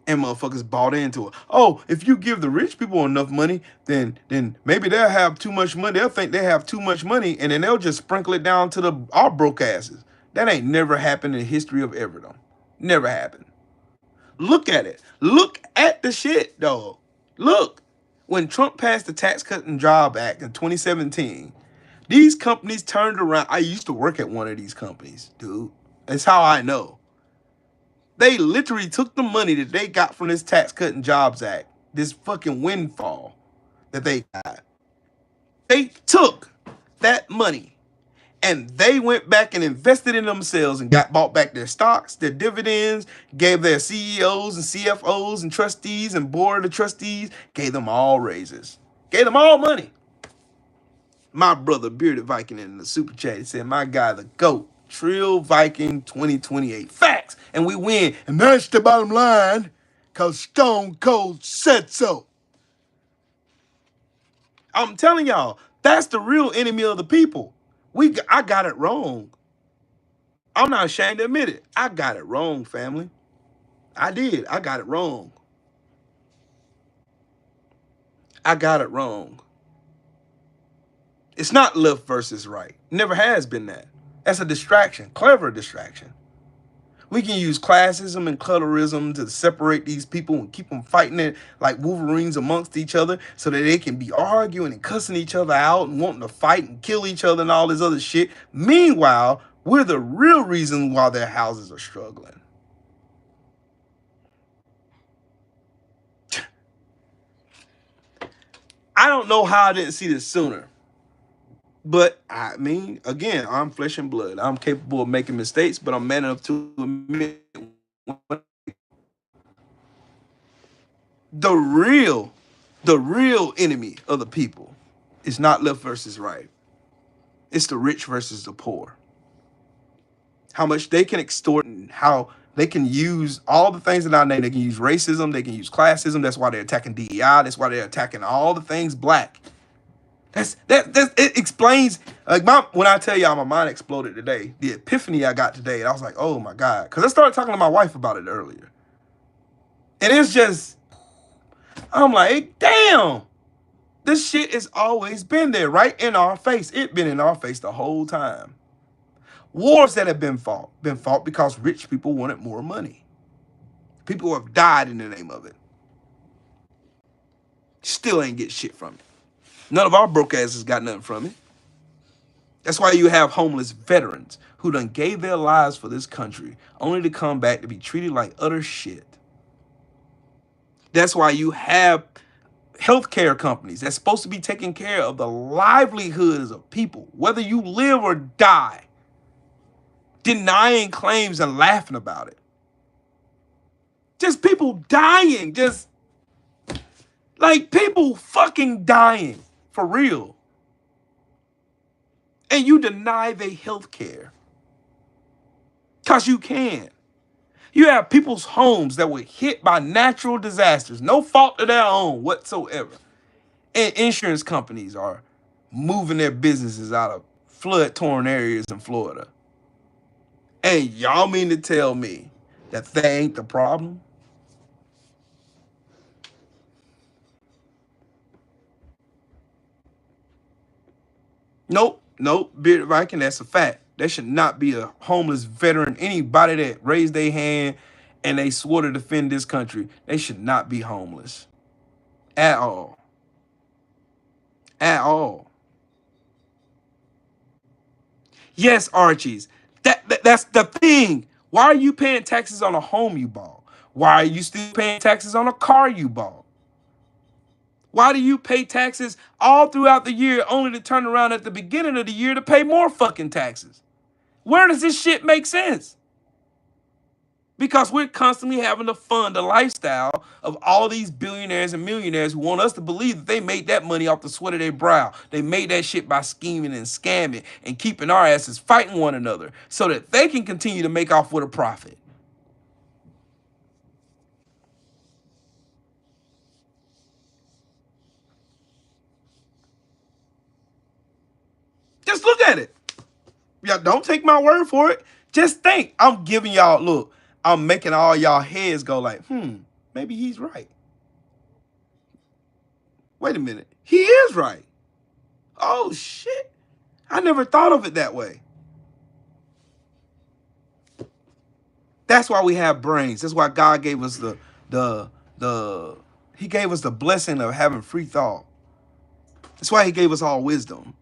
and motherfuckers bought into it. Oh, if you give the rich people enough money, then maybe they'll have too much money. They'll think they have too much money, and then they'll just sprinkle it down to our broke asses. That ain't never happened in the history of everdom. Never happened. Look at it. Look at the shit, dog. Look. When Trump passed the Tax Cut and Job Act in 2017, these companies turned around. I used to work at one of these companies, dude. That's how I know. They literally took the money that they got from this Tax Cut and Jobs Act, this fucking windfall that they got. They took that money and they went back and invested in themselves and got bought back their stocks, their dividends, gave their CEOs and CFOs and trustees and board of trustees, gave them all raises, gave them all money. My brother, Bearded Viking, in the super chat, he said, my guy, the GOAT, Trill Viking 2028. Facts. And we win. And that's the bottom line, because Stone Cold said so. I'm telling y'all, that's the real enemy of the people. I got it wrong. I'm not ashamed to admit it. I got it wrong, family. I did. I got it wrong. I got it wrong. It's not left versus right. Never has been that. That's a distraction, clever distraction. We can use classism and colorism to separate these people and keep them fighting it like Wolverines amongst each other so that they can be arguing and cussing each other out and wanting to fight and kill each other and all this other shit. Meanwhile, we're the real reason why their houses are struggling. I don't know how I didn't see this sooner. But, I mean, again, I'm flesh and blood. I'm capable of making mistakes, but I'm man enough to admit the real enemy of the people is not left versus right. It's the rich versus the poor. How much they can extort and how they can use all the things in our name. They can use racism. They can use classism. That's why they're attacking DEI. That's why they're attacking all the things black. It explains, like, when I tell y'all my mind exploded today, the epiphany I got today, and I was like, oh my God. Because I started talking to my wife about it earlier. And it's just, I'm like, damn, this shit has always been there, right in our face. It's been in our face the whole time. Wars that have been fought because rich people wanted more money. People have died in the name of it. Still ain't get shit from it. None of our broke asses got nothing from it. That's why you have homeless veterans who done gave their lives for this country only to come back to be treated like utter shit. That's why you have healthcare companies that's supposed to be taking care of the livelihoods of people, whether you live or die, denying claims and laughing about it. Just people dying, just like people fucking dying for real. And you deny their health care because you can. You have people's homes that were hit by natural disasters, no fault of their own whatsoever. And insurance companies are moving their businesses out of flood-torn areas in Florida. And y'all mean to tell me that they ain't the problem? Nope, nope, Bearded Viking, that's a fact. There should not be a homeless veteran, anybody that raised their hand and they swore to defend this country. They should not be homeless. At all. At all. Yes, Archies. That's the thing. Why are you paying taxes on a home you bought? Why are you still paying taxes on a car you bought? Why do you pay taxes all throughout the year only to turn around at the beginning of the year to pay more fucking taxes? Where does this shit make sense? Because we're constantly having to fund the lifestyle of all these billionaires and millionaires who want us to believe that they made that money off the sweat of their brow. They made that shit by scheming and scamming and keeping our asses fighting one another so that they can continue to make off with a profit. Just look at it. Y'all don't take my word for it. Just think. I'm giving y'all, look, I'm making all y'all heads go like, maybe he's right. Wait a minute. He is right. Oh, shit. I never thought of it that way. That's why we have brains. That's why God gave us the he gave us the blessing of having free thought. That's why he gave us all wisdom.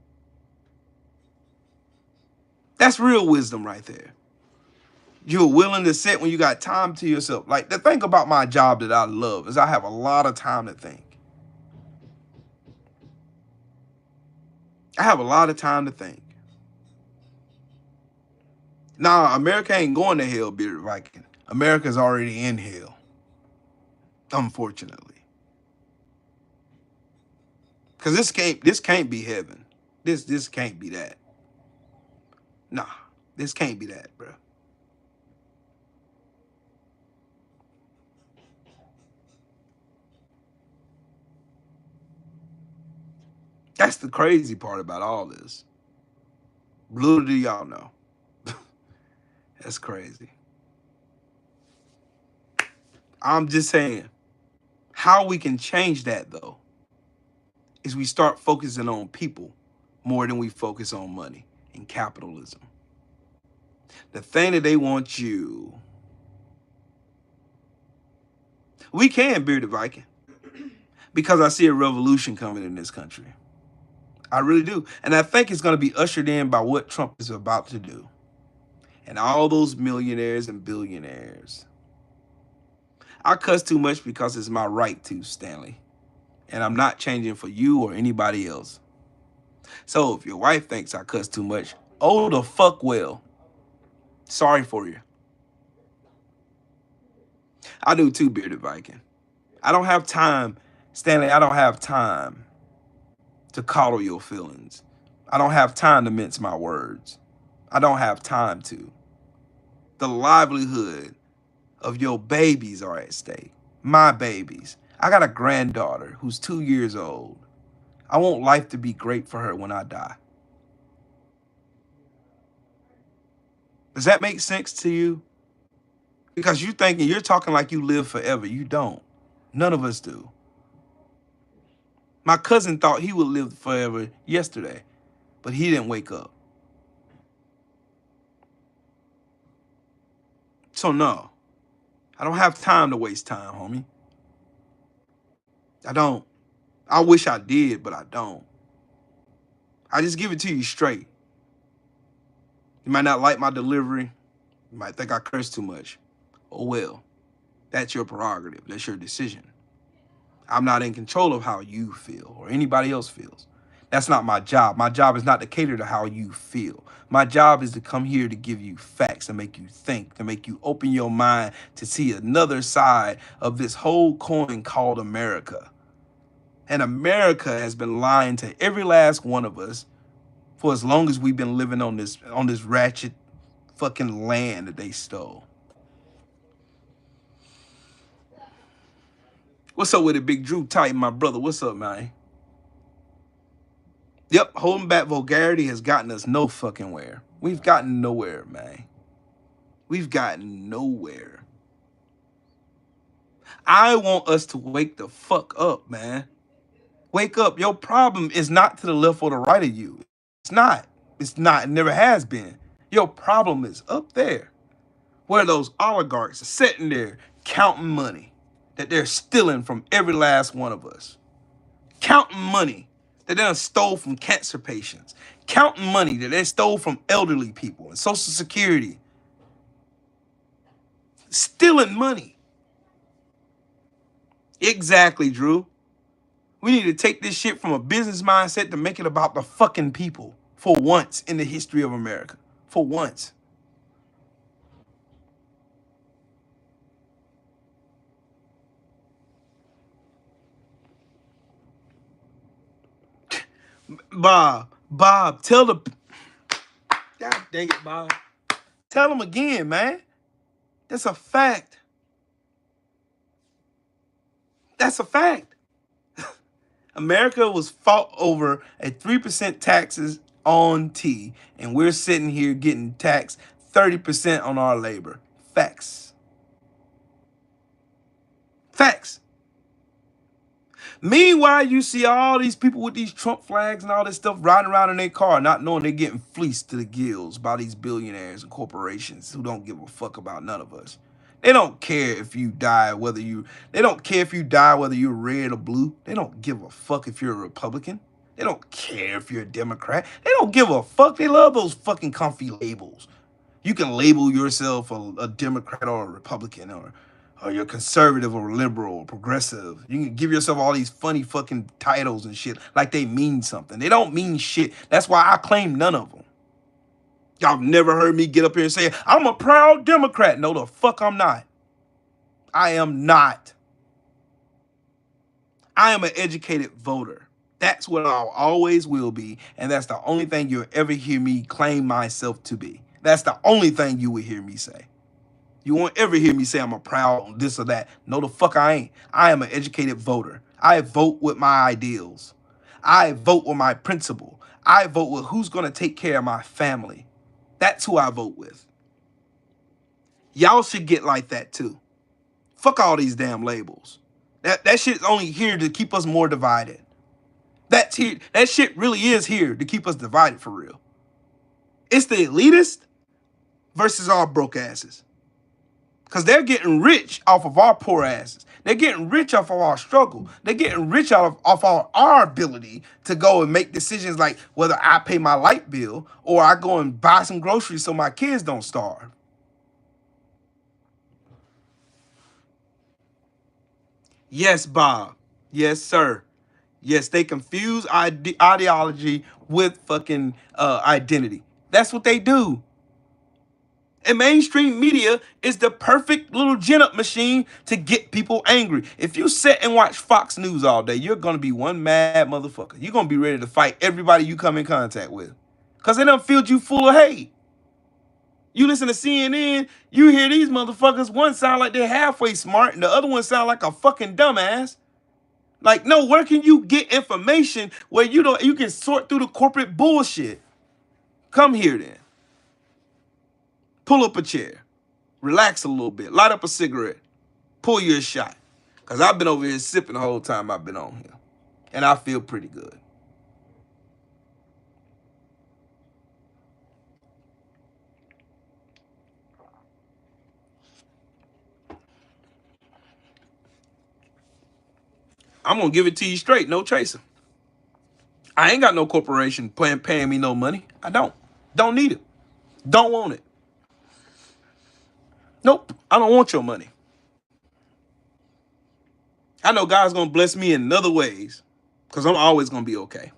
That's real wisdom right there. You're willing to sit when you got time to yourself. Like the thing about my job that I love is I have a lot of time to think. I have a lot of time to think. Nah, America ain't going to hell, Bearded Viking. America's already in hell. Unfortunately. Cause this can't be heaven. This can't be that. Nah, this can't be that, bro. That's the crazy part about all this. Little do y'all know. That's crazy. I'm just saying, how we can change that though is we start focusing on people more than we focus on money and capitalism. The thing that they want you, we can, Bearded Viking, because I see a revolution coming in this country. I really do. And I think it's going to be ushered in by what Trump is about to do. And all those millionaires and billionaires. I cuss too much because it's my right to, Stanley. And I'm not changing for you or anybody else. So if your wife thinks I cuss too much, oh the fuck well. Sorry for you. I do too, Bearded Viking. I don't have time, Stanley, I don't have time to coddle your feelings. I don't have time to mince my words. I don't have time to. The livelihood of your babies are at stake. My babies. I got a granddaughter who's 2 years old. I want life to be great for her when I die. Does that make sense to you? Because you're talking like you live forever. You don't. None of us do. My cousin thought he would live forever yesterday, but he didn't wake up. So no, I don't have time to waste time, homie. I don't. I wish I did, but I don't. I just give it to you straight. You might not like my delivery. You might think I curse too much. Oh well, that's your prerogative. That's your decision. I'm not in control of how you feel or anybody else feels. That's not my job. My job is not to cater to how you feel. My job is to come here to give you facts, to make you think, to make you open your mind to see another side of this whole coin called America. And America has been lying to every last one of us for as long as we've been living on this ratchet fucking land that they stole. What's up with it, Big Drew Titan, my brother? What's up, man? Yep, holding back vulgarity has gotten us no fucking where. We've gotten nowhere, man. We've gotten nowhere. I want us to wake the fuck up, man. Wake up. Your problem is not to the left or the right of you. It's not. It's not. It never has been. Your problem is up there, where those oligarchs are sitting there counting money that they're stealing from every last one of us. Counting money that they stole from cancer patients. Counting money that they stole from elderly people and Social Security. Stealing money. Exactly, Drew. We need to take this shit from a business mindset to make it about the fucking people. For once in the history of America. For once. Bob, tell the... God dang it, Bob. Tell them again, man. That's a fact. That's a fact. America was fought over a 3% taxes on tea, and we're sitting here getting taxed 30% on our labor. Facts. Facts. Meanwhile, you see all these people with these Trump flags and all this stuff riding around in their car, not knowing they're getting fleeced to the gills by these billionaires and corporations who don't give a fuck about none of us. They don't care if you die, they don't care if you die, whether you're red or blue. They don't give a fuck if you're a Republican. They don't care if you're a Democrat. They don't give a fuck. They love those fucking comfy labels. You can label yourself a Democrat or a Republican, or you're conservative or liberal or progressive. You can give yourself all these funny fucking titles and shit like they mean something. They don't mean shit. That's why I claim none of them. Y'all never heard me get up here and say, I'm a proud Democrat. No, the fuck I'm not. I am not. I am an educated voter. That's what I always will be. And that's the only thing you'll ever hear me claim myself to be. That's the only thing you will hear me say. You won't ever hear me say I'm a proud this or that. No, the fuck I ain't. I am an educated voter. I vote with my ideals. I vote with my principle. I vote with who's going to take care of my family. That's who I vote with. Y'all should get like that too. Fuck all these damn labels. That shit's only here to keep us more divided. That's here. That shit really is here to keep us divided for real. It's the elitist versus our broke asses. Because they're getting rich off of our poor asses. They're getting rich off of our struggle. They're getting rich off our ability to go and make decisions like whether I pay my light bill or I go and buy some groceries so my kids don't starve. Yes, Bob. Yes, sir. Yes, they confuse ideology with fucking identity. That's what they do. And mainstream media is the perfect little gin-up machine to get people angry. If you sit and watch Fox News all day, you're going to be one mad motherfucker. You're going to be ready to fight everybody you come in contact with. Because they done filled you full of hate. You listen to CNN, you hear these motherfuckers, one sound like they're halfway smart and the other one sound like a fucking dumbass. Like, no, where can you get information where you can sort through the corporate bullshit? Come here then. Pull up a chair. Relax a little bit. Light up a cigarette. Pull you a shot. Because I've been over here sipping the whole time I've been on here. And I feel pretty good. I'm going to give it to you straight. No chaser. I ain't got no corporation paying me no money. I don't. Don't need it. Don't want it. Nope, I don't want your money. I know God's going to bless me in other ways because I'm always going to be okay.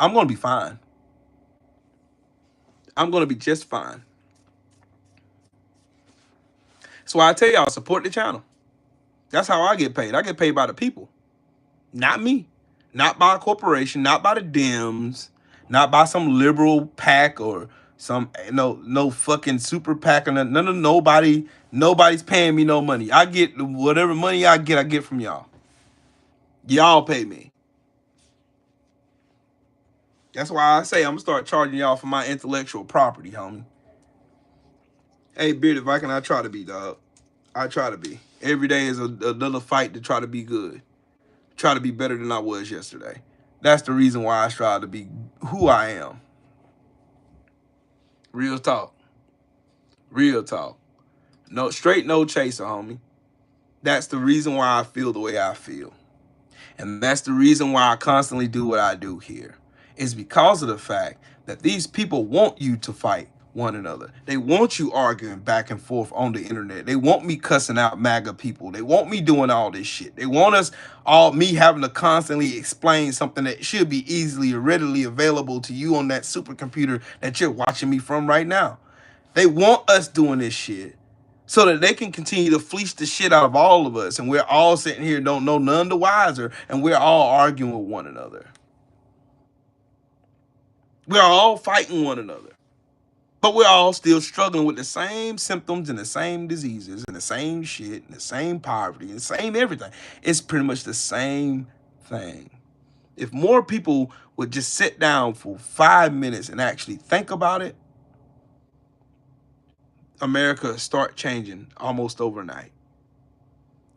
I'm going to be fine. I'm going to be just fine. That's why I tell y'all, support the channel. That's how I get paid. I get paid by the people, not me. Not by a corporation, not by the Dems, not by some liberal pack or some no fucking super pack or nobody's paying me no money. I get whatever money I get from y'all. Y'all pay me. That's why I say I'm gonna start charging y'all for my intellectual property, homie. Hey, Bearded Viking, I try to be, dog. I try to be. Every day is another fight to try to be good. Try to be better than I was yesterday. That's the reason why I strive to be who I am. Real talk. Real talk. No straight, no chaser, homie. That's the reason why I feel the way I feel. And that's the reason why I constantly do what I do here. It's because of the fact that these people want you to fight one another. They want you arguing back and forth on the internet. They want me cussing out MAGA people. They want me doing all this shit. They want me having to constantly explain something that should be easily or readily available to you on that supercomputer that you're watching me from right now. They want us doing this shit so that they can continue to fleece the shit out of all of us. And we're all sitting here, don't know none the wiser, and we're all arguing with one another. We're all fighting one another. But we're all still struggling with the same symptoms and the same diseases and the same shit and the same poverty and the same everything. It's pretty much the same thing. If more people would just sit down for 5 minutes and actually think about it, America would start changing almost overnight.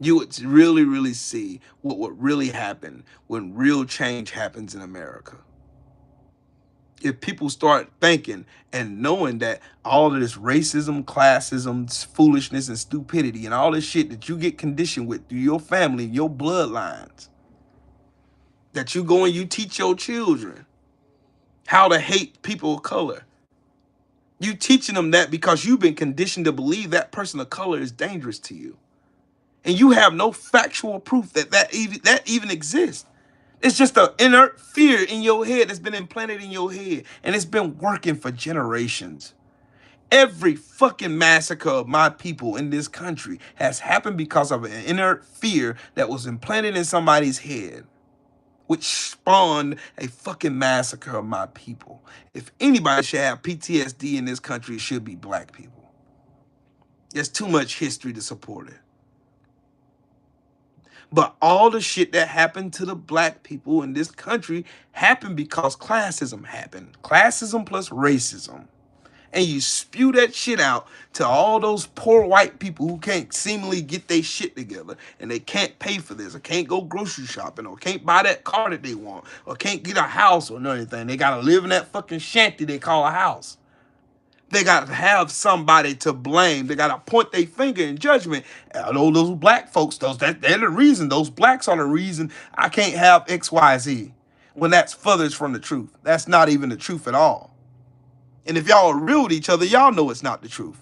You would really, really see what would really happen when real change happens in America. If people start thinking and knowing that all of this racism, classism, foolishness, and stupidity, and all this shit that you get conditioned with through your family, your bloodlines, that you go and you teach your children how to hate people of color. You teaching them that because you've been conditioned to believe that person of color is dangerous to you. And you have no factual proof that even exists. It's just an inert fear in your head that's been implanted in your head. And it's been working for generations. Every fucking massacre of my people in this country has happened because of an inert fear that was implanted in somebody's head, which spawned a fucking massacre of my people. If anybody should have PTSD in this country, it should be black people. There's too much history to support it. But all the shit that happened to the black people in this country happened because classism happened. Classism plus racism. And you spew that shit out to all those poor white people who can't seemingly get their shit together. And they can't pay for this, or can't go grocery shopping, or can't buy that car that they want, or can't get a house or anything. They got to live in that fucking shanty they call a house. They got to have somebody to blame. They got to point their finger in judgment. I know those black folks, they're the reason. Those blacks are the reason I can't have X, Y, Z. When that's furthest from the truth. That's not even the truth at all. And if y'all are real with each other, y'all know it's not the truth.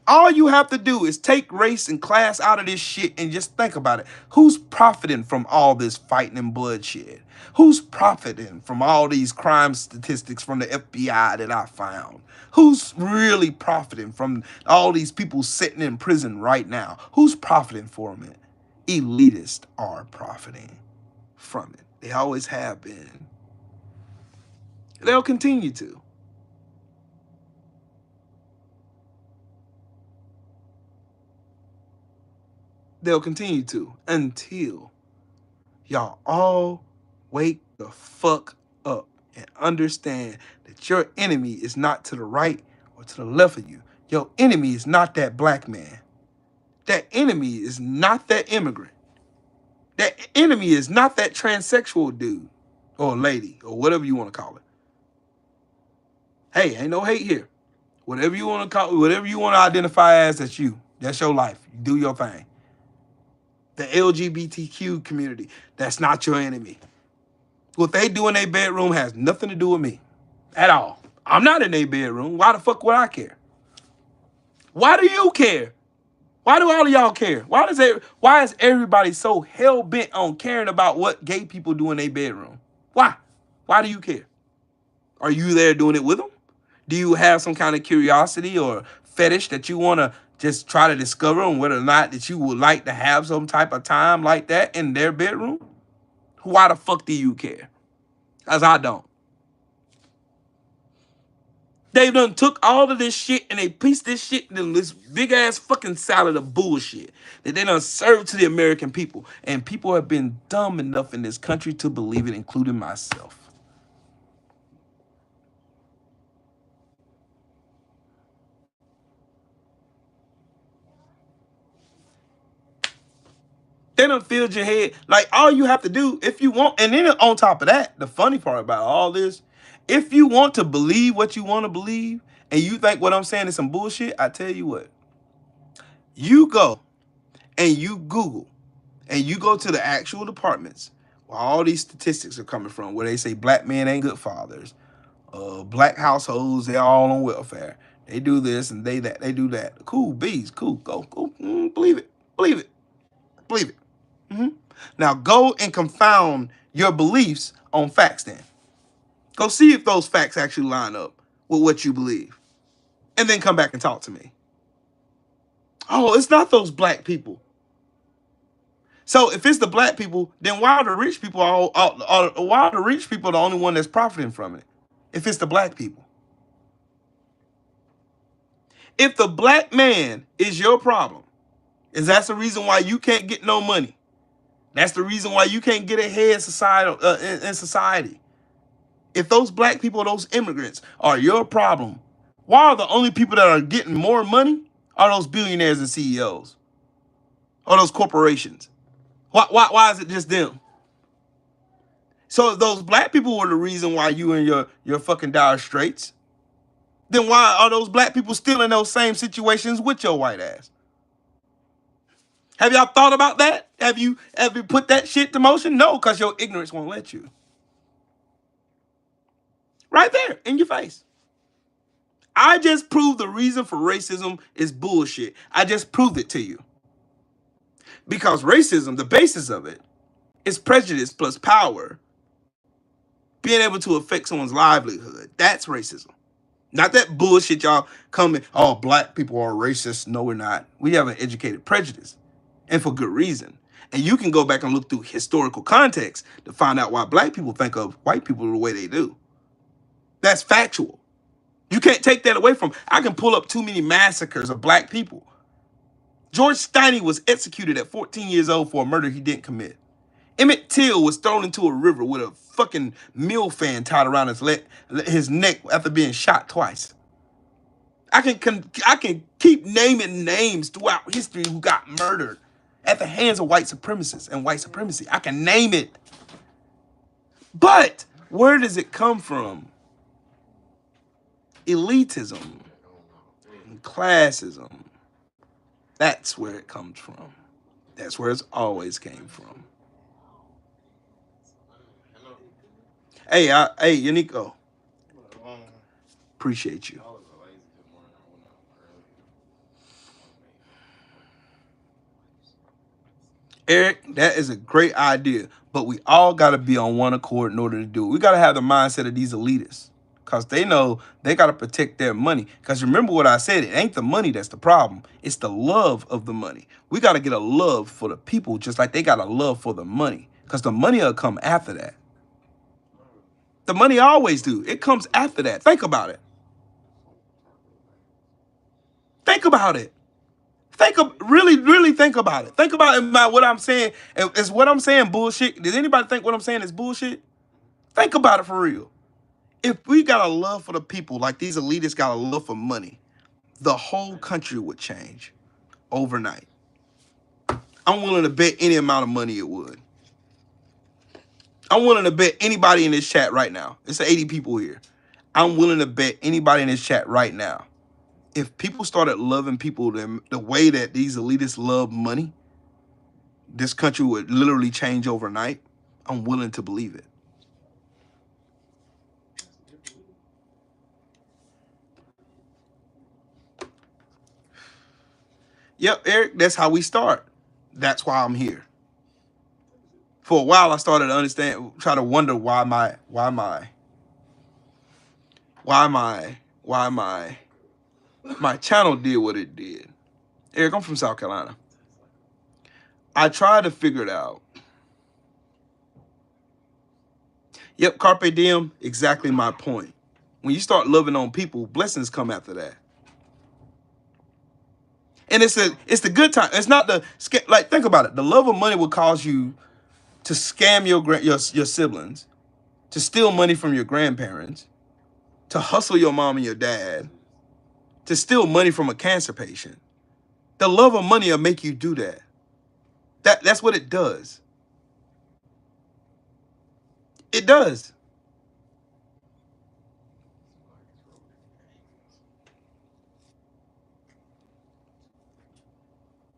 All you have to do is take race and class out of this shit and just think about it. Who's profiting from all this fighting and bloodshed? Who's profiting from all these crime statistics from the FBI that I found? Who's really profiting from all these people sitting in prison right now? Who's profiting from it? Elitists are profiting from it. They always have been. They'll continue to. They'll continue to until y'all all wake the fuck up and understand that your enemy is not to the right or to the left of you. Your enemy is not that black man. That enemy is not that immigrant. That enemy is not that transsexual dude or lady or whatever you want to call it. Hey, ain't no hate here. Whatever you want to call it, whatever you want to identify as, that's you. That's your life. You do your thing. The LGBTQ community, that's not your enemy. What they do in their bedroom has nothing to do with me at all. I'm not in their bedroom. Why the fuck would I care? Why do you care? Why do all of y'all care? Why is everybody so hell-bent on caring about what gay people do in their bedroom? Why? Why do you care? Are you there doing it with them? Do you have some kind of curiosity or fetish that you want to just try to discover on whether or not that you would like to have some type of time like that in their bedroom? Why the fuck do you care? Because I don't. They done took all of this shit and they pieced this shit into this big ass fucking salad of bullshit that they done served to the American people. And people have been dumb enough in this country to believe it, including myself. They done filled your head. Like, all you have to do, if you want, and then on top of that, the funny part about all this, if you want to believe what you want to believe, and you think what I'm saying is some bullshit, I tell you what, you go and you Google, and you go to the actual departments where all these statistics are coming from, where they say black men ain't good fathers, black households, they're all on welfare. They do this and they that, they do that. Cool, bees, cool, go, believe it, believe it, believe it. Now go and confound your beliefs on facts then. Go see if those facts actually line up with what you believe. And then come back and talk to me. Oh, it's not those black people. So if it's the black people, then why are the rich people why are the rich people the only one that's profiting from it? If it's the black people. If the black man is your problem, is that's the reason why you can't get no money. That's the reason why you can't get ahead in society. If those black people, those immigrants are your problem, why are the only people that are getting more money are those billionaires and CEOs or those corporations? Why is it just them? So if those black people were the reason why you in your fucking dire straits, then why are those black people still in those same situations with your white ass? Have y'all thought about that? Have you put that shit to motion? No, because your ignorance won't let you. Right there in your face. I just proved the reason for racism is bullshit. I just proved it to you. Because racism, the basis of it, is prejudice plus power. Being able to affect someone's livelihood. That's racism. Not that bullshit y'all coming, oh, black people are racist. No, we're not. We have an educated prejudice. And for good reason. And you can go back and look through historical context to find out why black people think of white people the way they do. That's factual. You can't take that away from. I can pull up too many massacres of black people. George Steiny was executed at 14 years old for a murder he didn't commit. Emmett Till was thrown into a river with a fucking mill fan tied around his neck after being shot twice. I can keep naming names throughout history who got murdered at the hands of white supremacists and white supremacy. I can name it. But where does it come from? Elitism and classism. That's where it comes from. That's where it's always came from. Hey, Yaniko. Appreciate you. Eric, that is a great idea, but we all got to be on one accord in order to do it. We got to have the mindset of these elitists because they know they got to protect their money. Because remember what I said, it ain't the money that's the problem. It's the love of the money. We got to get a love for the people just like they got a love for the money because the money will come after that. The money always do. It comes after that. Think about it. Think about it. Really think about it. Think about what I'm saying. Is what I'm saying bullshit? Does anybody think what I'm saying is bullshit? Think about it for real. If we got a love for the people, like these elitists got a love for money, the whole country would change overnight. I'm willing to bet any amount of money it would. I'm willing to bet anybody in this chat right now. It's 80 people here. I'm willing to bet anybody in this chat right now. If people started loving people the way that these elitists love money, this country would literally change overnight. I'm willing to believe it. Yep, Eric, that's how we start. That's why I'm here. For a while, I started to understand, try to wonder why my channel did what it did. Eric, I'm from South Carolina. I tried to figure it out. Yep, carpe diem, exactly my point. When you start loving on people, blessings come after that. And it's the good time. It's not the like, think about it. The love of money will cause you to scam your siblings, to steal money from your grandparents, to hustle your mom and your dad, to steal money from a cancer patient. The love of money will make you do that. That's what it does. It does.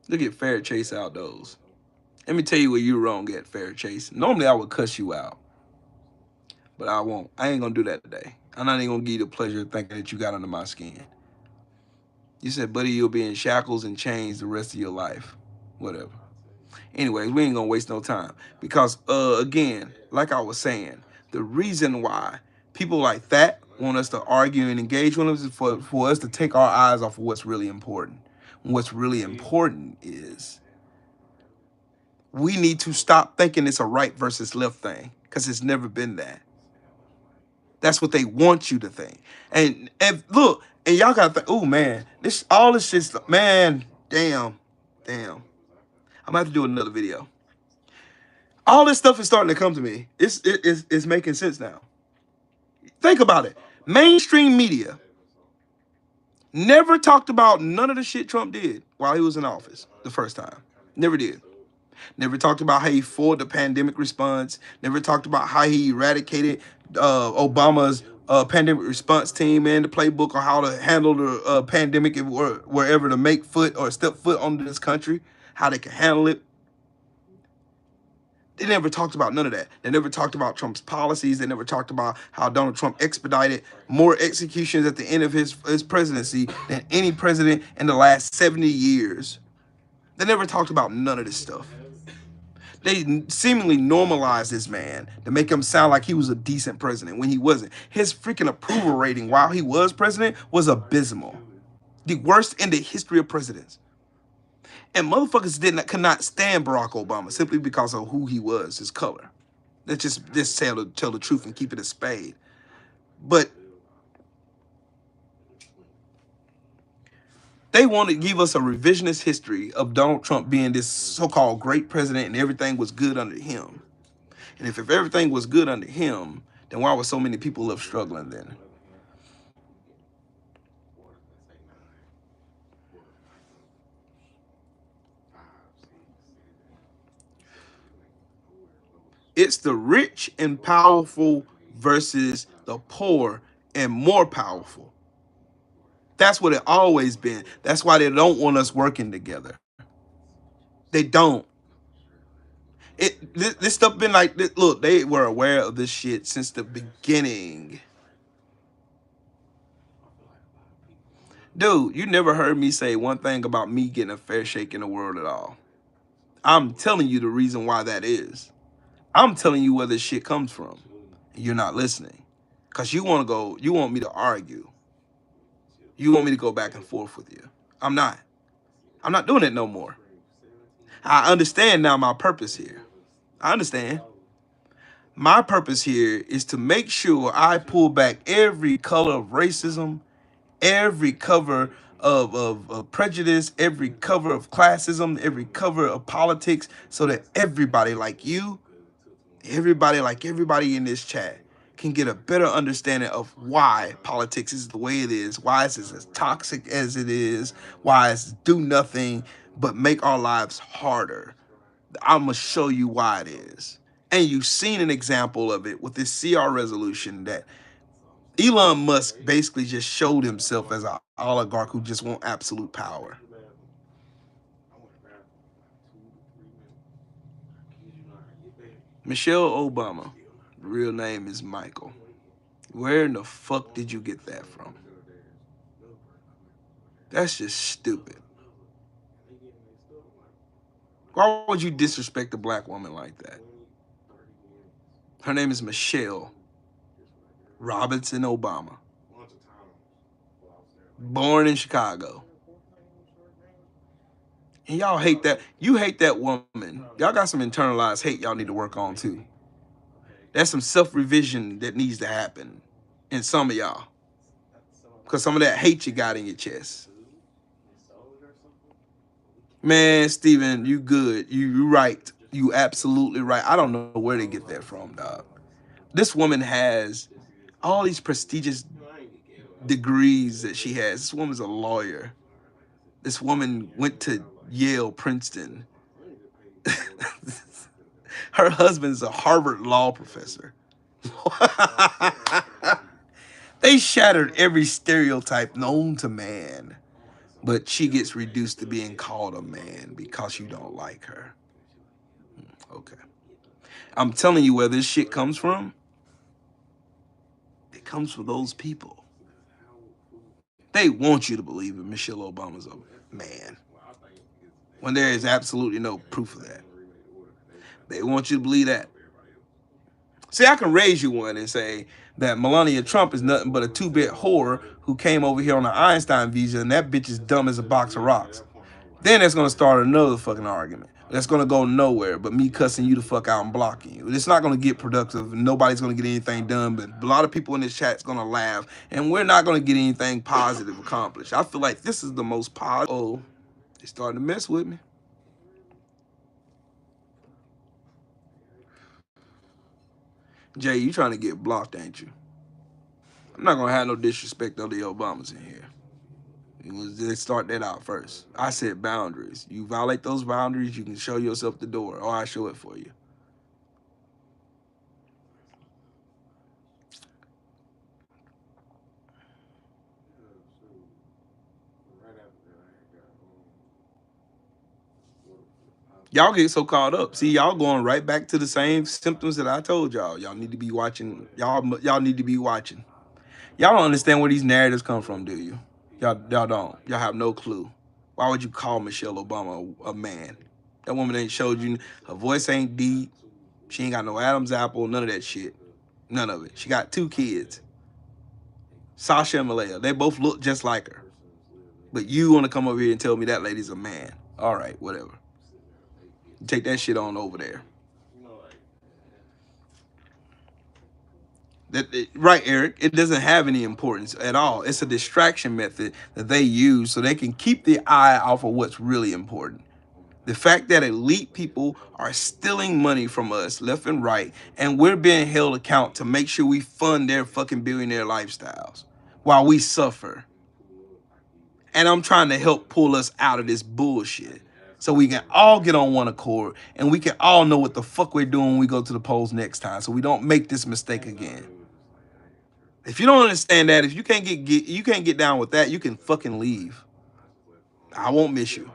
Look at Fair Chase Outdoors. Let me tell you where you're wrong at, Fair Chase. Normally I would cuss you out, but I won't. I ain't gonna do that today. I'm not even gonna give you the pleasure of thinking that you got under my skin. You said, buddy, you'll be in shackles and chains the rest of your life. Whatever. Anyways, we ain't gonna waste no time. Because again, like I was saying, the reason why people like that want us to argue and engage with us is for us to take our eyes off of what's really important. What's really important is we need to stop thinking it's a right versus left thing, because it's never been that. That's what they want you to think. And look, and y'all gotta think, oh man, all this shit's, man, damn. I'm gonna have to do another video. All this stuff is starting to come to me. It's making sense now. Think about it. Mainstream media never talked about none of the shit Trump did while he was in office the first time. Never did. Never talked about how he fought the pandemic response. Never talked about how he eradicated Obama's pandemic response team and the playbook on how to handle the pandemic if wherever to make foot or step foot onto this country, how they can handle it. They never talked about none of that. They never talked about Trump's policies. They never talked about how Donald Trump expedited more executions at the end of his presidency than any president in the last 70 years. They never talked about none of this stuff. They seemingly normalized this man to make him sound like he was a decent president when he wasn't. His freaking approval rating while he was president was abysmal. The worst in the history of presidents. And motherfuckers could not stand Barack Obama simply because of who he was, his color. Let's just tell the truth and keep it a spade. But they want to give us a revisionist history of Donald Trump being this so-called great president and everything was good under him. And if everything was good under him, then why were so many people left struggling then? It's the rich and powerful versus the poor and more powerful. That's what it always been. That's why they don't want us working together. They don't. This stuff been like this. Look, they were aware of this shit since the beginning. Dude, you never heard me say one thing about me getting a fair shake in the world at all. I'm telling you the reason why that is. I'm telling you where this shit comes from. You're not listening. Cause you want me to argue. You want me to go back and forth with you. I'm not. I'm not doing it no more. I understand now my purpose here. I understand. My purpose here is to make sure I pull back every color of racism, every cover of prejudice, every cover of classism, every cover of politics, so that everybody like you, everybody in this chat can get a better understanding of why politics is the way it is, why it's as toxic as it is, why it's do nothing but make our lives harder. I'm going to show you why it is. And you've seen an example of it with this CR resolution that Elon Musk basically just showed himself as an oligarch who just want absolute power. Michelle Obama, real name is Michael. Where in the fuck did you get that from? That's just stupid. Why would you disrespect a black woman like that? Her name is Michelle Robinson Obama. Born in Chicago. And y'all hate that. You hate that woman. Y'all got some internalized hate y'all need to work on too. That's some self-revision that needs to happen in some of y'all. Because some of that hate you got in your chest. Man, Steven, you good. You right. You absolutely right. I don't know where they get that from, dog. This woman has all these prestigious degrees that she has. This woman's a lawyer. This woman went to Yale, Princeton. Her husband's a Harvard law professor. They shattered every stereotype known to man, but she gets reduced to being called a man because you don't like her. Okay. I'm telling you where this shit comes from. It comes from those people. They want you to believe that Michelle Obama's a man when there is absolutely no proof of that. They want you to believe that. See, I can raise you one and say that Melania Trump is nothing but a two-bit whore who came over here on an Einstein visa, and that bitch is dumb as a box of rocks. Then that's gonna start another fucking argument. That's gonna go nowhere but me cussing you the fuck out and blocking you. It's not gonna get productive. Nobody's gonna get anything done, but a lot of people in this chat's gonna laugh, and we're not gonna get anything positive accomplished. I feel like this is the most positive. Oh, they're starting to mess with me. Jay, you trying to get blocked, ain't you? I'm not gonna have no disrespect of the Obamas in here. Let's start that out first. I said boundaries. You violate those boundaries, you can show yourself the door, or I show it for you. Y'all get so caught up. See, y'all going right back to the same symptoms that I told y'all. Y'all need to be watching. Y'all need to be watching. Y'all don't understand where these narratives come from, do you? Y'all don't. Y'all have no clue. Why would you call Michelle Obama a man? That woman ain't showed you. Her voice ain't deep. She ain't got no Adam's apple. None of that shit. None of it. She got 2 kids. Sasha and Malaya. They both look just like her. But you want to come over here and tell me that lady's a man. All right, whatever. Take that shit on over there. Right, Eric, it doesn't have any importance at all. It's a distraction method that they use so they can keep the eye off of what's really important. The fact that elite people are stealing money from us left and right, and we're being held account to make sure we fund their fucking billionaire lifestyles while we suffer. And I'm trying to help pull us out of this bullshit so we can all get on one accord and we can all know what the fuck we're doing when we go to the polls next time so we don't make this mistake again. If you don't understand that, if you can't get down with that, you can fucking leave. I won't miss you.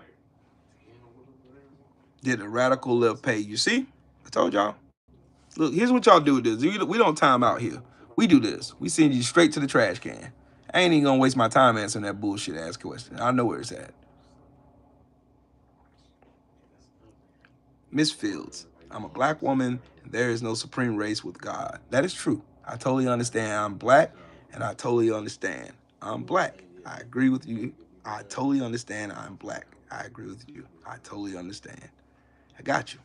Did the radical left pay? You see? I told y'all. Look, here's what y'all do with this. We don't time out here. We do this. We send you straight to the trash can. I ain't even gonna waste my time answering that bullshit ass question. I know where it's at. Miss Fields, I'm a black woman, and there is no supreme race with God. That is true. I totally understand I'm black, and I totally understand I'm black. I agree with you. I totally understand I'm black. I agree with you. I totally understand. I got you.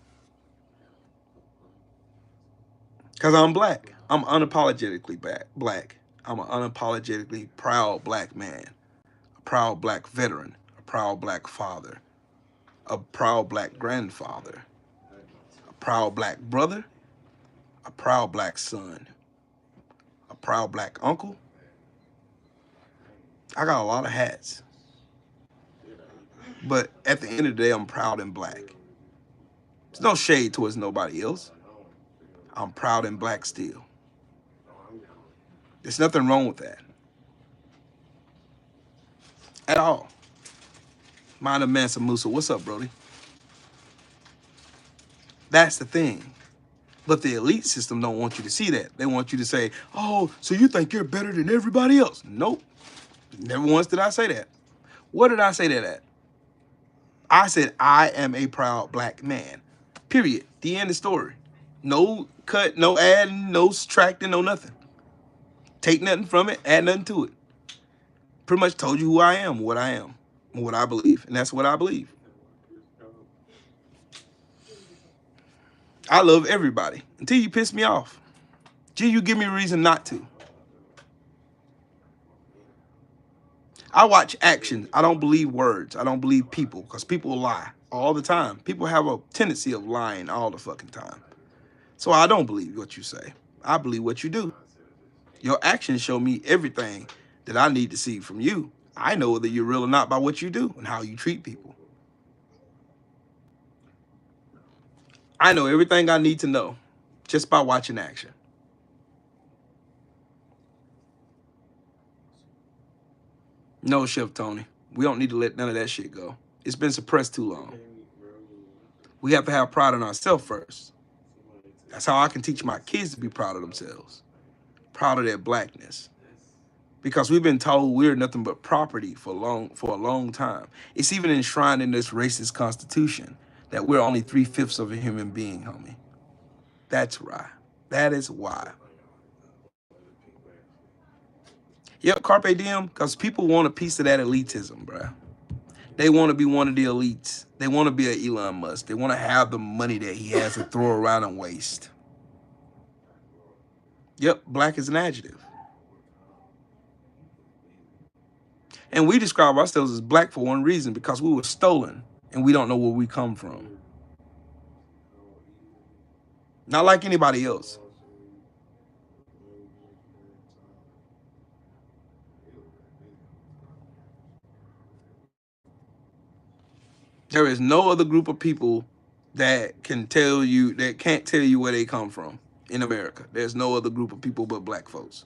Because I'm black. I'm unapologetically black. I'm an unapologetically proud black man, a proud black veteran, a proud black father, a proud black grandfather, a proud black brother, a proud black son, a proud black uncle. I got a lot of hats. But at the end of the day, I'm proud and black. There's no shade towards nobody else. I'm proud and black still. There's nothing wrong with that. At all. Mind of Mansa Musa. What's up, Brody? That's the thing. But the elite system don't want you to see that. They want you to say, oh, so you think you're better than everybody else. Nope. Never once did I say that. What did I say that at? I said, I am a proud black man. Period. The end of the story. No cut, no adding, no subtracting, no nothing. Take nothing from it, add nothing to it. Pretty much told you who I am, what I am, and what I believe. And that's what I believe. I love everybody until you piss me off. Gee, you give me a reason not to. I watch action. I don't believe words. I don't believe people, because people lie all the time. People have a tendency of lying all the fucking time. So I don't believe what you say. I believe what you do. Your actions show me everything that I need to see from you. I know whether you're real or not by what you do and how you treat people. I know everything I need to know just by watching action. No, Chef Tony, we don't need to let none of that shit go. It's been suppressed too long. We have to have pride in ourselves first. That's how I can teach my kids to be proud of themselves, proud of their blackness. Because we've been told we're nothing but property for a long time. It's even enshrined in this racist constitution that we're only 3/5 of a human being, homie. That's right. That is why. Yep, carpe diem, because people want a piece of that elitism, bruh. They want to be one of the elites. They want to be an Elon Musk. They want to have the money that he has to throw around and waste. Yep, black is an adjective. And we describe ourselves as black for one reason, because we were stolen and we don't know where we come from. Not like anybody else. There is no other group of people that can't tell you where they come from in America. There's no other group of people but black folks.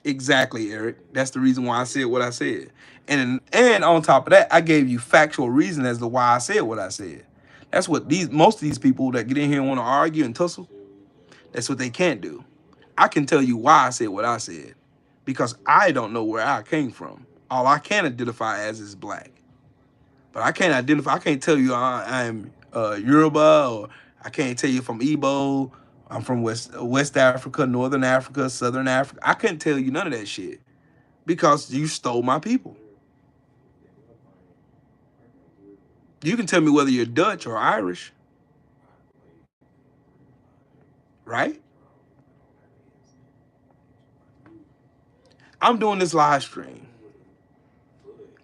Exactly, Eric. That's the reason why I said what I said. And on top of that, I gave you factual reason as to why I said what I said. That's what most of these people that get in here and want to argue and tussle, that's what they can't do. I can tell you why I said what I said, because I don't know where I came from. All I can identify as is black. But I can't tell you I'm Yoruba, or I can't tell you from Igbo, I'm from West Africa, Northern Africa, Southern Africa. I couldn't tell you none of that shit because you stole my people. You can tell me whether you're Dutch or Irish, right? I'm doing this live stream,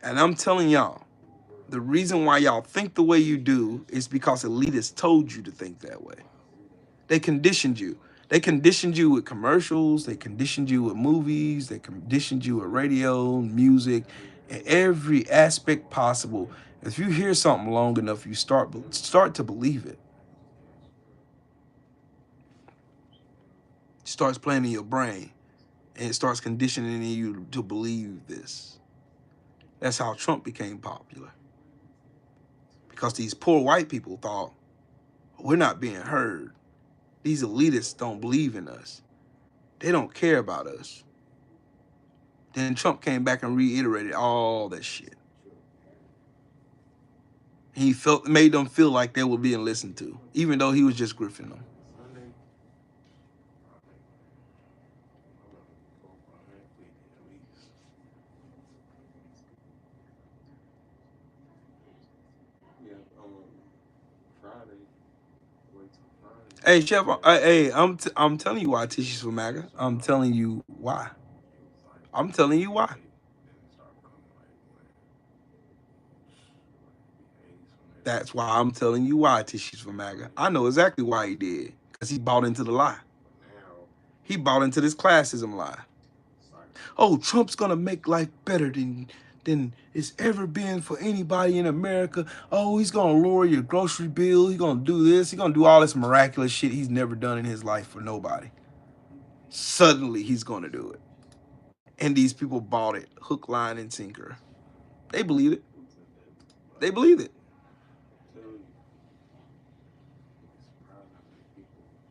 and I'm telling y'all, the reason why y'all think the way you do is because elitists told you to think that way. They conditioned you. They conditioned you with commercials. They conditioned you with movies. They conditioned you with radio, music, and every aspect possible. If you hear something long enough, you start to believe it. It starts playing in your brain, and it starts conditioning you to believe this. That's how Trump became popular. Because these poor white people thought, we're not being heard. These elitists don't believe in us. They don't care about us. Then Trump came back and reiterated all that shit. He made them feel like they were being listened to, even though he was just griffing them. Hey, Chef. Hey, I'm telling you why tissues for MAGA. I'm telling you why. I'm telling you why. That's why I'm telling you why tissues for MAGA. I know exactly why he did, because he bought into the lie. He bought into this classism lie. Oh, Trump's gonna make life better than it's ever been for anybody in America. Oh, he's gonna lower your grocery bill. He's gonna do this. He's gonna do all this miraculous shit he's never done in his life for nobody. Suddenly, he's gonna do it. And these people bought it, hook, line, and sinker. They believed it. They believed it.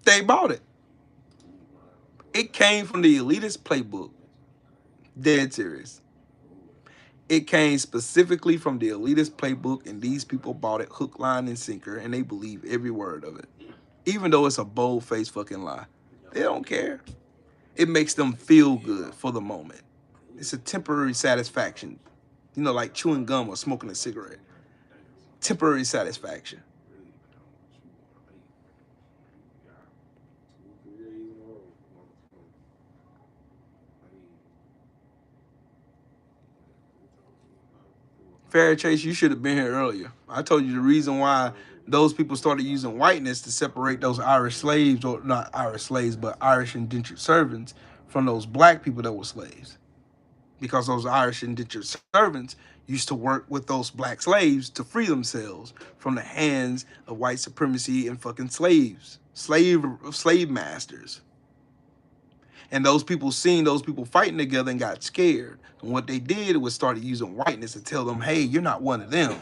They bought it. It came from the elitist playbook. Dead serious. It came specifically from the elitist playbook, and these people bought it hook, line, and sinker, and they believe every word of it. Even though it's a bold-faced fucking lie. They don't care. It makes them feel good for the moment. It's a temporary satisfaction. You know, like chewing gum or smoking a cigarette. Temporary satisfaction. Fair Chase, you should have been here earlier. I told you the reason why those people started using whiteness to separate those Irish slaves, or not Irish slaves, but Irish indentured servants from those black people that were slaves. Because those Irish indentured servants used to work with those black slaves to free themselves from the hands of white supremacy and fucking slave masters. And those people seen those people fighting together and got scared. And what they did was started using whiteness to tell them, hey, you're not one of them.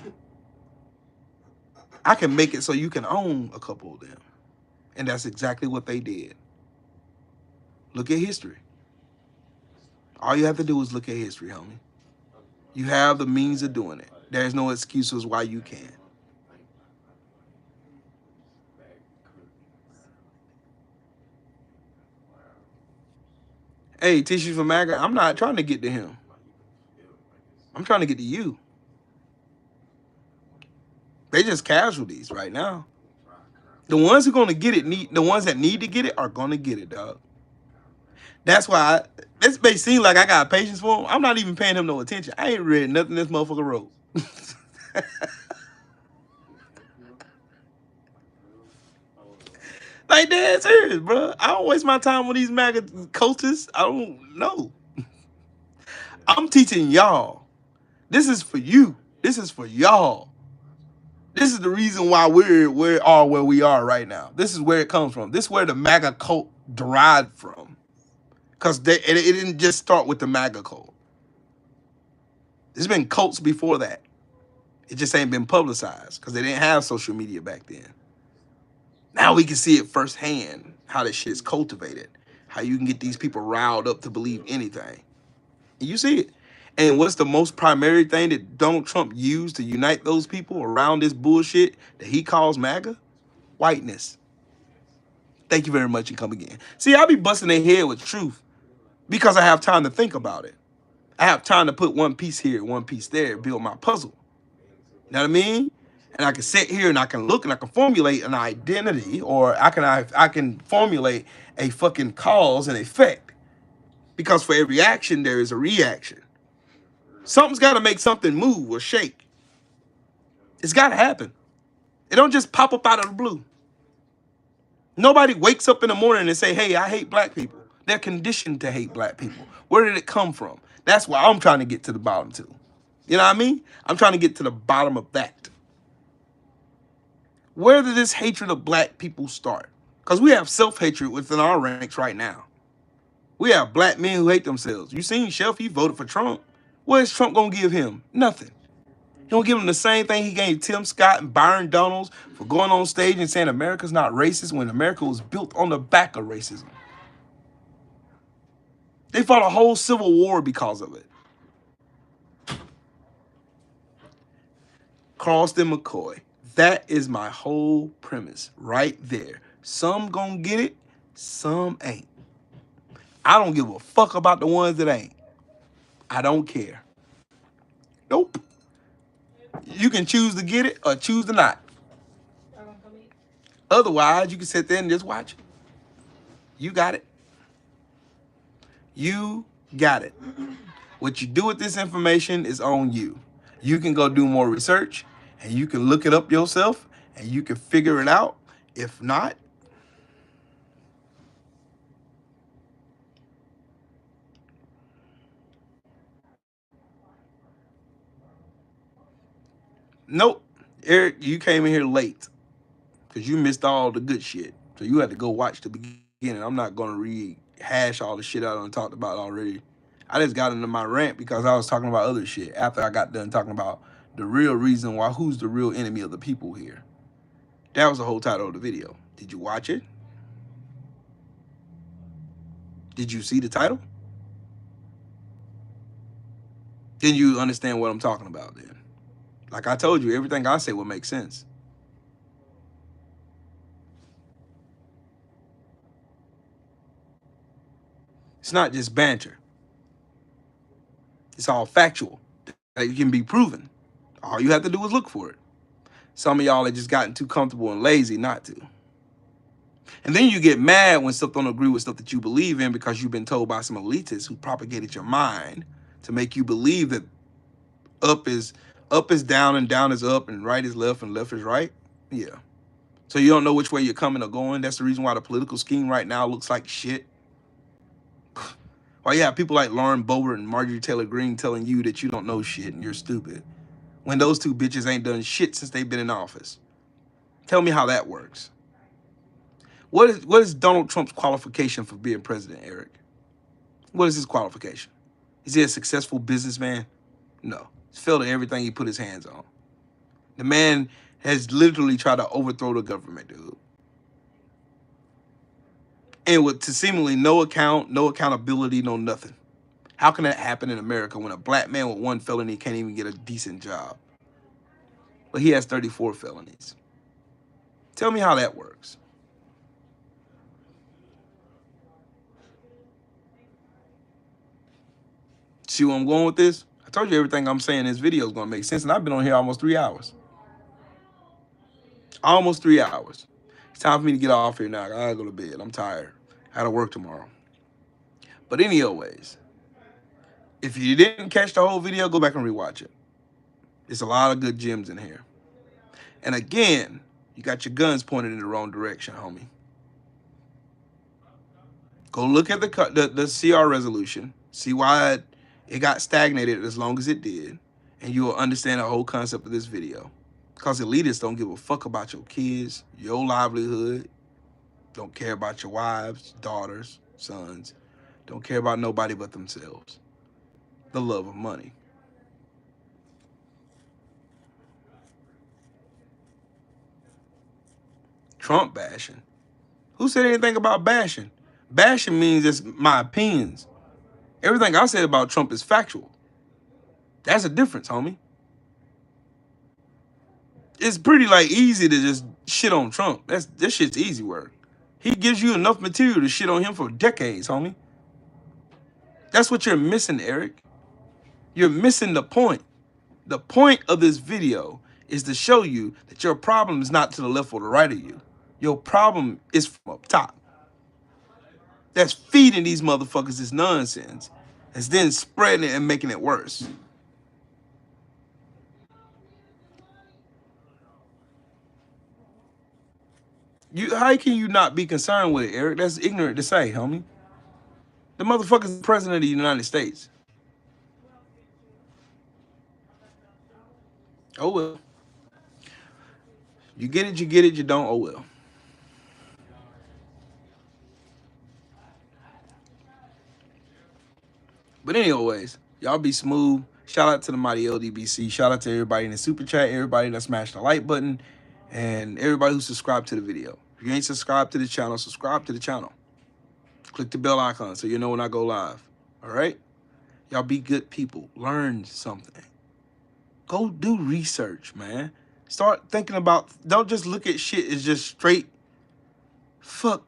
I can make it so you can own a couple of them. And that's exactly what they did. Look at history. All you have to do is look at history, homie. You have the means of doing it. There's no excuses why you can't. Hey, Tissue from MAGA, I'm not trying to get to him. I'm trying to get to you. They just casualties right now. The ones who are gonna get it, the ones that need to get it are gonna get it, dog. That's why this may seem like I got patience for him. I'm not even paying him no attention. I ain't read nothing this motherfucker wrote. Like, dead serious, bro. I don't waste my time with these MAGA cultists. I don't know. I'm teaching y'all. This is for you. This is for y'all. This is the reason why we are where we are right now. This is where it comes from. This is where the MAGA cult derived from. Because it didn't just start with the MAGA cult. There's been cults before that. It just ain't been publicized because they didn't have social media back then. Now we can see it firsthand how this shit's cultivated. How you can get these people riled up to believe anything. And you see it. And what's the most primary thing that Donald Trump used to unite those people around this bullshit that he calls MAGA? Whiteness. Thank you very much and come again. See, I be busting their head with truth because I have time to think about it. I have time to put one piece here, one piece there, build my puzzle. You know what I mean? And I can sit here and I can look and I can formulate an identity, or I can formulate a fucking cause and effect. Because for every action there is a reaction. Something's got to make something move or shake. It's got to happen. It don't just pop up out of the blue. Nobody wakes up in the morning and say, hey, I hate black people. They're conditioned to hate black people. Where did it come from? That's why I'm trying to get to the bottom too. You know what I mean? I'm trying to get to the bottom of that. Where did this hatred of black people start? Because we have self-hatred within our ranks right now. We have black men who hate themselves. You seen Shelf, he voted for Trump. What is Trump going to give him? Nothing. He don't give him the same thing he gave Tim Scott and Byron Donalds for going on stage and saying America's not racist when America was built on the back of racism. They fought a whole civil war because of it. Carlston McCoy. That is my whole premise right there. Some gonna get it, some ain't. I don't give a fuck about the ones that ain't. I don't care. Nope. You can choose to get it or choose to not. Otherwise, you can sit there and just watch it. You got it. You got it. What you do with this information is on you. You can go do more research and you can look it up yourself and you can figure it out. If not, nope. Eric, you came in here late because you missed all the good shit. So you had to go watch the beginning. I'm not going to rehash all the shit I done talked about already. I just got into my rant because I was talking about other shit after I got done talking about the real reason why who's the real enemy of the people here. That was the whole title of the video. Did you watch it? Did you see the title? Then you understand what I'm talking about then. Like I told you, everything I say will make sense. It's not just banter. It's all factual. That can be proven. All you have to do is look for it. Some of y'all have just gotten too comfortable and lazy not to. And then you get mad when stuff don't agree with stuff that you believe in because you've been told by some elitists who propagated your mind to make you believe that up is down and down is up and right is left and left is right. Yeah. So you don't know which way you're coming or going. That's the reason why the political scheme right now looks like shit. Why you have people like Lauren Boebert and Marjorie Taylor Greene telling you that you don't know shit and you're stupid, when those two bitches ain't done shit since they've been in office. Tell me how that works. What is Donald Trump's qualification for being president, Eric? What is his qualification? Is he a successful businessman? No. He's failed at everything he put his hands on. The man has literally tried to overthrow the government, dude. And with to seemingly no accountability, no nothing. How can that happen in America when a black man with one felony can't even get a decent job? But he has 34 felonies. Tell me how that works. See where I'm going with this? I told you everything I'm saying in this video is going to make sense, and I've been on here almost 3 hours. Almost 3 hours. It's time for me to get off here now. I gotta go to bed. I'm tired. I gotta work tomorrow. But anyways, if you didn't catch the whole video, go back and rewatch it. There's a lot of good gems in here. And again, you got your guns pointed in the wrong direction, homie. Go look at the CR resolution. See why it got stagnated as long as it did. And you will understand the whole concept of this video. Because elitists don't give a fuck about your kids, your livelihood. Don't care about your wives, daughters, sons. Don't care about nobody but themselves. The love of money. Trump bashing. Who said anything about bashing? Bashing means it's my opinions. Everything I said about Trump is factual. That's a difference, homie. It's pretty easy to just shit on Trump. This shit's easy work. He gives you enough material to shit on him for decades, homie. That's what you're missing, Eric. You're missing the point. The point of this video is to show you that your problem is not to the left or the right of you. Your problem is from up top. That's feeding these motherfuckers this nonsense. It's then spreading it and making it worse. How can you not be concerned with it, Eric? That's ignorant to say, homie. The motherfucker's the president of the United States. Oh well. You get it, you get it, you don't, oh well. But anyways, y'all be smooth. Shout out to the mighty LDBC. Shout out to everybody in the super chat, everybody that smashed the like button, and everybody who subscribed to the video. If you ain't subscribed to the channel, subscribe to the channel. Click the bell icon so you know when I go live. All right? Y'all be good people. Learn something. Go do research, man. Start thinking about, don't just look at shit as just straight, fuck.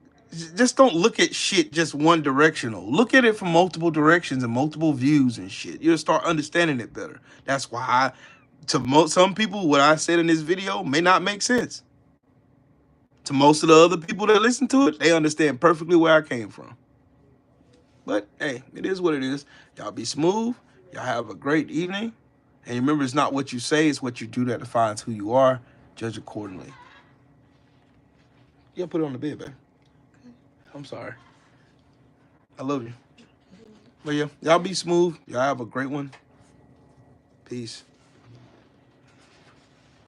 Just don't look at shit just one directional. Look at it from multiple directions and multiple views and shit. You'll start understanding it better. That's why some people, what I said in this video may not make sense. To most of the other people that listen to it, they understand perfectly where I came from. But hey, it is what it is. Y'all be smooth. Y'all have a great evening. And remember, it's not what you say, it's what you do that defines who you are. Judge accordingly. Yeah, put it on the bed, babe. I'm sorry. I love you. But yeah, y'all be smooth. Y'all have a great one. Peace.